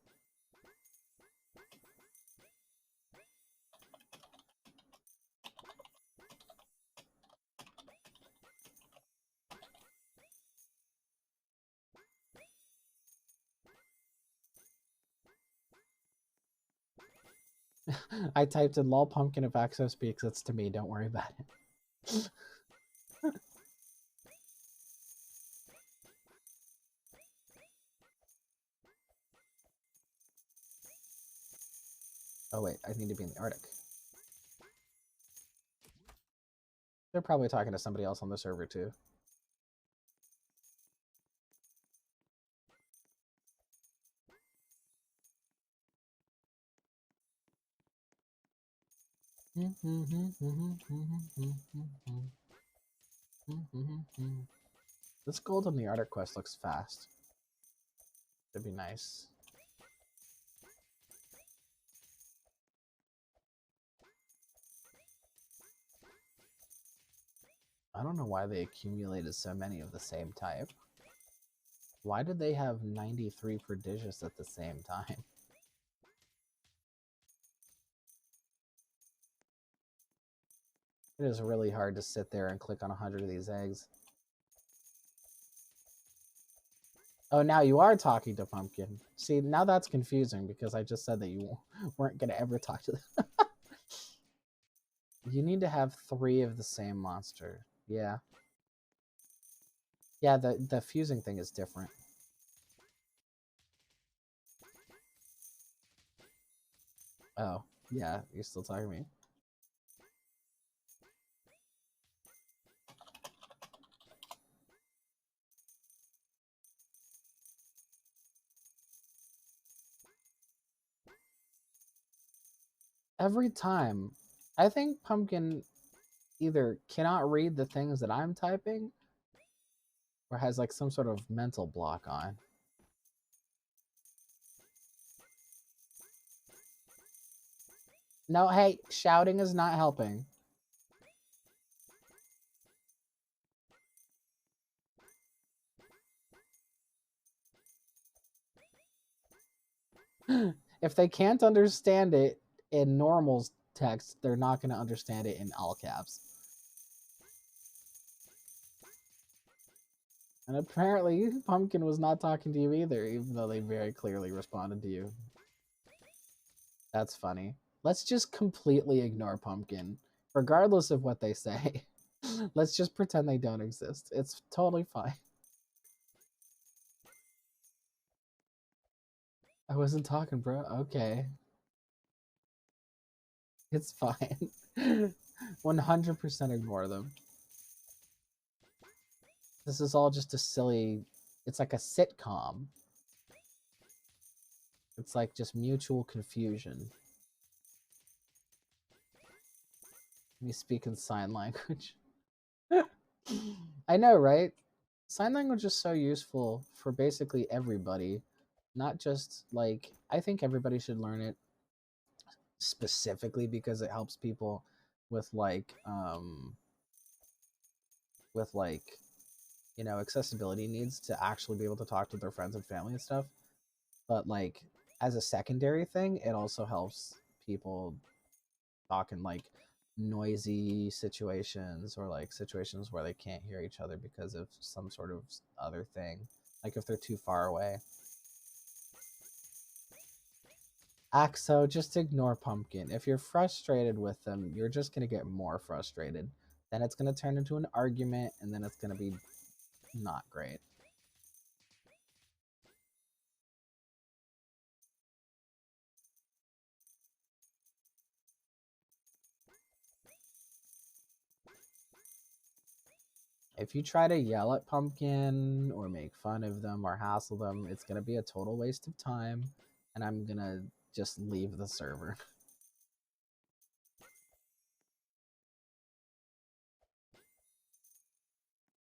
I typed in lol pumpkin if Axo speaks. It's to me. Don't worry about it. Oh wait, I need to be in the Arctic. They're probably talking to somebody else on the server too. This gold on the Arctic quest looks fast. That'd be nice. I don't know why they accumulated so many of the same type. Why did they have 93 prodigious at the same time? It is really hard to sit there and click on 100 of these eggs. Oh, now you are talking to Pumpkin. See, now that's confusing because I just said that you weren't going to ever talk to them. You need to have 3 of the same monster. Yeah. Yeah, the fusing thing is different. Oh, yeah, you're still talking to me. Every time. I think Pumpkin either cannot read the things that I'm typing or has like some sort of mental block on. No, hey, shouting is not helping. If they can't understand it in normal text, they're not going to understand it in all caps. And apparently, Pumpkin was not talking to you either, even though they very clearly responded to you. That's funny. Let's just completely ignore Pumpkin, regardless of what they say. Let's just pretend they don't exist. It's totally fine. I wasn't talking, bro. Okay. It's fine. 100% ignore them. This is all just a silly... It's like a sitcom. It's like just mutual confusion. Me speak in sign language. I know, right? Sign language is so useful for basically everybody. Not just like... I think everybody should learn it specifically because it helps people with like you know, accessibility needs to actually be able to talk to their friends and family and stuff. But like as a secondary thing, it also helps people talk in like noisy situations or like situations where they can't hear each other because of some sort of other thing, like if they're too far away. Axo, just ignore Pumpkin. If you're frustrated with them, you're just going to get more frustrated. Then it's going to turn into an argument, and then it's going to be not great. If you try to yell at Pumpkin or make fun of them or hassle them, it's going to be a total waste of time, and I'm going to just leave the server.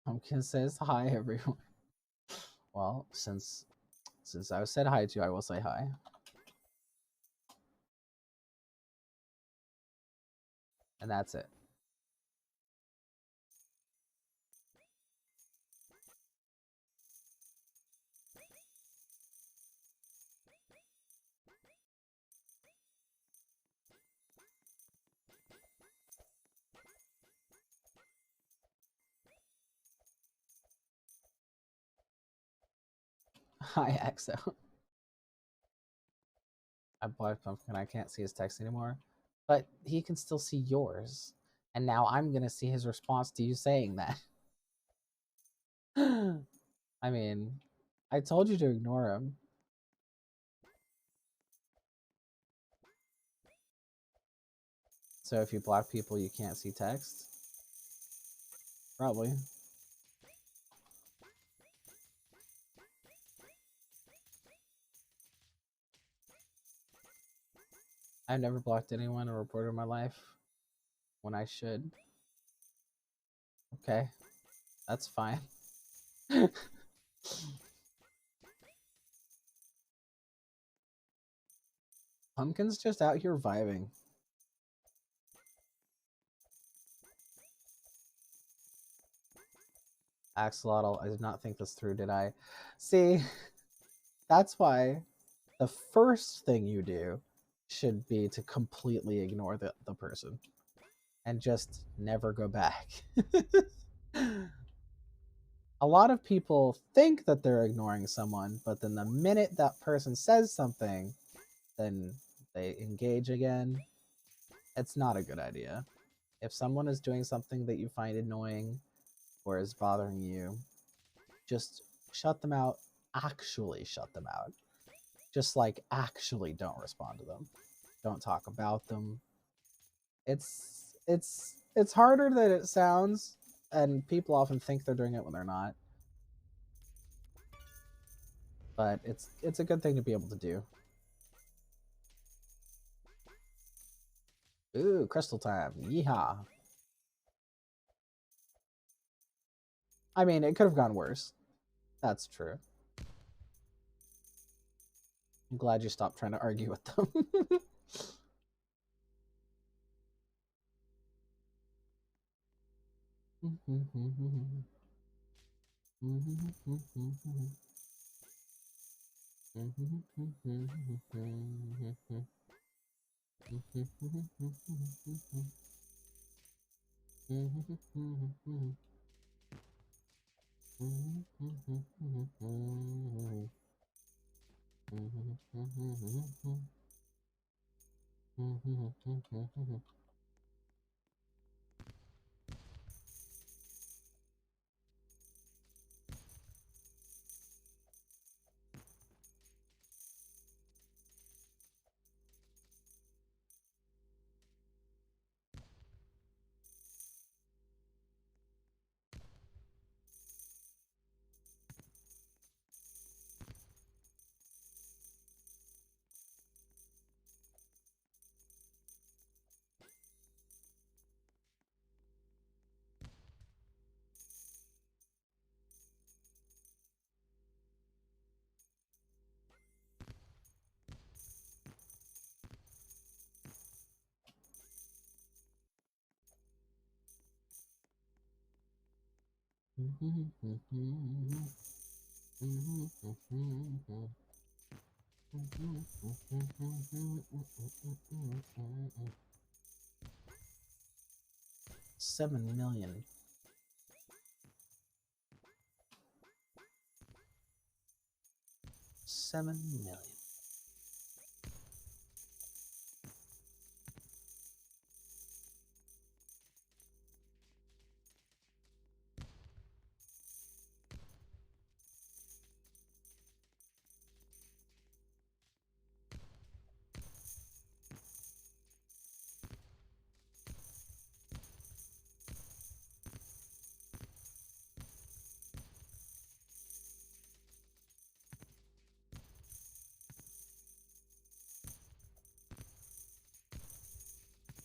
Pumpkin says hi, everyone. Well, since I said hi to you, I will say hi. And that's it. Hi, Exo. I blocked Pumpkin. I can't see his text anymore. But he can still see yours. And now I'm going to see his response to you saying that. I mean, I told you to ignore him. So if you block people, you can't see text? Probably. I've never blocked anyone or reported my life when I should. Okay, that's fine. Pumpkin's just out here vibing. Axolotl, I did not think this through, did I? See, that's why the first thing you do should be to completely ignore the person and just never go back. A lot of people think that they're ignoring someone, but then the minute that person says something, then they engage again. It's not a good idea. If someone is doing something that you find annoying or is bothering you, just shut them out. Actually shut them out. Just like actually don't respond to them. don't talk about them. It's harder than it sounds, and people often think they're doing it when they're not. But it's a good thing to be able to do. Ooh, crystal time. Yeehaw. I mean, it could have gone worse. That's true. I'm glad you stopped trying to argue with them. $7 million. $7 million.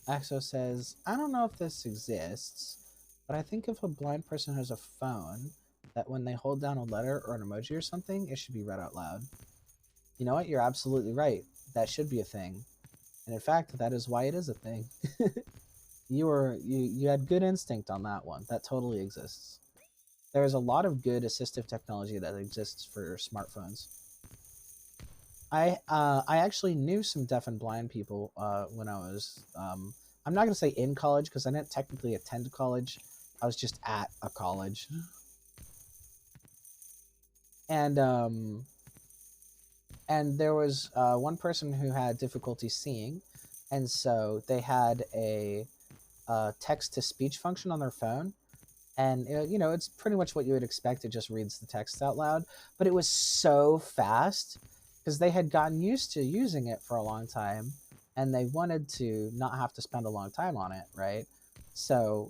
Axo says, I don't know if this exists, but I think if a blind person has a phone, that when they hold down a letter or an emoji or something, it should be read out loud. You know what? You're absolutely right. That should be a thing. And in fact, that is why it is a thing. You had good instinct on that one. That totally exists. There's a lot of good assistive technology that exists for smartphones. I actually knew some deaf and blind people when I was I'm not gonna say in college because I didn't technically attend college. I was just at a college, and there was one person who had difficulty seeing, and so they had a text to speech function on their phone, and you know, it's pretty much what you would expect. It just reads the text out loud, but it was so fast because they had gotten used to using it for a long time, and they wanted to not have to spend a long time on it, right? So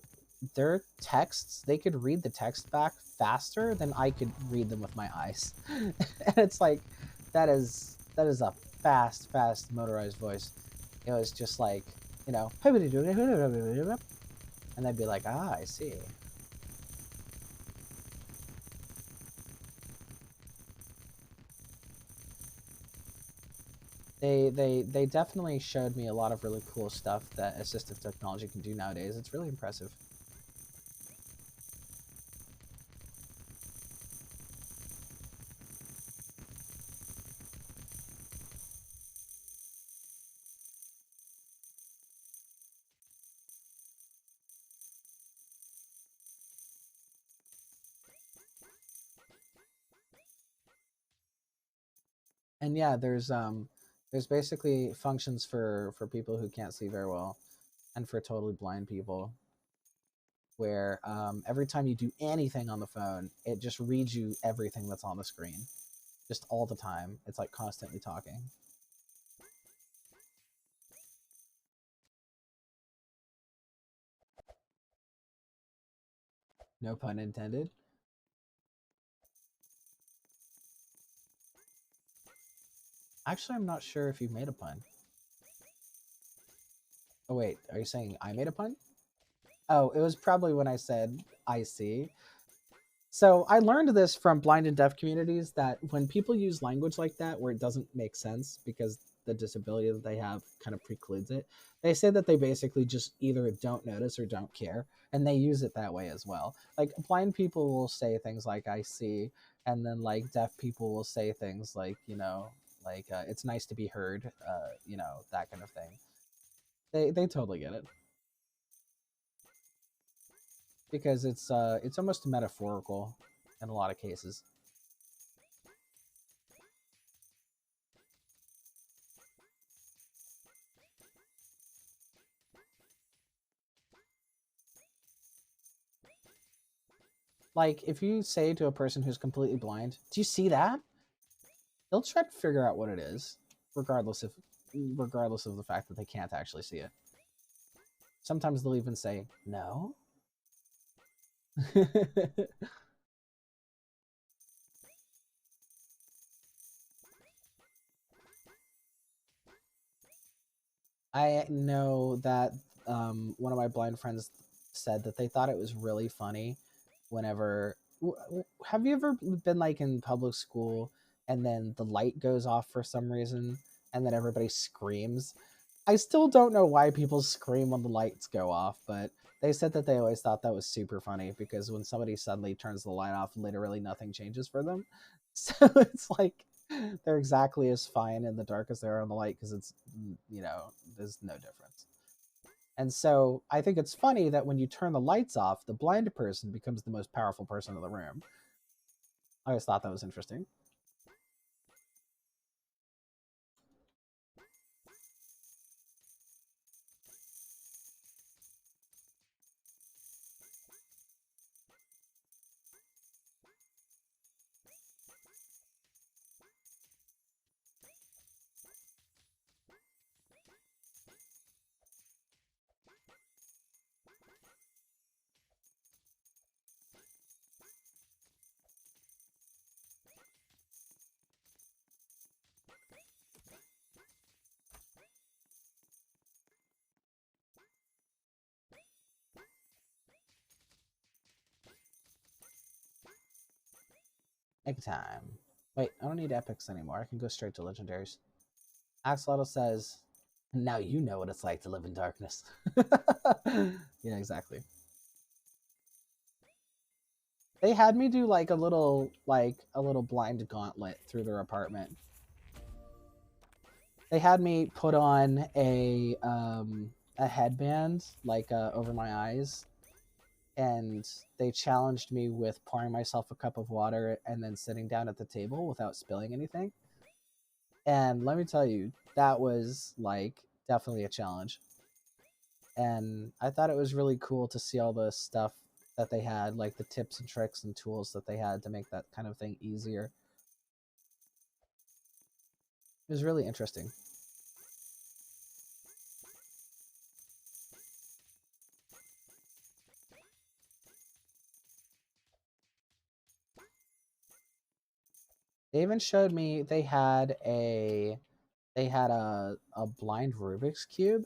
their texts, they could read the text back faster than I could read them with my eyes. And it's like that is a fast motorized voice. It was just like, you know, and they'd be like, ah, I see. They definitely showed me a lot of really cool stuff that assistive technology can do nowadays. It's really impressive. And yeah, there's basically functions for people who can't see very well, and for totally blind people, where every time you do anything on the phone, it just reads you everything that's on the screen, just all the time. It's like constantly talking. No pun intended. Actually, I'm not sure if you made a pun. Oh wait, are you saying I made a pun? Oh, it was probably when I said I see. So I learned this from blind and deaf communities that when people use language like that where it doesn't make sense because the disability that they have kind of precludes it, they say that they basically just either don't notice or don't care, and they use it that way as well. Like blind people will say things like "I see," and then like deaf people will say things like like "It's nice to be heard," that kind of thing. They totally get it because it's almost metaphorical in a lot of cases. Like if you say to a person who's completely blind, "Do you see that?" They'll try to figure out what it is, regardless if regardless of the fact that they can't actually see it. Sometimes they'll even say, "No." I know that one of my blind friends said that they thought it was really funny whenever. Have you ever been like in public school and then the light goes off for some reason and then everybody screams? I still don't know why people scream when the lights go off, but they said that they always thought that was super funny because when somebody suddenly turns the light off, literally nothing changes for them. So it's like they're exactly as fine in the dark as they are on the light because there's no difference. And so I think it's funny that when you turn the lights off, the blind person becomes the most powerful person in the room. I always thought that was interesting. Egg time. Wait, I don't need epics anymore. I can go straight to legendaries. Axolotl says, "Now you know what it's like to live in darkness." Yeah, exactly. They had me do like a little blind gauntlet through their apartment. They had me put on a headband over my eyes, and they challenged me with pouring myself a cup of water and then sitting down at the table without spilling anything. And let me tell you, that was like definitely a challenge. And I thought it was really cool to see all the stuff that they had, like the tips and tricks and tools that they had to make that kind of thing easier. It was really interesting. They even showed me they had a blind Rubik's cube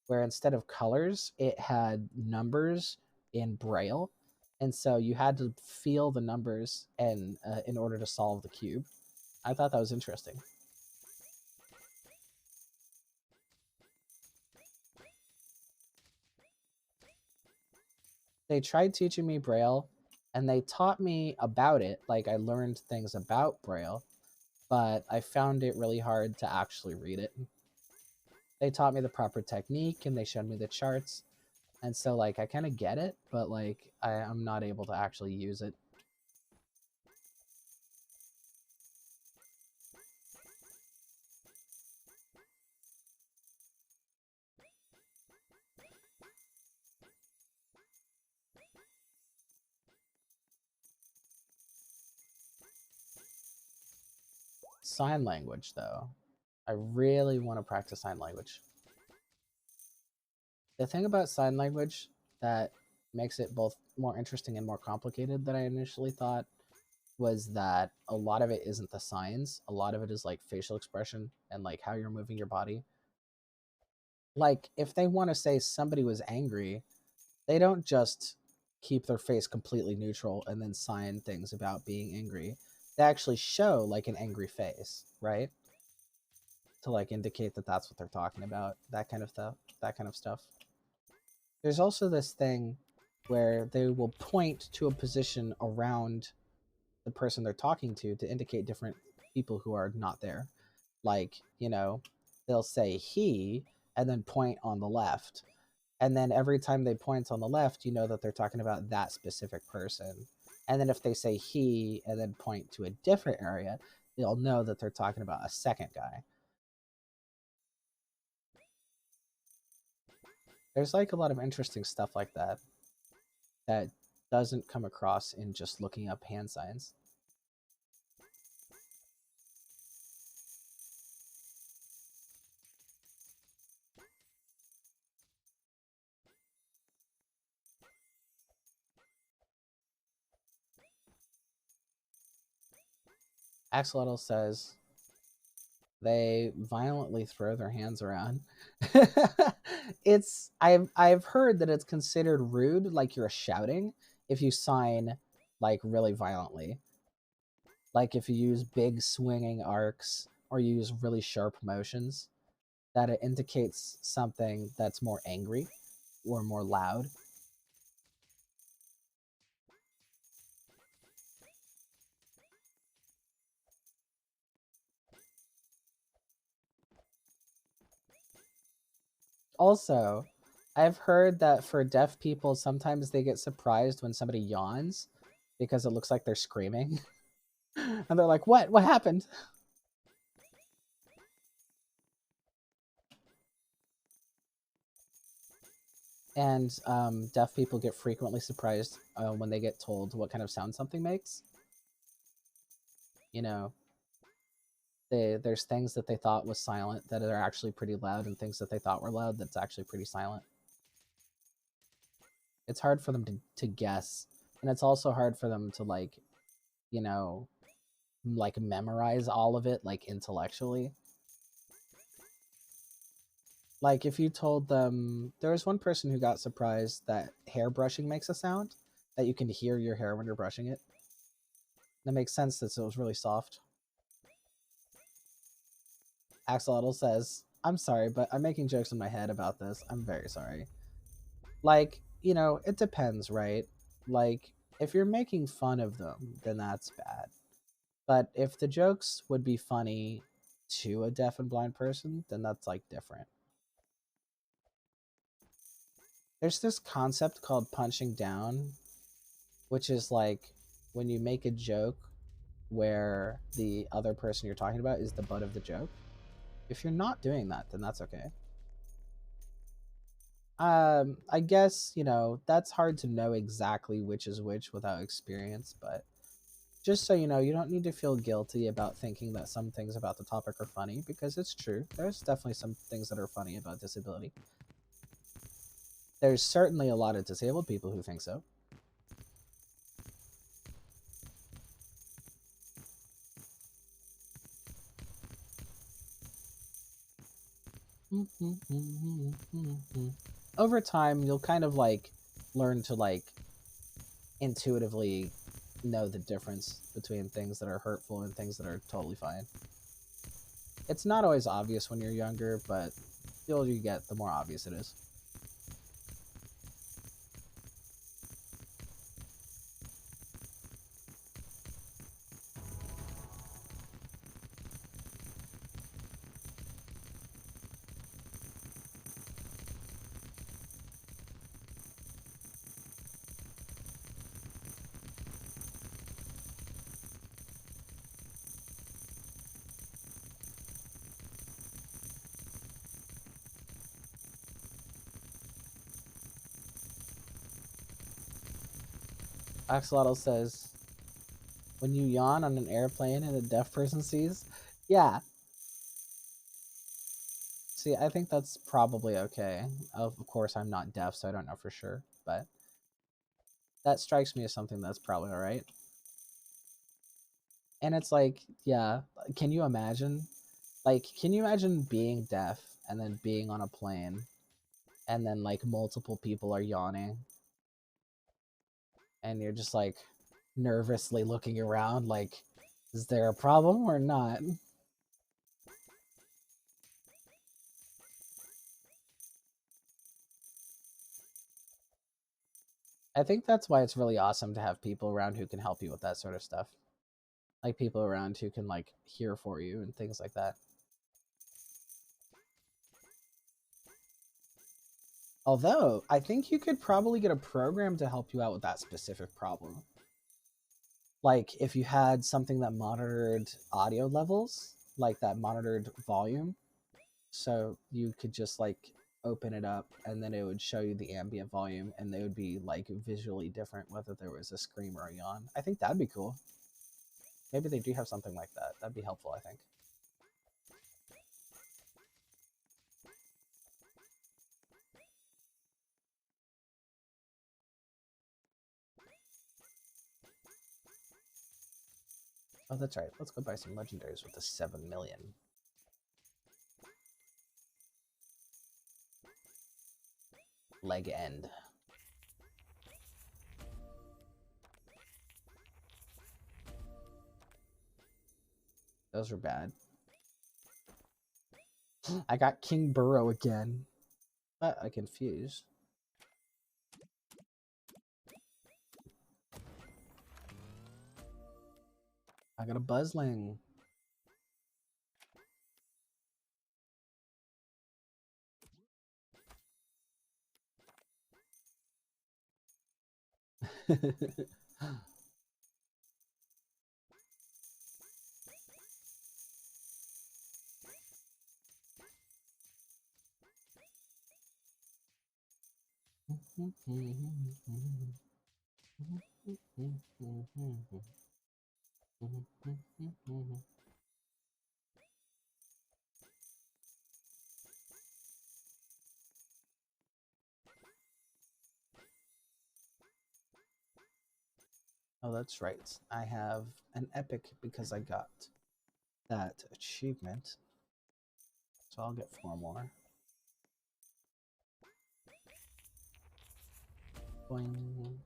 where instead of colors, it had numbers in braille, and so you had to feel the numbers and in order to solve the cube. I thought that was interesting. They tried teaching me braille, and they taught me about it. Like I learned things about braille, but I found it really hard to actually read it. They taught me the proper technique and they showed me the charts, and so like I kind of get it, but like I'm not able to actually use it. Sign language, though, I really want to practice sign language. The thing about sign language that makes it both more interesting and more complicated than I initially thought was that a lot of it isn't the signs. A lot of it is like facial expression and like how you're moving your body. Like if they want to say somebody was angry, they don't just keep their face completely neutral and then sign things about being angry. They actually show like an angry face, right? To like indicate that that's what they're talking about, that kind of stuff, There's also this thing where they will point to a position around the person they're talking to indicate different people who are not there. Like, they'll say he and then point on the left. And then every time they point on the left, you know that they're talking about that specific person. And then if they say he and then point to a different area, you'll know that they're talking about a second guy. There's like a lot of interesting stuff like that that doesn't come across in just looking up hand signs. Axolotl says they violently throw their hands around. I've heard that it's considered rude, like you're shouting, if you sign like really violently. Like if you use big swinging arcs or you use really sharp motions, that it indicates something that's more angry or more loud. Also, I've heard that for deaf people, sometimes they get surprised when somebody yawns because it looks like they're screaming. And they're like, what? What happened? And deaf people get frequently surprised when they get told what kind of sound something makes. You know, there's things that they thought was silent that are actually pretty loud, and things that they thought were loud that's actually pretty silent. It's hard for them to guess, and it's also hard for them to like, you know, like memorize all of it like intellectually. Like if you told them, there was one person who got surprised that hair brushing makes a sound, that you can hear your hair when you're brushing it. That makes sense that it was really soft. Axolotl says, I'm sorry, but I'm making jokes in my head about this. I'm very sorry. Like, it depends, right? Like, if you're making fun of them, then that's bad. But if the jokes would be funny to a deaf and blind person, then that's like different. There's this concept called punching down, which is like when you make a joke where the other person you're talking about is the butt of the joke. If you're not doing that, then that's okay. I guess, that's hard to know exactly which is which without experience, but just so you know, you don't need to feel guilty about thinking that some things about the topic are funny, because it's true. There's definitely some things that are funny about disability. There's certainly a lot of disabled people who think so. Over time, you'll kind of like learn to like intuitively know the difference between things that are hurtful and things that are totally fine. It's not always obvious when you're younger, but the older you get, the more obvious it is. Axolotl says, when you yawn on an airplane and a deaf person sees, yeah. See, I think that's probably okay. Of course, I'm not deaf, so I don't know for sure, but That strikes me as something that's probably all right. And it's like, yeah, can you imagine? Like, can you imagine being deaf and then being on a plane and then like multiple people are yawning and you're just like nervously looking around like, is there a problem or not? I think that's why it's really awesome to have people around who can help you with that sort of stuff. Like people around who can like hear for you and things like that. Although, I think you could probably get a program to help you out with that specific problem. Like if you had something that monitored audio levels, like that monitored volume, so you could just like open it up and then it would show you the ambient volume and they would be like visually different whether there was a scream or a yawn. I think that'd be cool. Maybe they do have something like that. That'd be helpful, I think. Oh, that's right. Let's go buy some legendaries with the 7 million. Leg end. Those are bad. I got King Burrow again. But I confused. I got a Buzzling. Oh, that's right. I have an epic because I got that achievement. So I'll get 4 more. Boing.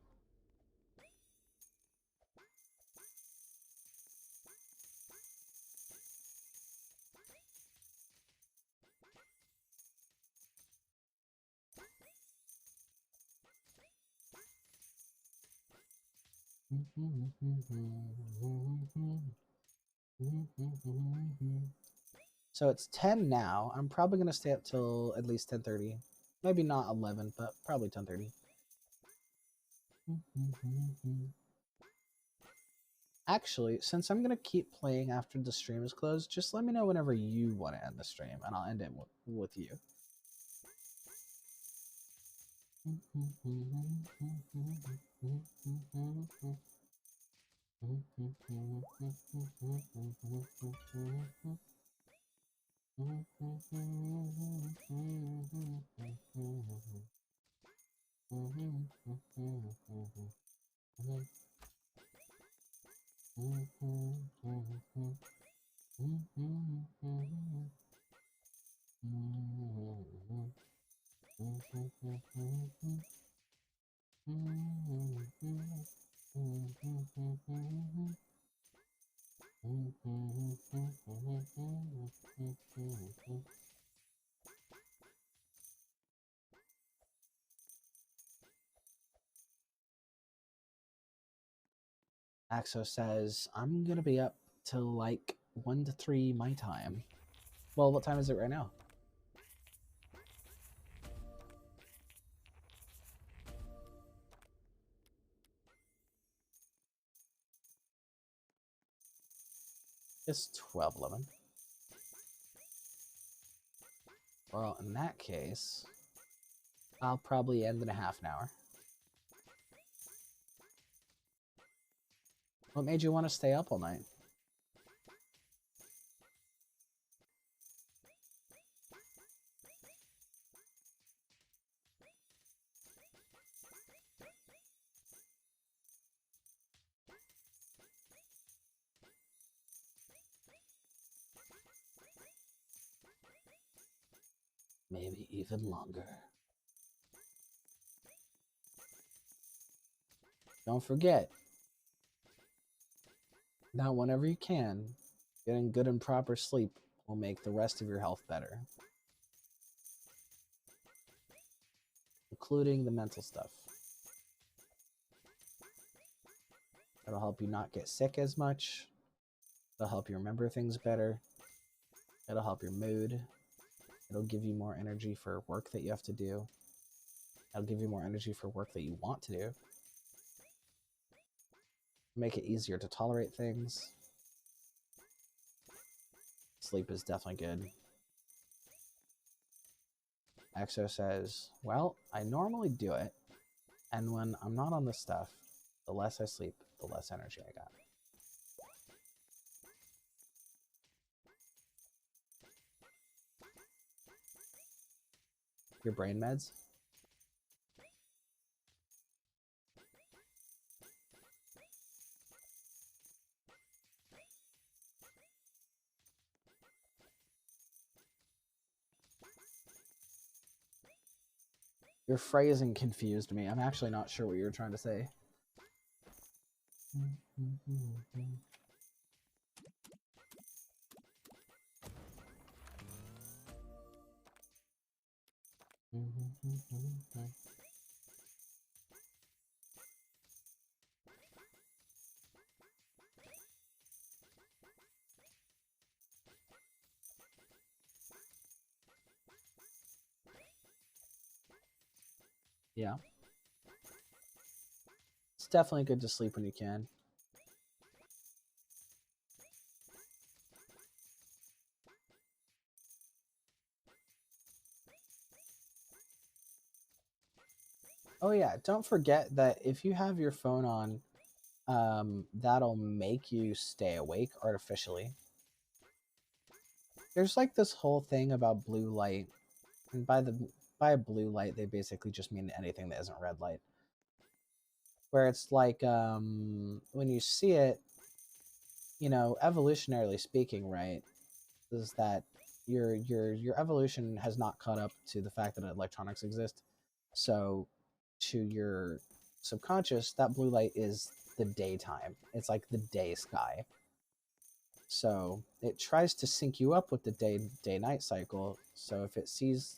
So it's 10 now. I'm probably going to stay up till at least 10:30. Maybe not 11, but probably 10:30. Actually, since I'm going to keep playing after the stream is closed, just let me know whenever you want to end the stream, and I'll end it with you. Axo says, I'm going to be up till like 1 to 3 my time. Well, what time is it right now? It's 12:11. Well, in that case, I'll probably end in a half an hour. What made you want to stay up all night? maybe even longer. Don't forget, now whenever you can, getting good and proper sleep will make the rest of your health better, including the mental stuff. It'll help you not get sick as much. It'll help you remember things better. It'll help your mood. It'll give you more energy for work that you have to do. It'll give you more energy for work that you want to do. Make it easier to tolerate things. Sleep is definitely good. Exo says, well, I normally do it, and when I'm not on this stuff, the less I sleep, the less energy I got. Your brain meds? Your phrasing confused me. I'm actually not sure what you were trying to say. Yeah. It's definitely good to sleep when you can. Oh yeah, don't forget that if you have your phone on, that'll make you stay awake artificially. There's like this whole thing about blue light, and by blue light they basically just mean anything that isn't red light. Where it's like when you see it, you know, evolutionarily speaking, right, is that your evolution has not caught up to the fact that electronics exist. So to your subconscious, that blue light is the daytime. It's like the day sky. So it tries to sync you up with the day night cycle. So if it sees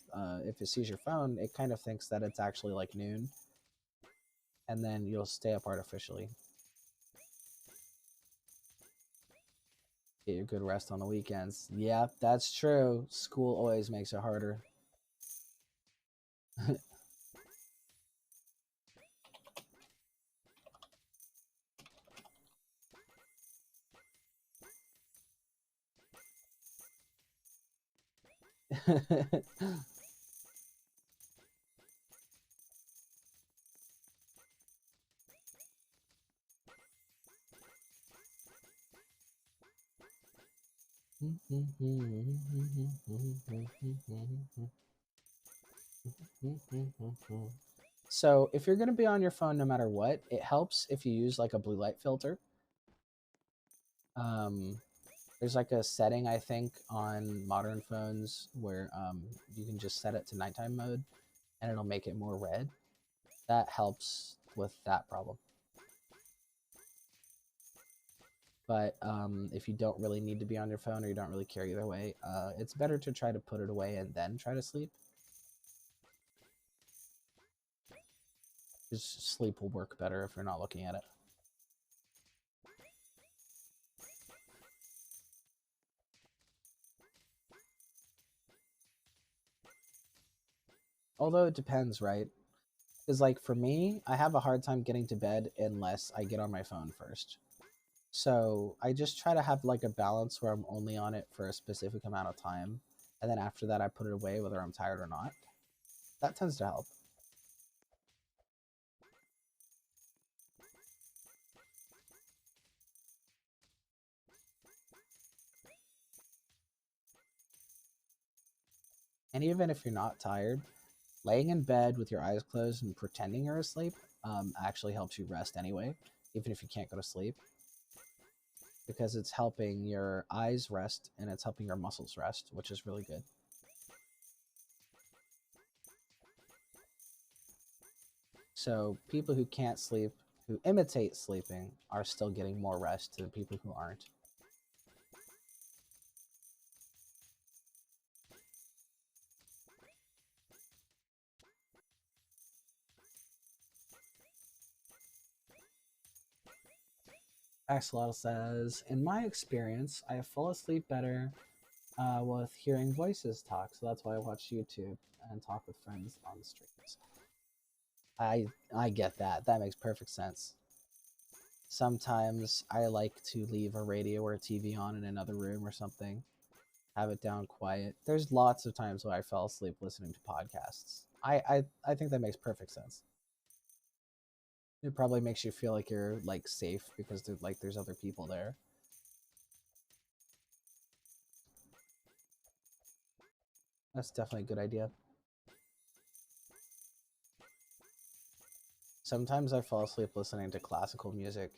your phone, it kind of thinks that it's actually like noon, and then you'll stay up artificially. Get your good rest on the weekends. Yeah, that's true. School always makes it harder. So if you're going to be on your phone no matter what, it helps if you use like a blue light filter. There's like a setting, I think, on modern phones where you can just set it to nighttime mode and it'll make it more red. That helps with that problem. But if you don't really need to be on your phone or you don't really care either way, it's better to try to put it away and then try to sleep. Because sleep will work better if you're not looking at it. Although it depends, right? Because like for me, I have a hard time getting to bed unless I get on my phone first. So I just try to have like a balance where I'm only on it for a specific amount of time. And then after that, I put it away whether I'm tired or not. That tends to help. And even if you're not tired, laying in bed with your eyes closed and pretending you're asleep actually helps you rest anyway, even if you can't go to sleep. Because it's helping your eyes rest and it's helping your muscles rest, which is really good. So people who can't sleep, who imitate sleeping, are still getting more rest than people who aren't. Axolotl says, in my experience, I fall asleep better with hearing voices talk, so that's why I watch YouTube and talk with friends on the streams. I get that. That makes perfect sense. Sometimes I like to leave a radio or a TV on in another room or something, have it down quiet. There's lots of times where I fell asleep listening to podcasts. I think that makes perfect sense. It probably makes you feel like you're like safe because there's other people there. That's definitely a good idea. Sometimes I fall asleep listening to classical music.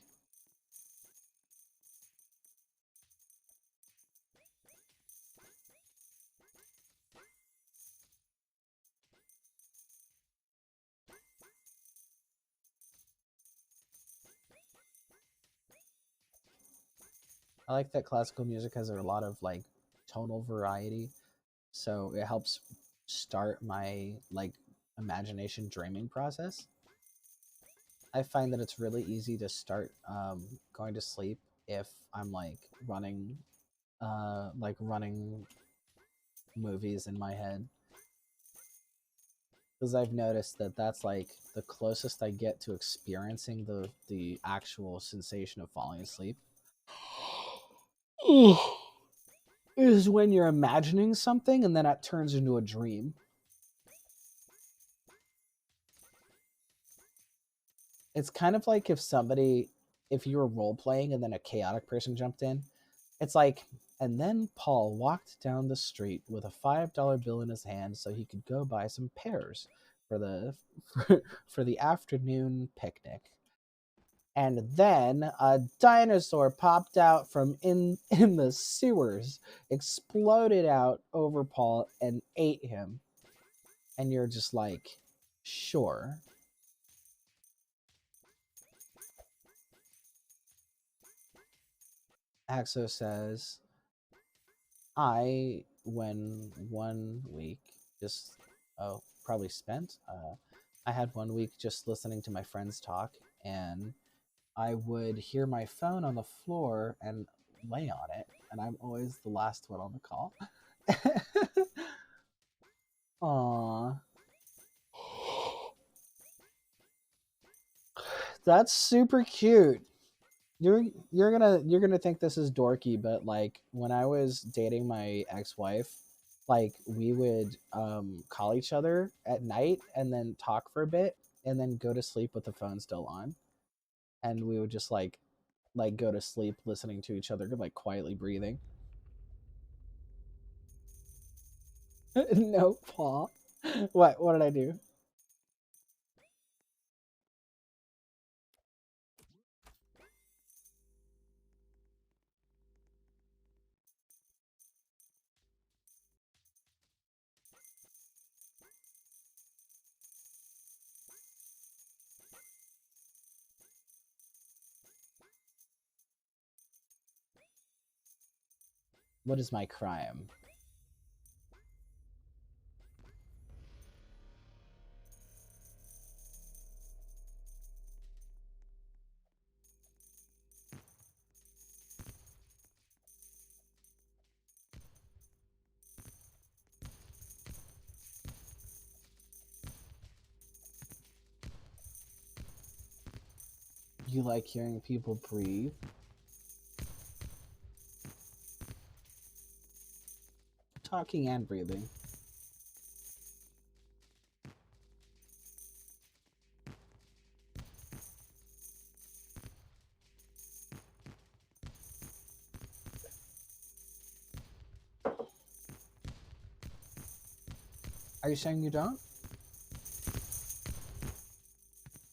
I like that classical music has a lot of like tonal variety, so it helps start my like imagination dreaming process. I find that it's really easy to start going to sleep if I'm like running movies in my head, because I've noticed that that's like the closest I get to experiencing the actual sensation of falling asleep. Is when you're imagining something and then it turns into a dream. It's kind of like if you were role playing and then a chaotic person jumped in. It's like, and then Paul walked down the street with a $5 bill in his hand so he could go buy some pears for the for the afternoon picnic. And then a dinosaur popped out from in the sewers, exploded out over Paul and ate him. And you're just like, sure. Axo says, I, when 1 week just, oh, probably spent, I had 1 week just listening to my friends talk, and I would hear my phone on the floor and lay on it, and I'm always the last one on the call. Aww. That's super cute. You're gonna think this is dorky, but like when I was dating my ex-wife, like we would call each other at night and then talk for a bit and then go to sleep with the phone still on, and we would just like go to sleep listening to each other, like quietly breathing. No, Paul. What did I do? What is my crime? You like hearing people breathe? Talking and breathing. Are you saying you don't?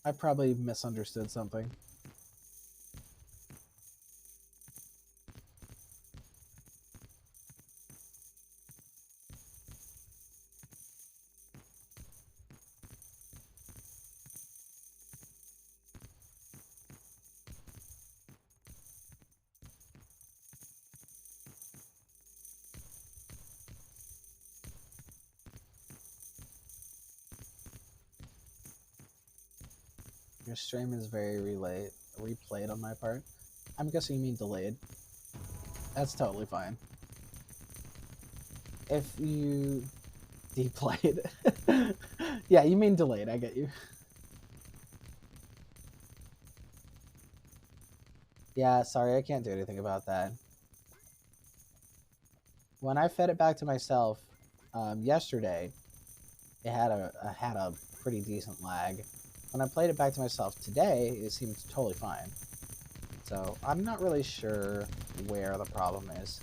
I probably misunderstood something. Your stream is very replayed on my part. I'm guessing you mean delayed. That's totally fine. If you deplayed. Yeah, you mean delayed. I get you. Yeah, sorry, I can't do anything about that. When I fed it back to myself yesterday, it had a pretty decent lag. When I played it back to myself today, it seemed totally fine. So I'm not really sure where the problem is.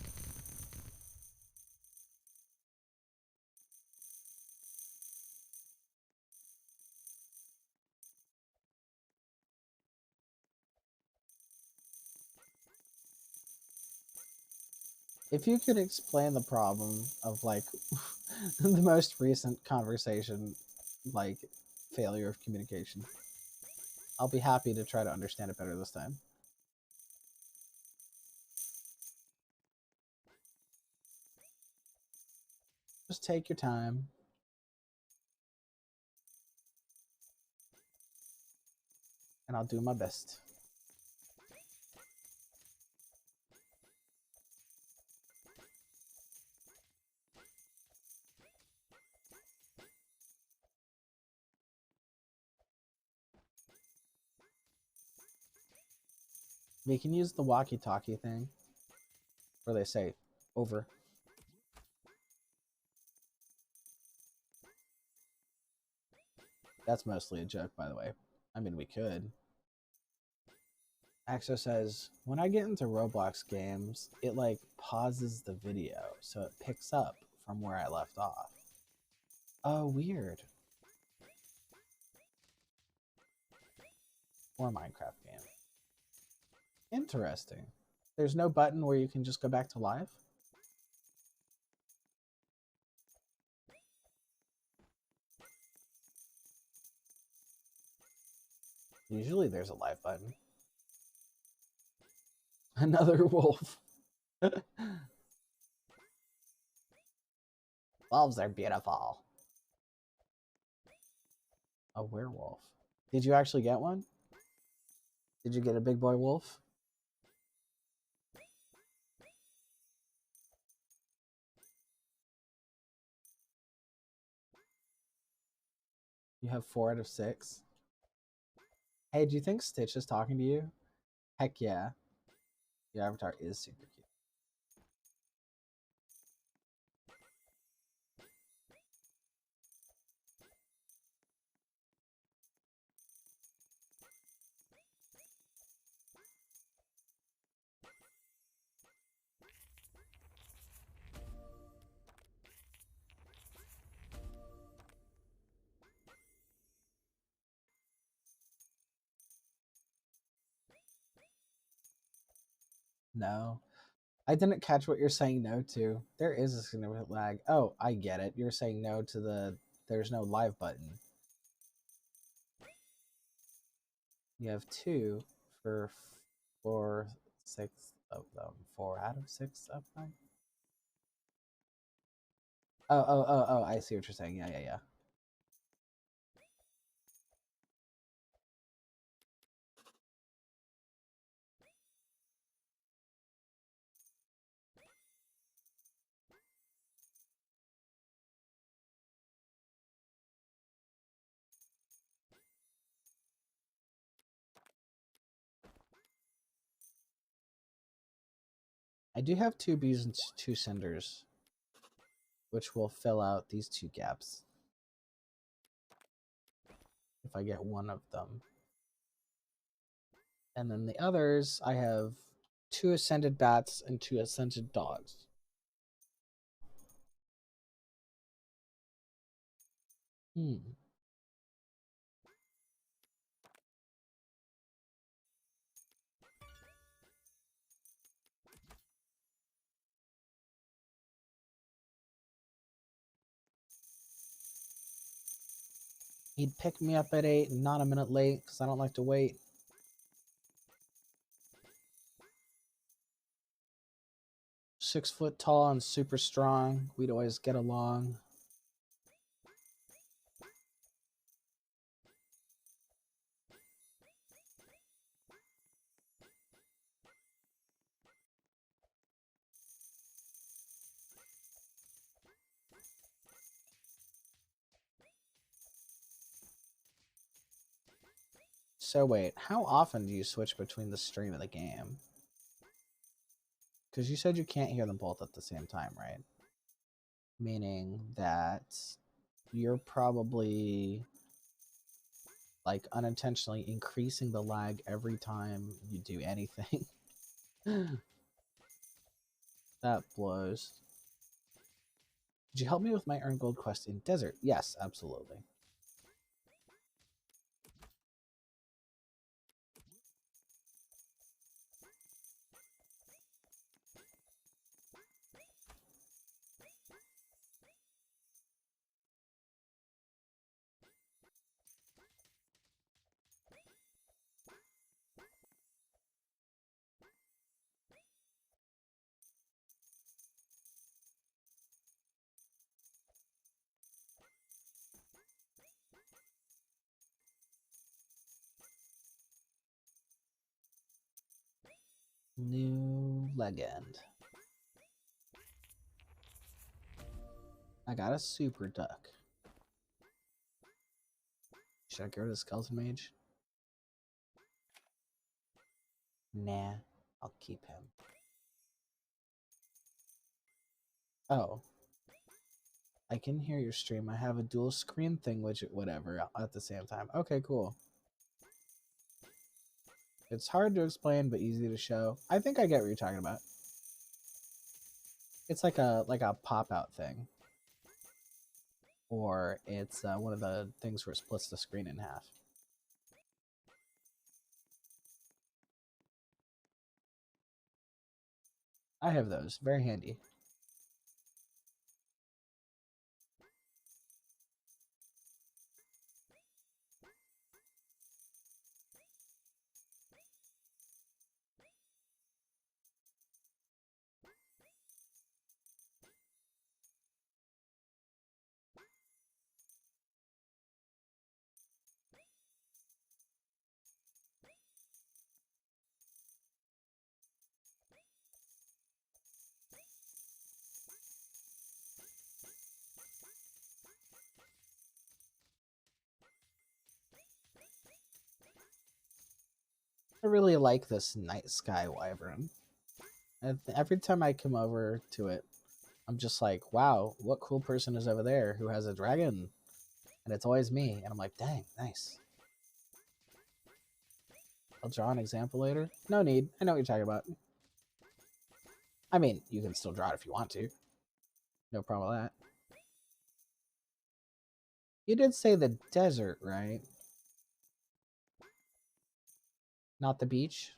If you could explain the problem of like the most recent conversation, like failure of communication, I'll be happy to try to understand it better this time. Just take your time. And I'll do my best. We can use the walkie-talkie thing where they say, over. That's mostly a joke, by the way. I mean, we could. Axo says, when I get into Roblox games, it like pauses the video, so it picks up from where I left off. Oh, weird. Or Minecraft game. Interesting. There's no button where you can just go back to live? Usually there's a live button. Another wolf. Wolves are beautiful. A werewolf. Did you actually get one? Did you get a big boy wolf? You have 4 out of 6. Hey, do you think Stitch is talking to you? Heck yeah. Your avatar is super cute. No. I didn't catch what you're saying no to. There is a significant lag. Oh, I get it. You're saying no to the there's no live button. You have 2 for 6 of them. 4 out of 6 of them? Oh, I see what you're saying. Yeah. I do have 2 bees and 2 cinders, which will fill out these 2 gaps. If I get one of them. And then the others, I have 2 ascended bats and 2 ascended dogs. He'd pick me up at 8, not a minute late, because I don't like to wait. Six foot tall and super strong. We'd always get along. So wait, how often do you switch between the stream and the game? Because you said you can't hear them both at the same time, right? Meaning that you're probably like unintentionally increasing the lag every time you do anything. That blows. Did you help me with my earn gold quest in desert? Yes, absolutely. New legend. I got a super duck. Should I get rid of the skeleton mage? Nah, I'll keep him. Oh, I can hear your stream. I have a dual screen thing, which whatever, at the same time. Okay, cool. It's hard to explain, but easy to show. I think I get what you're talking about. It's like a pop out thing, or it's one of the things where it splits the screen in half. I have those. Very handy. I really like this night sky wyvern. Every time I come over to it, I'm just like, wow, what cool person is over there who has a dragon? And it's always me. And I'm like, dang, nice. I'll draw an example later. No need. I know what you're talking about. I mean, you can still draw it if you want to. No problem with that. You did say the desert, right? Not the beach?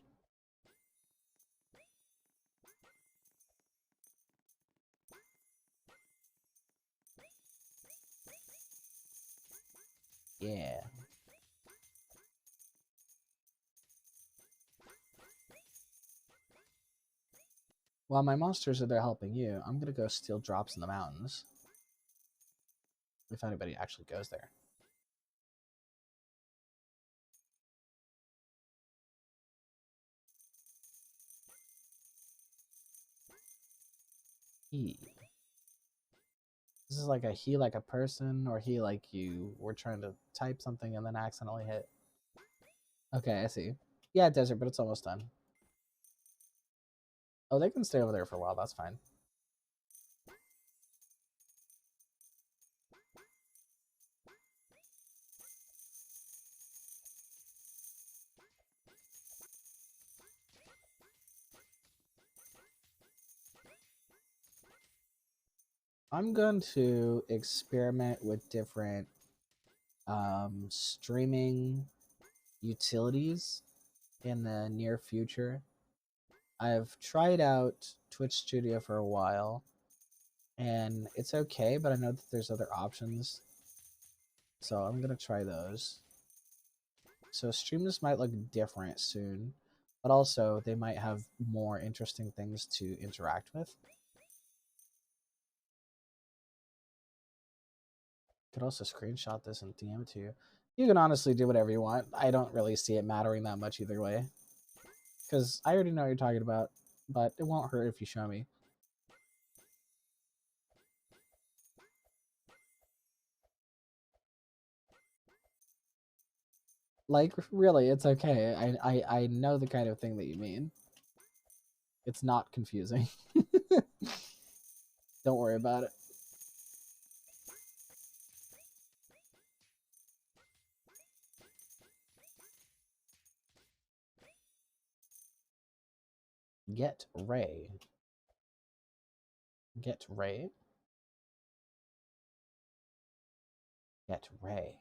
Yeah. While my monsters are there helping you, I'm gonna go steal drops in the mountains. If anybody actually goes there. He. This is like a he like a person, or he like you were trying to type something and then accidentally hit. Okay, I see. Yeah, desert, but it's almost done. Oh, they can stay over there for a while. That's fine. I'm going to experiment with different streaming utilities in the near future. I've tried out Twitch Studio for a while, and it's okay, but I know that there's other options, so I'm gonna try those. So streams might look different soon, but also they might have more interesting things to interact with. Could also screenshot this and DM it to you. You can honestly do whatever you want. I don't really see it mattering that much either way. Because I already know what you're talking about, but it won't hurt if you show me. Like, really, it's okay. I know the kind of thing that you mean. It's not confusing. Don't worry about it. Get Ray. Get Ray? Get Ray.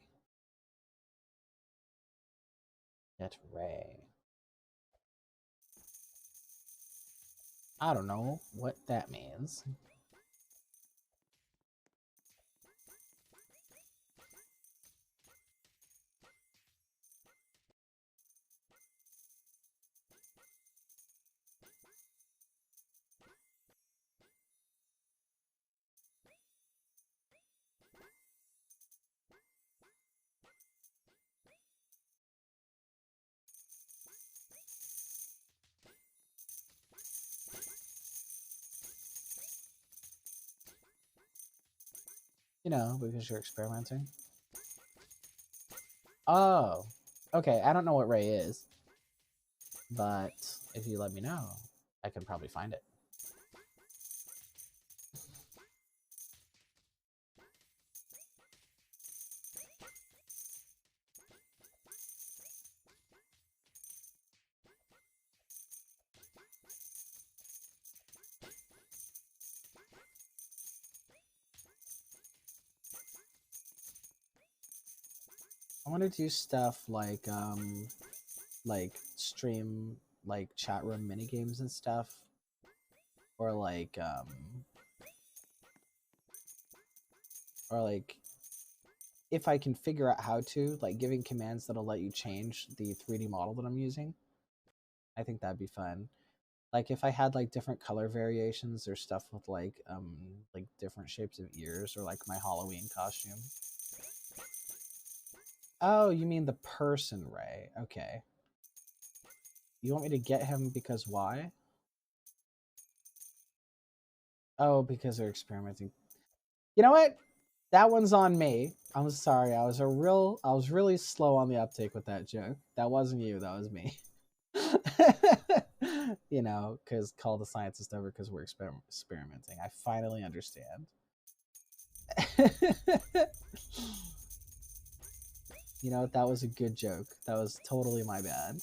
Get Ray. I don't know what that means. You know, because you're experimenting. Oh, okay. I don't know what Ray is, but if you let me know, I can probably find it. I want to do stuff like stream like chat room mini games and stuff, or like if I can figure out how to, like giving commands that'll let you change the 3D model that I'm using. I think that'd be fun. Like if I had like different color variations or stuff with like different shapes of ears, or like my Halloween costume. Oh, you mean the person Ray? Okay. You want me to get him because why? Oh, because they're experimenting. You know what? That one's on me. I'm sorry. I was really slow on the uptake with that joke. That wasn't you. That was me. You know, because call the scientist over because we're experimenting. I finally understand. You know, that was a good joke. That was totally my bad.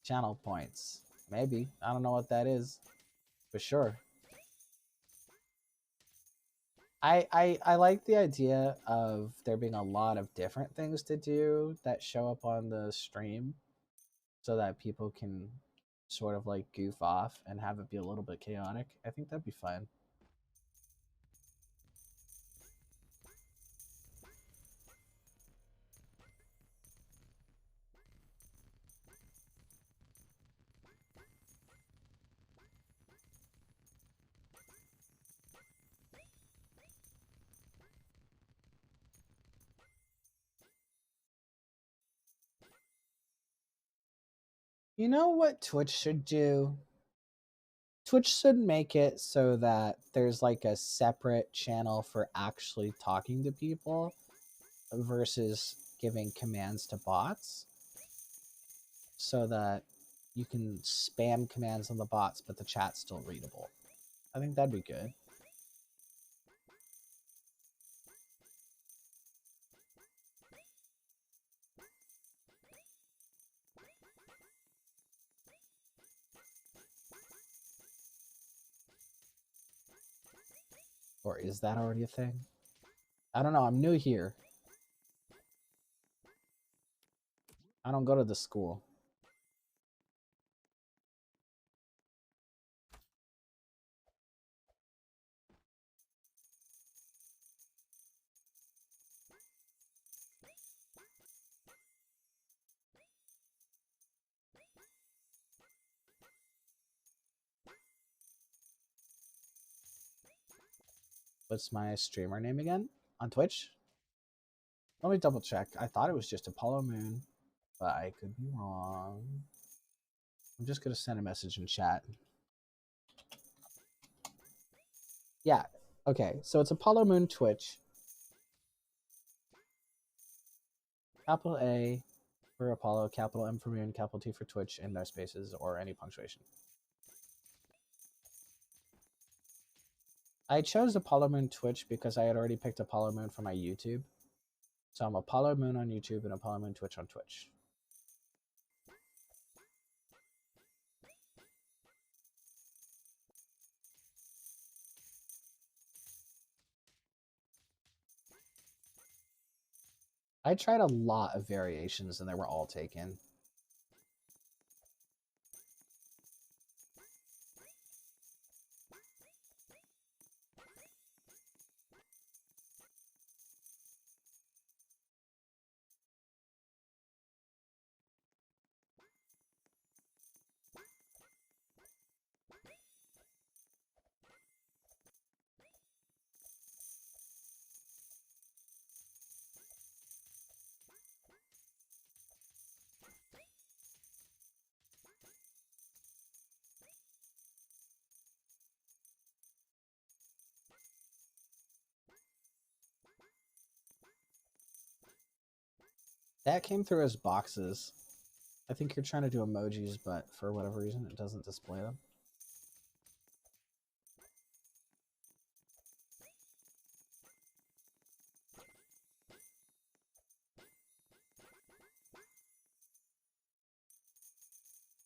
Channel points. Maybe. I don't know what that is. But sure. I like the idea of there being a lot of different things to do that show up on the stream so that people can sort of like goof off and have it be a little bit chaotic. I think that'd be fun. You know what Twitch should do? Twitch should make it so that there's like a separate channel for actually talking to people versus giving commands to bots, so that you can spam commands on the bots but the chat's still readable. I think that'd be good. Or is that already a thing? I don't know. I'm new here. I don't go to the school. What's my streamer name again? On Twitch? Let me double check. I thought it was just Apollo Moon, but I could be wrong. I'm just going to send a message in chat. Yeah. Okay, so it's Apollo Moon Twitch. Capital A for Apollo, capital M for Moon, capital T for Twitch, and no spaces or any punctuation. I chose Apollo Moon Twitch because I had already picked Apollo Moon for my YouTube. So I'm Apollo Moon on YouTube and Apollo Moon Twitch on Twitch. I tried a lot of variations and they were all taken. That came through as boxes. I think you're trying to do emojis, but for whatever reason, it doesn't display them.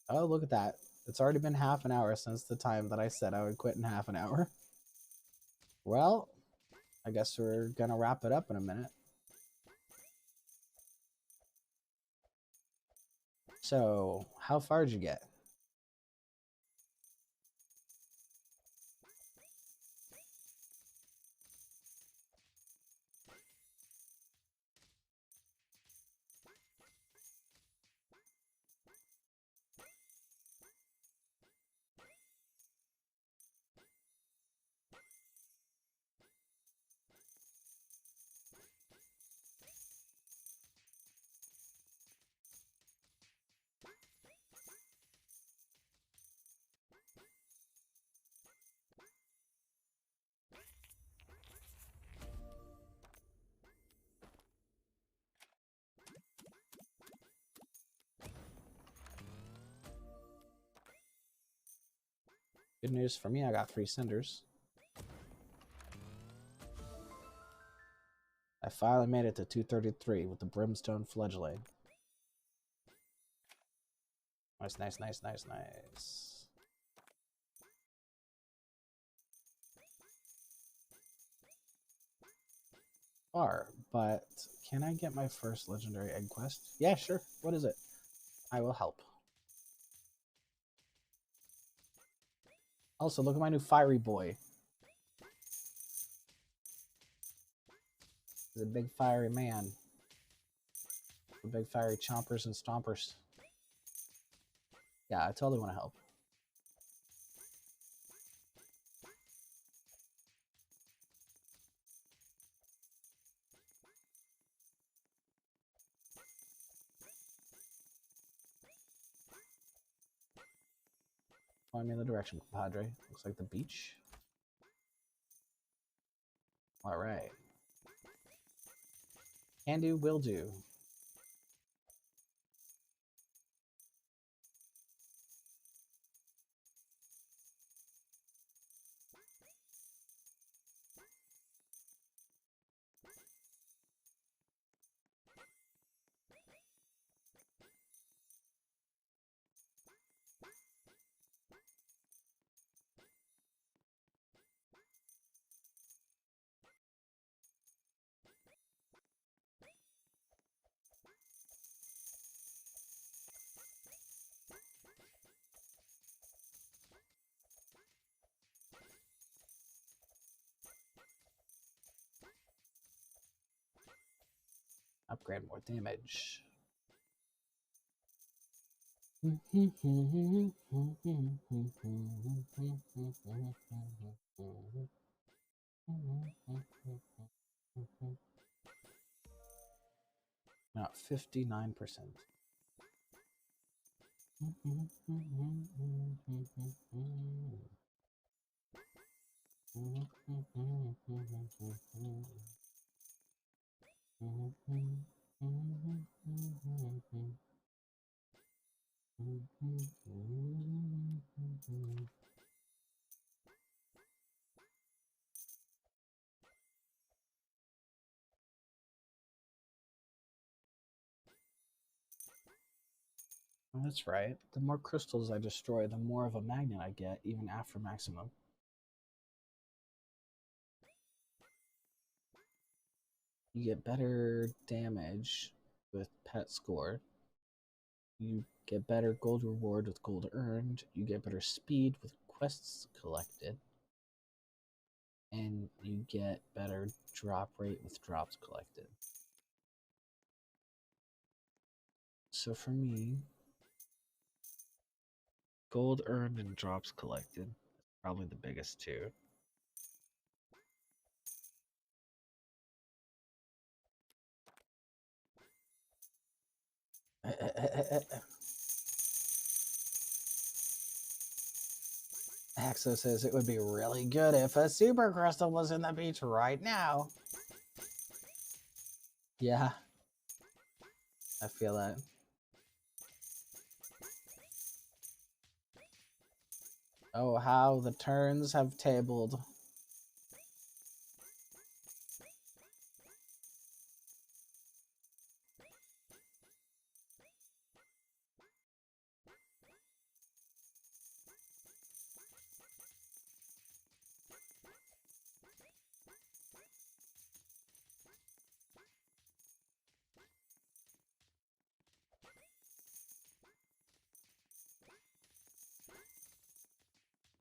Oh, look at that. It's already been half an hour since the time that I said I would quit in half an hour. Well, I guess we're going to wrap it up in a minute. So, how far did you get? Good news for me, I got 3 cinders. I finally made it to 233 with the brimstone fledgling. Nice, nice, nice, nice, nice. Far, but can I get my first legendary egg quest? Yeah, sure. What is it? I will help. Also, look at my new fiery boy. He's a big fiery man. The big fiery chompers and stompers. Yeah, I totally want to help. Point me in the direction, compadre. Looks like the beach. All right. Can do, will do. Upgrade more damage. Now 59%. that's right. The more crystals I destroy, the more of a magnet I get, even after maximum. You get better damage with pet score. You get better gold reward with gold earned. You get better speed with quests collected. And you get better drop rate with drops collected. So for me, gold earned and drops collected, probably the biggest two. Axo says it would be really good if a super crystal was in the beach right now. Yeah, I feel that. Oh, how the turns have tabled.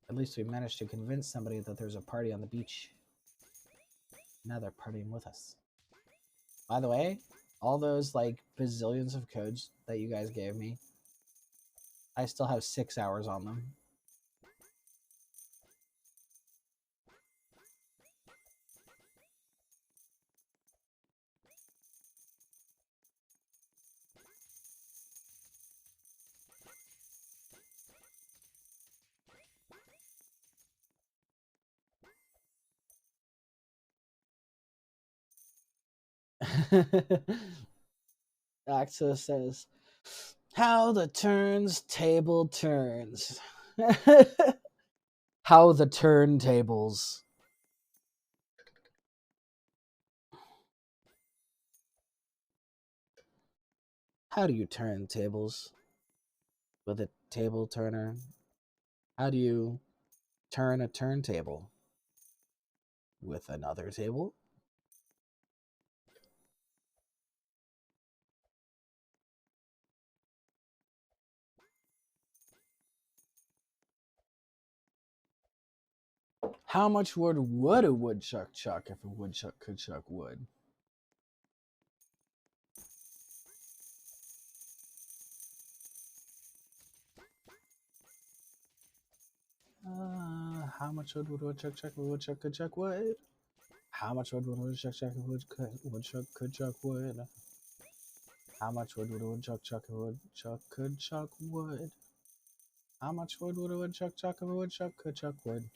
At least we managed to convince somebody that there's a party on the beach. Now they're partying with us. By the way, all those like bazillions of codes that you guys gave me, I still have 6 hours on them. Axo says, how the turns table turns. How the turntables. How do you turn tables with a table turner? How do you turn a turntable with another table? How much wood would a woodchuck chuck if a woodchuck could chuck wood? How much wood would a woodchuck chuck if a woodchuck could chuck wood? How much wood would a woodchuck chuck if a woodchuck could chuck wood? How much wood would a woodchuck chuck if a woodchuck could chuck wood? How much wood would a woodchuck chuck if a woodchuck could chuck wood?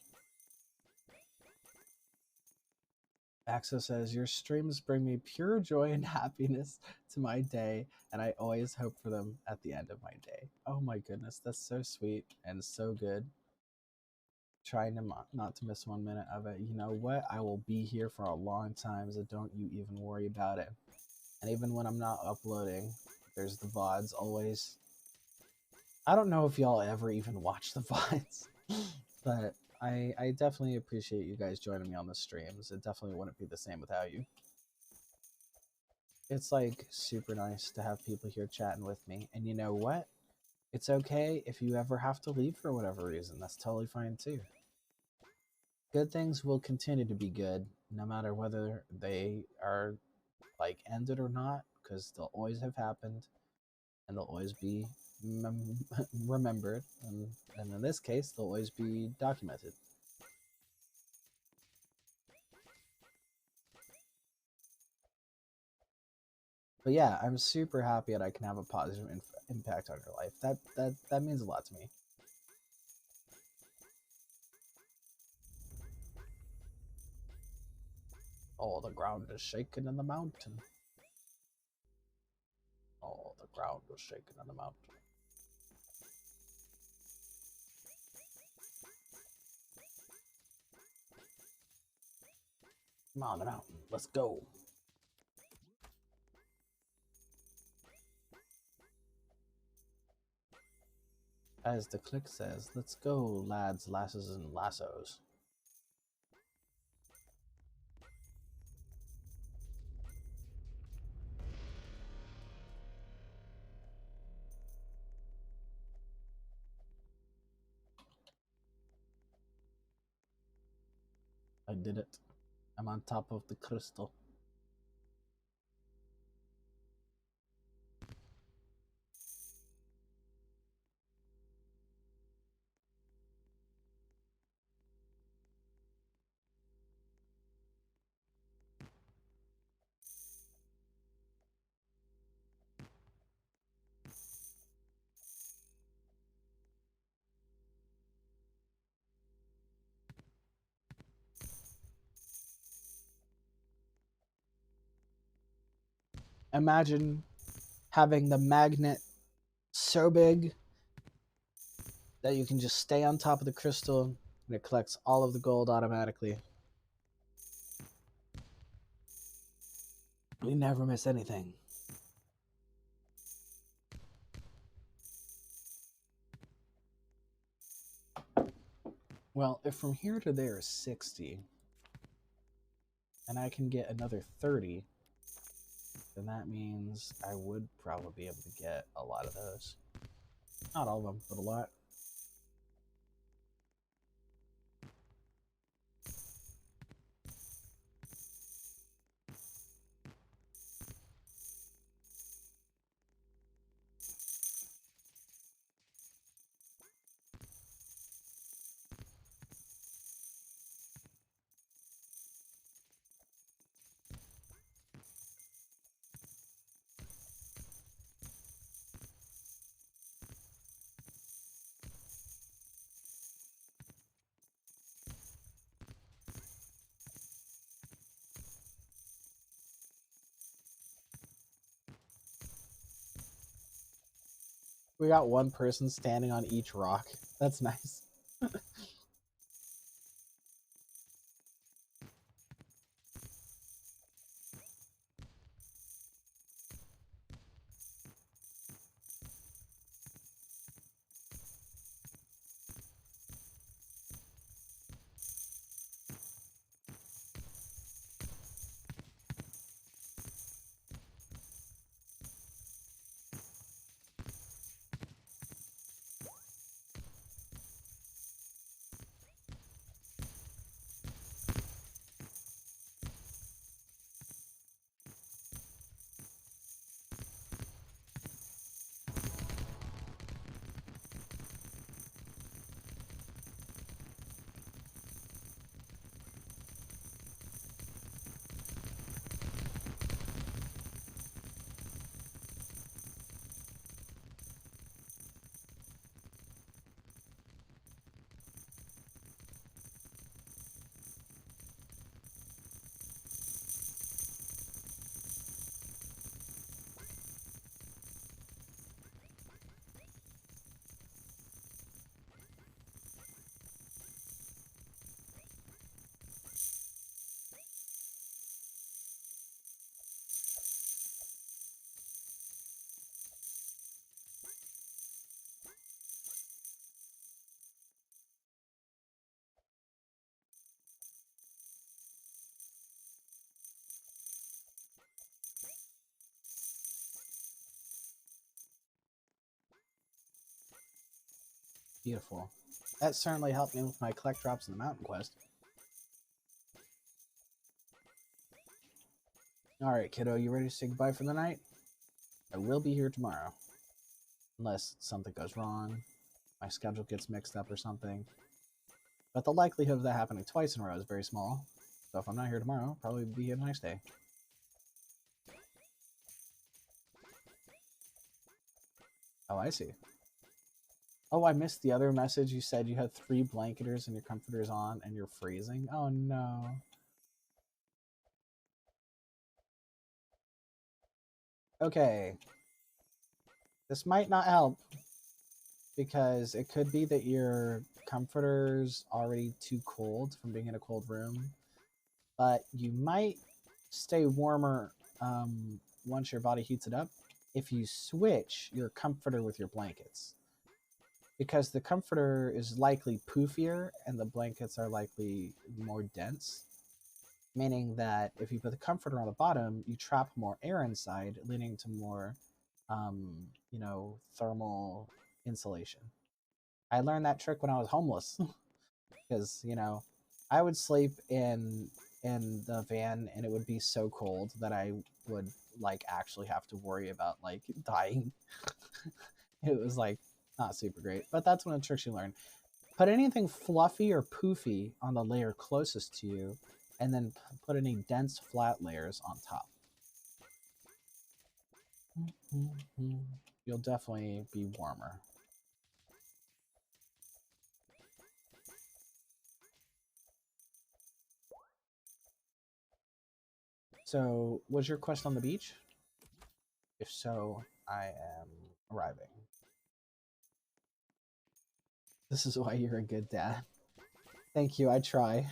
Axo says, your streams bring me pure joy and happiness to my day, and I always hope for them at the end of my day. Oh my goodness, that's so sweet and so good. Trying to not to miss 1 minute of it. You know what? I will be here for a long time, so don't you even worry about it. And even when I'm not uploading, there's the VODs always. I don't know if y'all ever even watch the VODs, but I definitely appreciate you guys joining me on the streams. It definitely wouldn't be the same without you. It's like super nice to have people here chatting with me. And you know what? It's okay if you ever have to leave for whatever reason. That's totally fine too. Good things will continue to be good no matter whether they are like ended or not, because they'll always have happened and they'll always be remembered, and in this case they'll always be documented. But yeah, I'm super happy that I can have a positive impact on your life. That means a lot to me. Oh, the ground is shaking in the mountain. Oh, the ground is shaking in the mountain. Come on, the mountain. Let's go. As the click says, let's go, lads, lasses, and lassos. I did it. I'm on top of the crystal. Imagine having the magnet so big that you can just stay on top of the crystal and it collects all of the gold automatically. We never miss anything. Well, if from here to there is 60, and I can get another 30, then that means I would probably be able to get a lot of those. Not all of them, but a lot. We got one person standing on each rock. That's nice. Beautiful. That certainly helped me with my collect drops in the mountain quest. Alright, kiddo, you ready to say goodbye for the night? I will be here tomorrow. Unless something goes wrong, my schedule gets mixed up or something. But the likelihood of that happening twice in a row is very small. So if I'm not here tomorrow, I'll probably be here the next day. Oh, I see. Oh, I missed the other message. You said you had 3 blanketers and your comforters on and you're freezing. Oh, no. Okay. This might not help because it could be that your comforter's already too cold from being in a cold room. But you might stay warmer once your body heats it up if you switch your comforter with your blankets. because the comforter is likely poofier and the blankets are likely more dense, meaning that if you put the comforter on the bottom, you trap more air inside, leading to more, thermal insulation. I learned that trick when I was homeless because I would sleep in the van and it would be so cold that I would like actually have to worry about like dying. It was like not super great, but that's one of the tricks you learn. Put anything fluffy or poofy on the layer closest to you, and then put any dense flat layers on top. You'll definitely be warmer. So, was your quest on the beach? If so, I am arriving. This is why you're a good dad. Thank you, I try.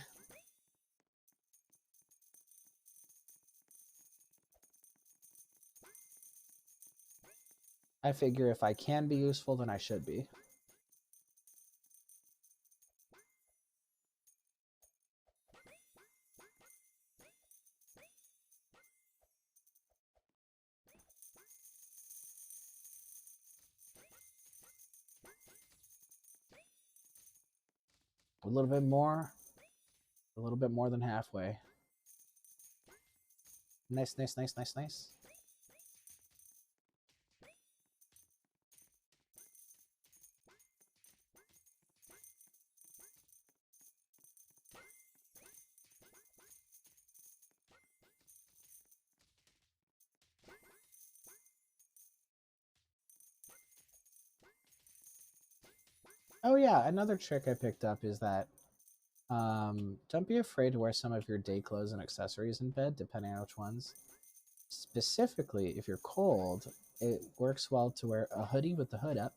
I figure if I can be useful, then I should be. A little bit more. A little bit more than halfway. Nice, nice, nice, nice, nice. Oh yeah, another trick I picked up is that don't be afraid to wear some of your day clothes and accessories in bed, depending on which ones. Specifically, if you're cold, it works well to wear a hoodie with the hood up,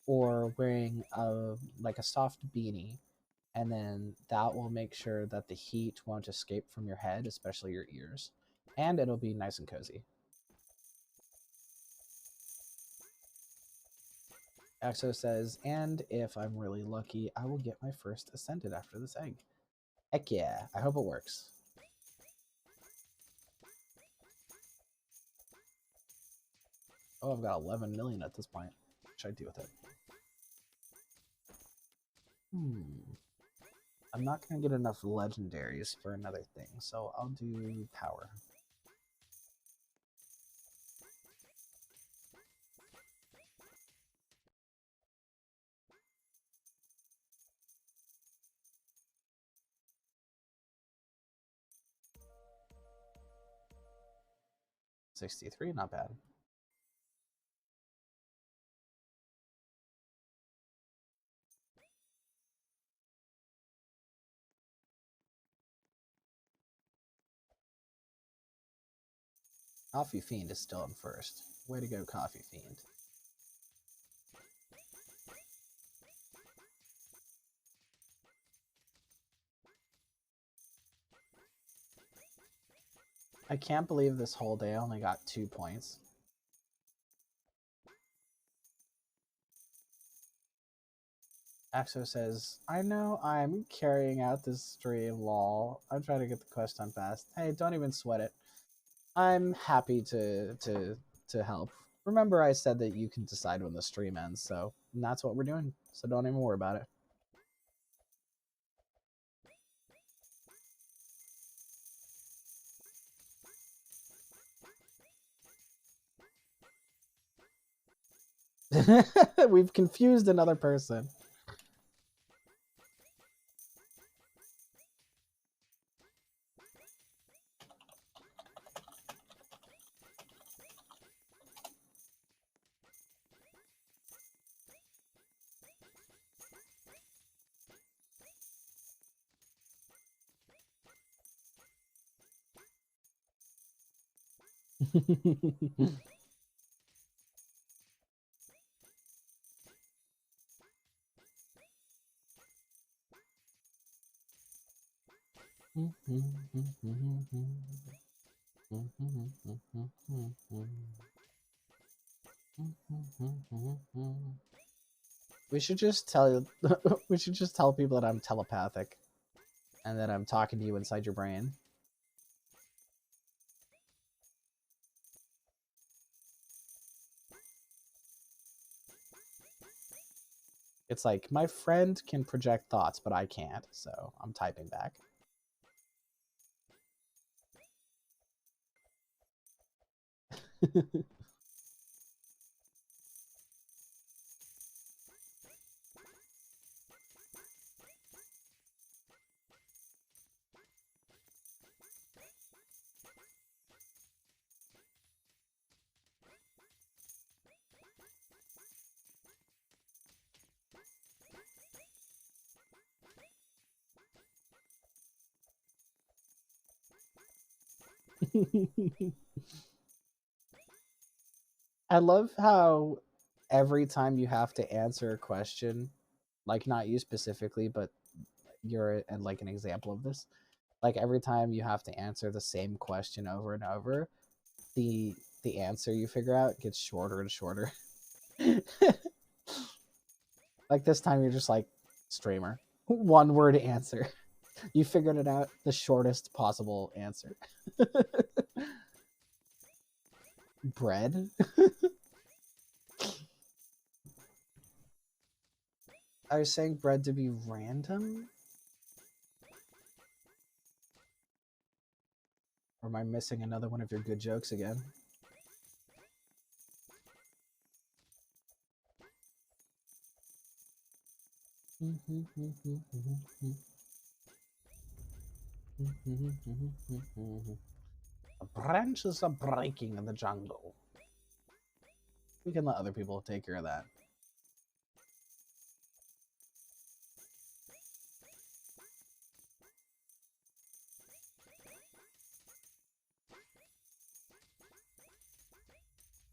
or wearing a soft beanie, and then that will make sure that the heat won't escape from your head, especially your ears, and it'll be nice and cozy. Exo says, and if I'm really lucky, I will get my first ascended after this egg. Heck yeah, I hope it works. Oh, I've got 11 million at this point. What should I do with it? I'm not going to get enough legendaries for another thing, so I'll do power. $63, not bad. Coffee Fiend is still in first. Way to go, Coffee Fiend. I can't believe this whole day I only got 2 points. Axo says, I know I'm carrying out this stream, lol. I'm trying to get the quest done fast. Hey, don't even sweat it. I'm happy to help. Remember I said that you can decide when the stream ends, so that's what we're doing. So don't even worry about it. We've confused another person. We should just tell we should just tell people that I'm telepathic and that I'm talking to you inside your brain. It's like my friend can project thoughts, but I can't, so I'm typing back. I love how every time you have to answer a question, like not you specifically, but you're like an example of this. Like every time you have to answer the same question over and over, the answer you figure out gets shorter and shorter. Like this time you're just like streamer. One word answer. You figured it out, the shortest possible answer. Bread? I was saying bread to be random? Or am I missing another one of your good jokes again? The branches are breaking in the jungle. We can let other people take care of that.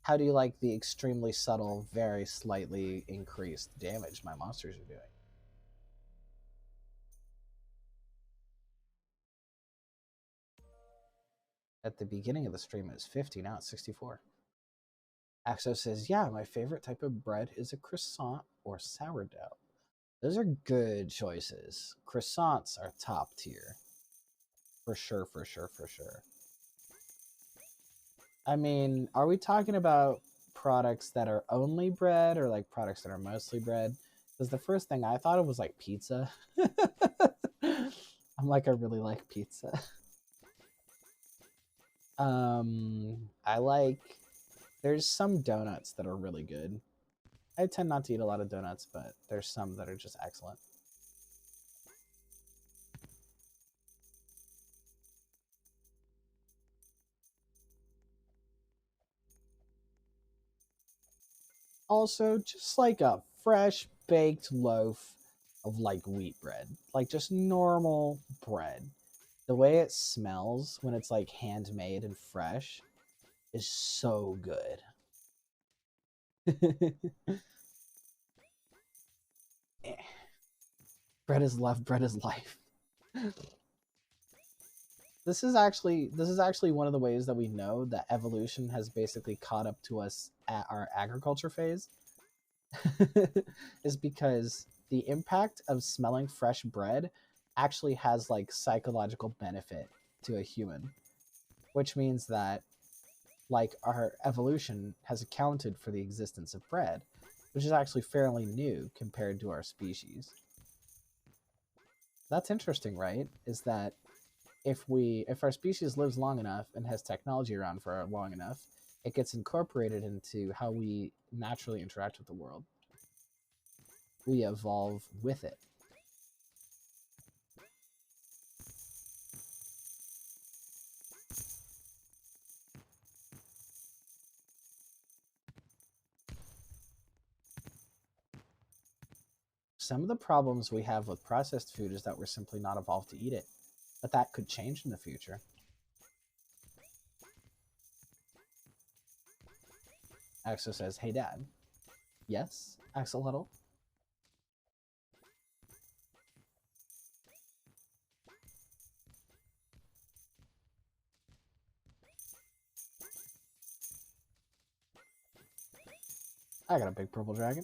How do you like the extremely subtle, very slightly increased damage my monsters are doing? At the beginning of the stream, it was 50, now it's 64. Axo says, yeah, my favorite type of bread is a croissant or sourdough. Those are good choices. Croissants are top tier. For sure, for sure, for sure. I mean, are we talking about products that are only bread or like products that are mostly bread? Because the first thing I thought of was like pizza. I'm like, I really like pizza. I like, there's some donuts that are really good. I tend not to eat a lot of donuts, but there's some that are just excellent. Also, just like a fresh baked loaf of like wheat bread, like just normal bread. The way it smells when it's like handmade and fresh is so good. Bread is love, bread is life. This is actually one of the ways that we know that evolution has basically caught up to us at our agriculture phase. Is because the impact of smelling fresh bread actually has like psychological benefit to a human, which means that like our evolution has accounted for the existence of bread, which is actually fairly new compared to our species. That's interesting, right? Is that if our species lives long enough and has technology around for long enough, it gets incorporated into how we naturally interact with the world. We evolve with it. Some of the problems we have with processed food is that we're simply not evolved to eat it, but that could change in the future. Axel says, hey dad. Yes, Axolotl? I got a big purple dragon.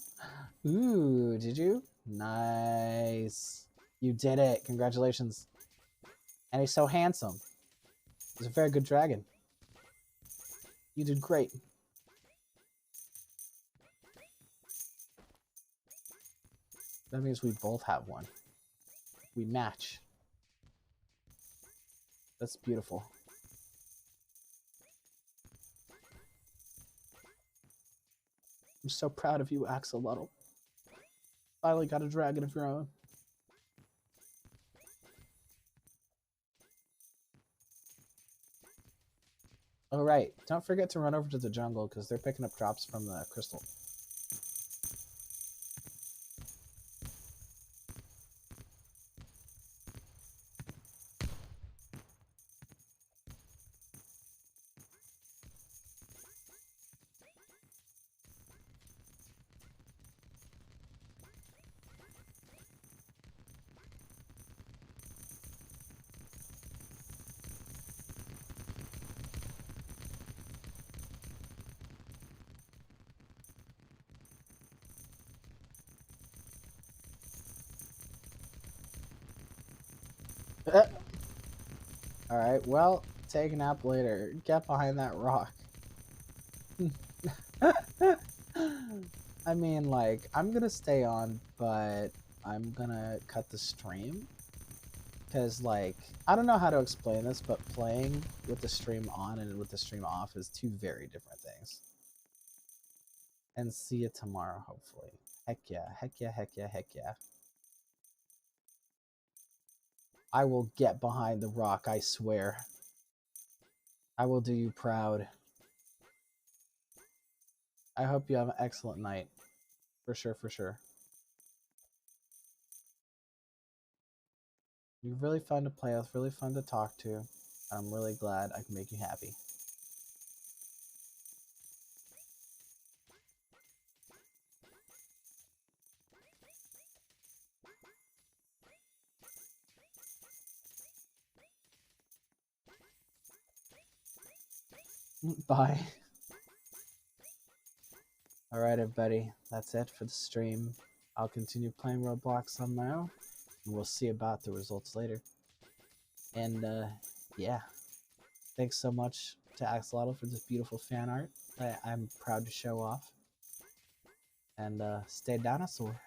Ooh, did you? Nice. You did it. Congratulations. And he's so handsome. He's a very good dragon. You did great. That means we both have one. We match. That's beautiful. I'm so proud of you, Axolotl. Finally got a dragon of your own. Oh, right. Don't forget to run over to the jungle because they're picking up drops from the crystal. Alright, well, take a nap later. Get behind that rock. I mean, like, I'm gonna stay on, but I'm gonna cut the stream. Because, like, I don't know how to explain this, but playing with the stream on and with the stream off is two very different things. And see you tomorrow, hopefully. Heck yeah, heck yeah, heck yeah, heck yeah. I will get behind the rock, I swear. I will do you proud. I hope you have an excellent night. For sure, for sure. You're really fun to play with, really fun to talk to. I'm really glad I can make you happy. Bye. Alright, everybody. That's it for the stream. I'll continue playing Roblox on my own, and we'll see about the results later. And, yeah. Thanks so much to Axolotl for this beautiful fan art that I'm proud to show off. And, stay dinosaur.